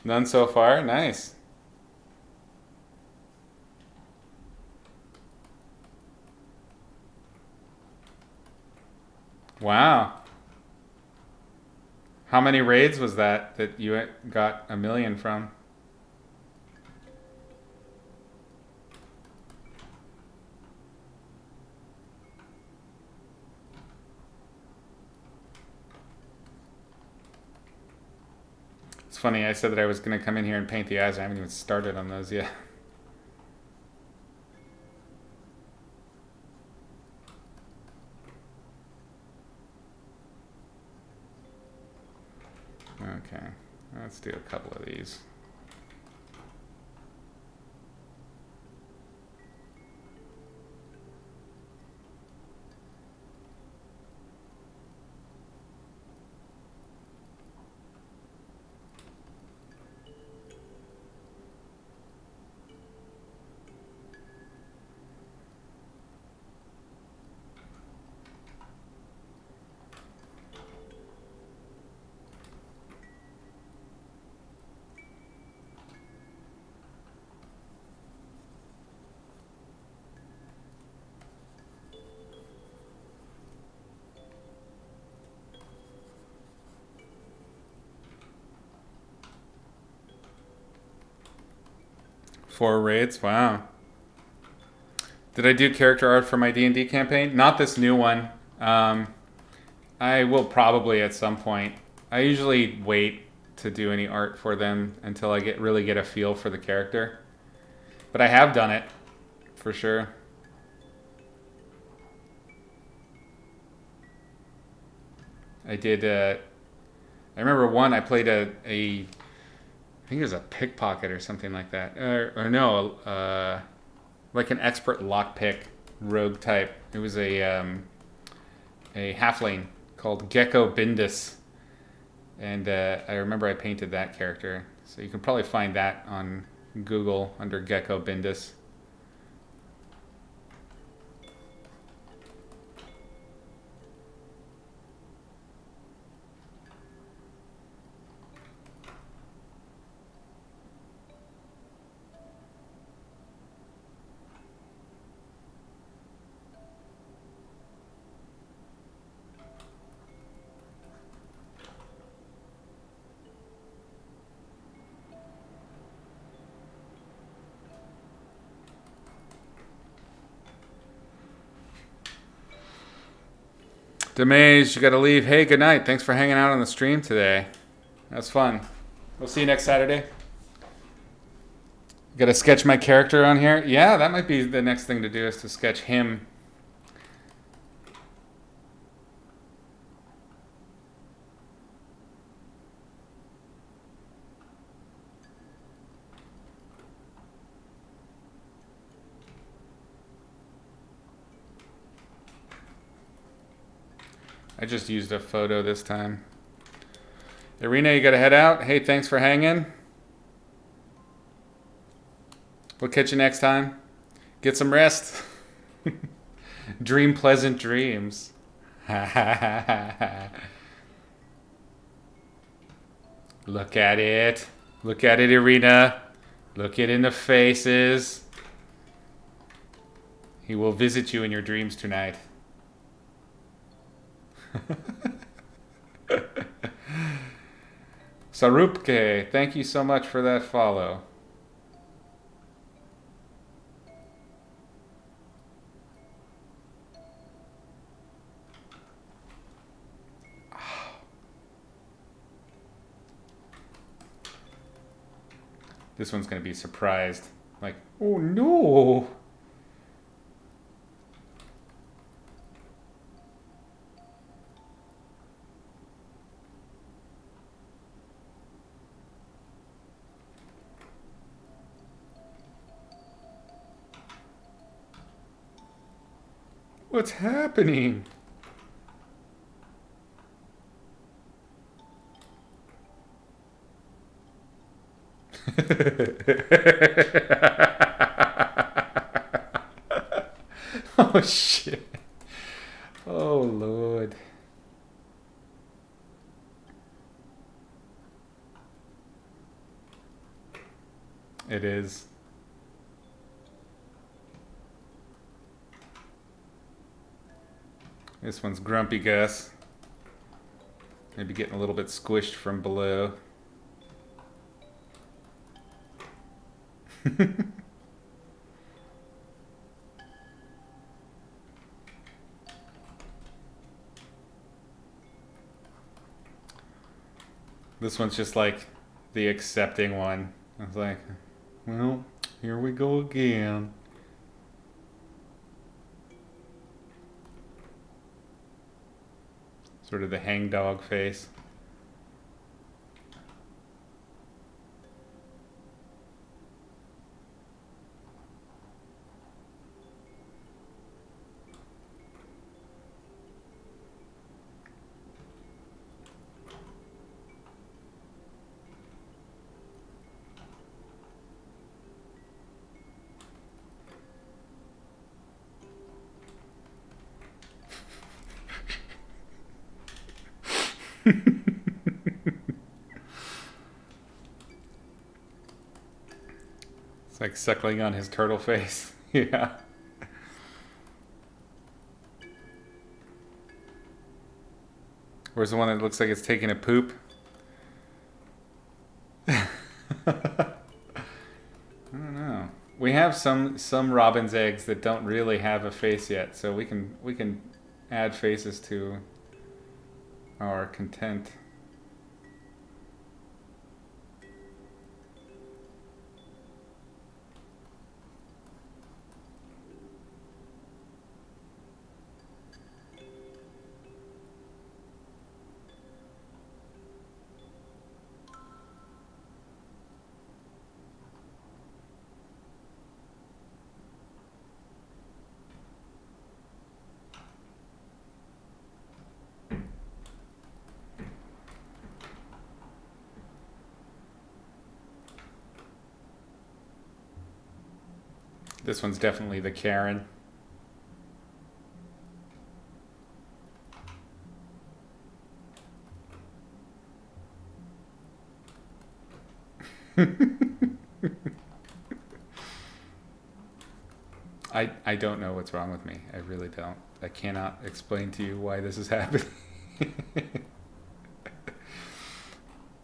A: None so far. Nice. Wow. How many raids was that you got 1,000,000 from? It's funny, I said that I was going to come in here and paint the eyes. I haven't even started on those yet. Okay, let's do a couple of these. Four raids, wow. Did I do character art for my D&D campaign? Not this new one. I will probably at some point. I usually wait to do any art for them until I really get a feel for the character. But I have done it, for sure. I did, I remember one, I played I think it was a pickpocket or something like that. Or no, like an expert lockpick rogue type. It was a halfling called Gecko Bindus. And I remember I painted that character. So you can probably find that on Google under Gecko Bindus. Demaze, you gotta leave. Hey, good night. Thanks for hanging out on the stream today. That's fun. We'll see you next Saturday. Gotta sketch my character on here. Yeah, that might be the next thing to do, is to sketch him. I just used a photo this time. Irina, you gotta head out. Hey, thanks for hanging. We'll catch you next time. Get some rest. Dream pleasant dreams. Look at it. Look at it, Irina. Look it in the faces. He will visit you in your dreams tonight. Sarupke, thank you so much for that follow. This one's going to be surprised. Like, oh no. What's happening? Oh shit. Oh Lord. It is. This one's Grumpy Gus. Maybe getting a little bit squished from below. This one's just like the accepting one. I was like, well, here we go again. Sort of the hangdog face. It's like suckling on his turtle face. Yeah. Where's the one that looks like it's taking a poop? I don't know. We have some robin's eggs that don't really have a face yet, so we can add faces to our content. This one's definitely the Karen. I don't know what's wrong with me. I really don't. I cannot explain to you why this is happening.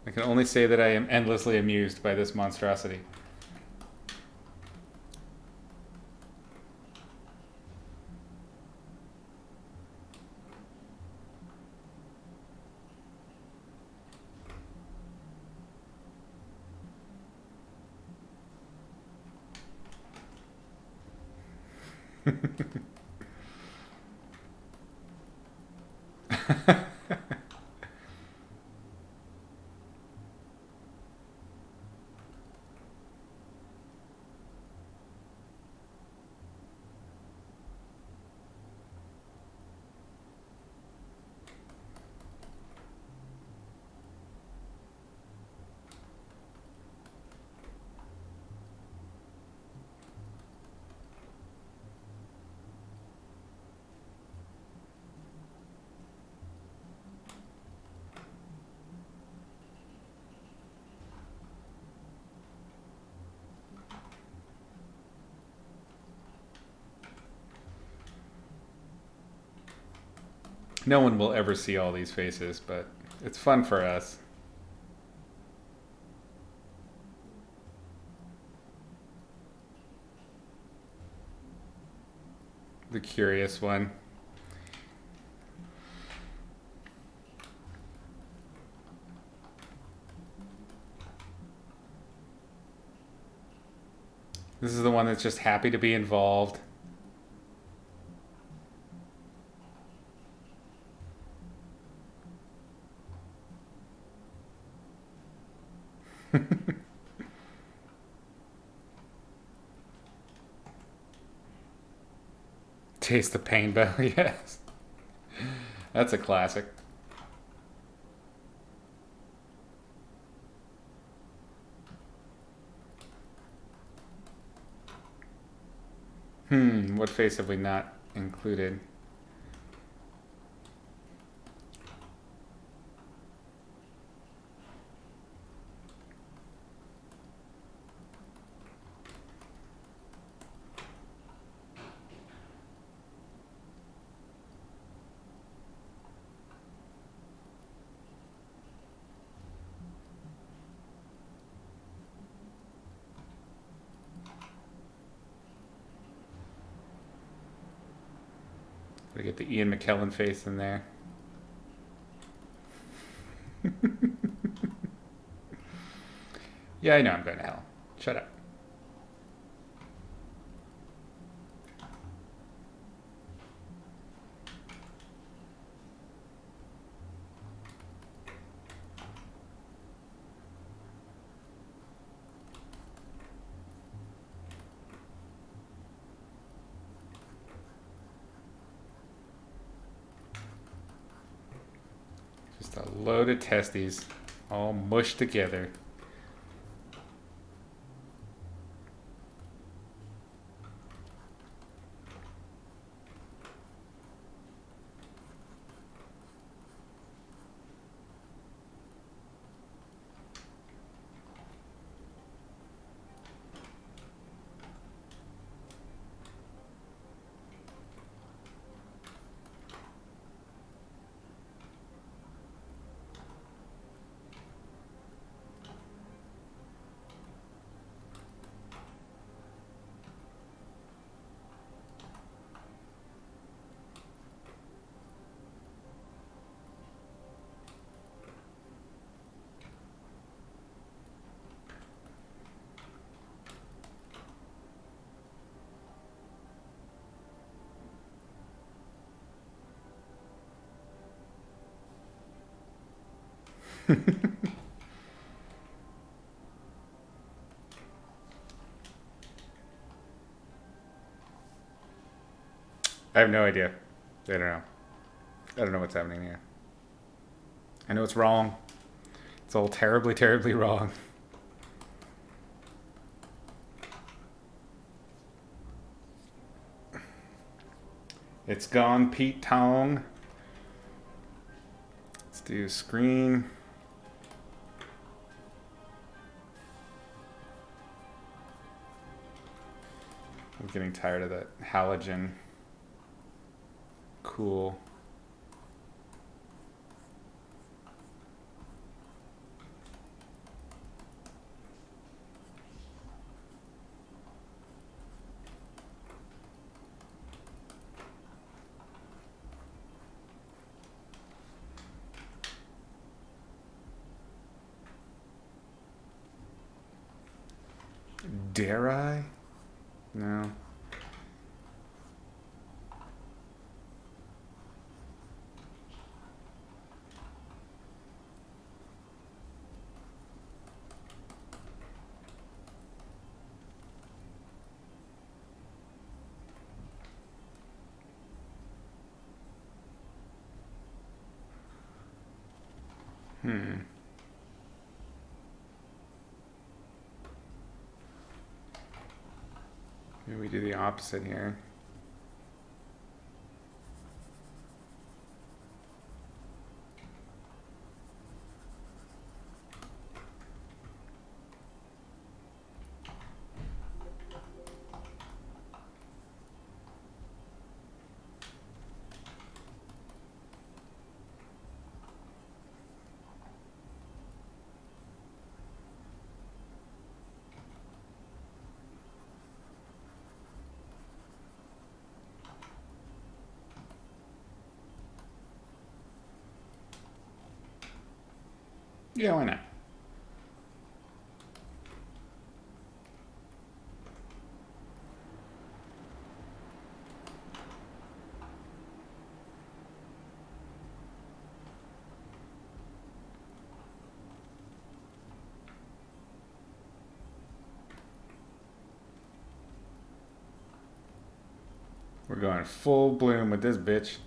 A: I can only say that I am endlessly amused by this monstrosity. No one will ever see all these faces, but it's fun for us. The curious one. This is the one that's just happy to be involved. Taste the painbow, yes. That's a classic. What face have we not included? Gotta get the Ian McKellen face in there. Yeah, I know I'm going to hell. Shut up. Just a load of testes all mushed together. I have no idea. I don't know. I don't know what's happening here. I know it's wrong. It's all terribly, terribly wrong. It's gone, Pete Tong. Let's do screen. I'm getting tired of that halogen. Cool. Dare I? No. Maybe we do the opposite here. Yeah, why not? We're going full bloom with this bitch.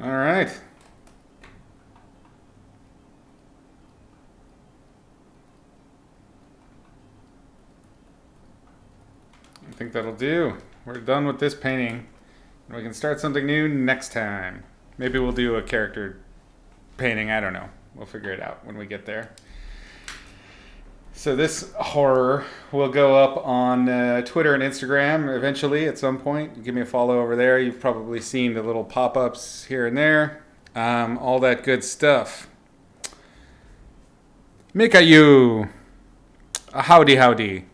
A: All right. I think that'll do. We're done with this painting. And we can start something new next time. Maybe we'll do a character painting. I don't know. We'll figure it out when we get there. So this horror will go up on Twitter and Instagram eventually at some point. Give me a follow over there. You've probably seen the little pop-ups here and there. All that good stuff. Mikayu. Howdy, howdy.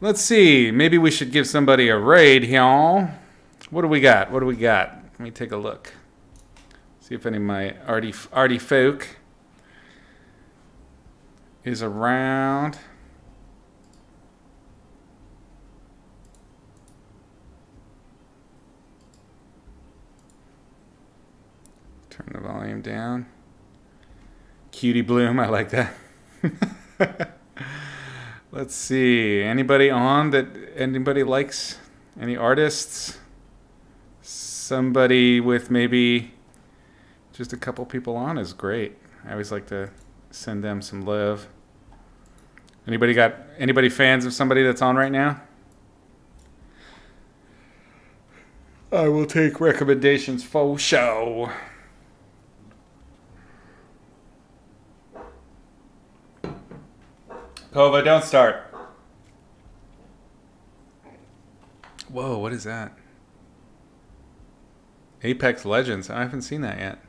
A: Let's see. Maybe we should give somebody a raid here. What do we got? What do we got? Let me take a look. See if any of my arty folk is around. Turn the volume down. Cutie Bloom, I like that. Let's see. Anybody on that anybody likes? Any artists? Somebody with maybe just a couple people on is great. I always like to send them some love. Anybody fans of somebody that's on right now? I will take recommendations for show. Kova, don't start. Whoa, what is that? Apex Legends. I haven't seen that yet.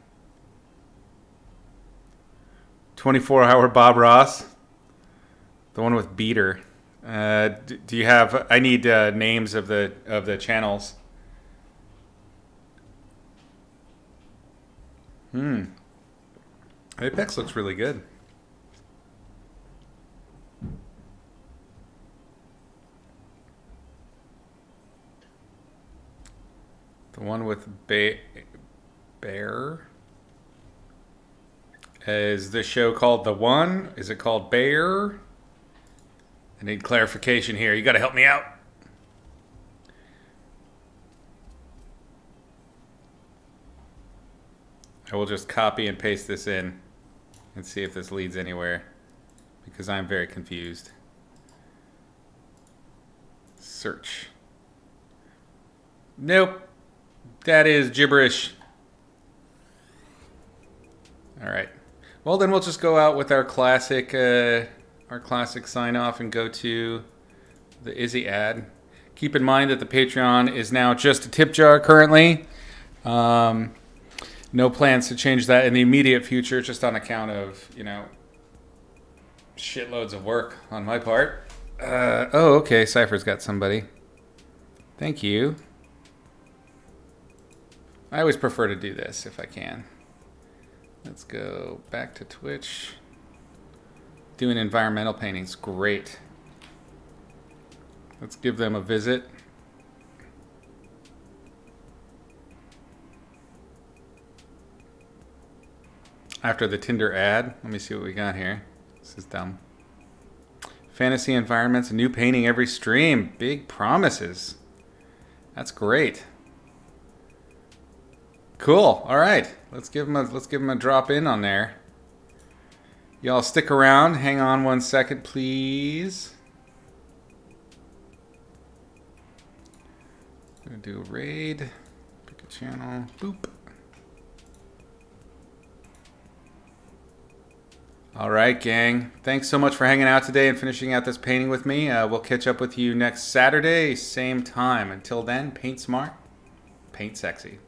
A: 24-hour Bob Ross. The one with Beater. Do you have... I need names of the channels. Apex looks really good. The one with Bear. Is this show called The One? Is it called Bear? I need clarification here. You got to help me out. I will just copy and paste this in and see if this leads anywhere, because I'm very confused. Search. Nope. That is gibberish. All right. Well, then we'll just go out with our classic sign off and go to the Izzy ad. Keep in mind that the Patreon is now just a tip jar currently. No plans to change that in the immediate future, just on account of, shitloads of work on my part. Oh, okay. Cypher's got somebody. Thank you. I always prefer to do this if I can. Let's go back to Twitch. Doing environmental paintings. Great. Let's give them a visit. After the Tinder ad. Let me see what we got here. This is dumb. Fantasy environments. A new painting every stream. Big promises. That's great. Cool. All right. Let's give him a drop in on there. Y'all stick around. Hang on 1 second, please. Gonna do a raid. Pick a channel. Boop. All right, gang. Thanks so much for hanging out today and finishing out this painting with me. We'll catch up with you next Saturday, same time. Until then, paint smart, paint sexy.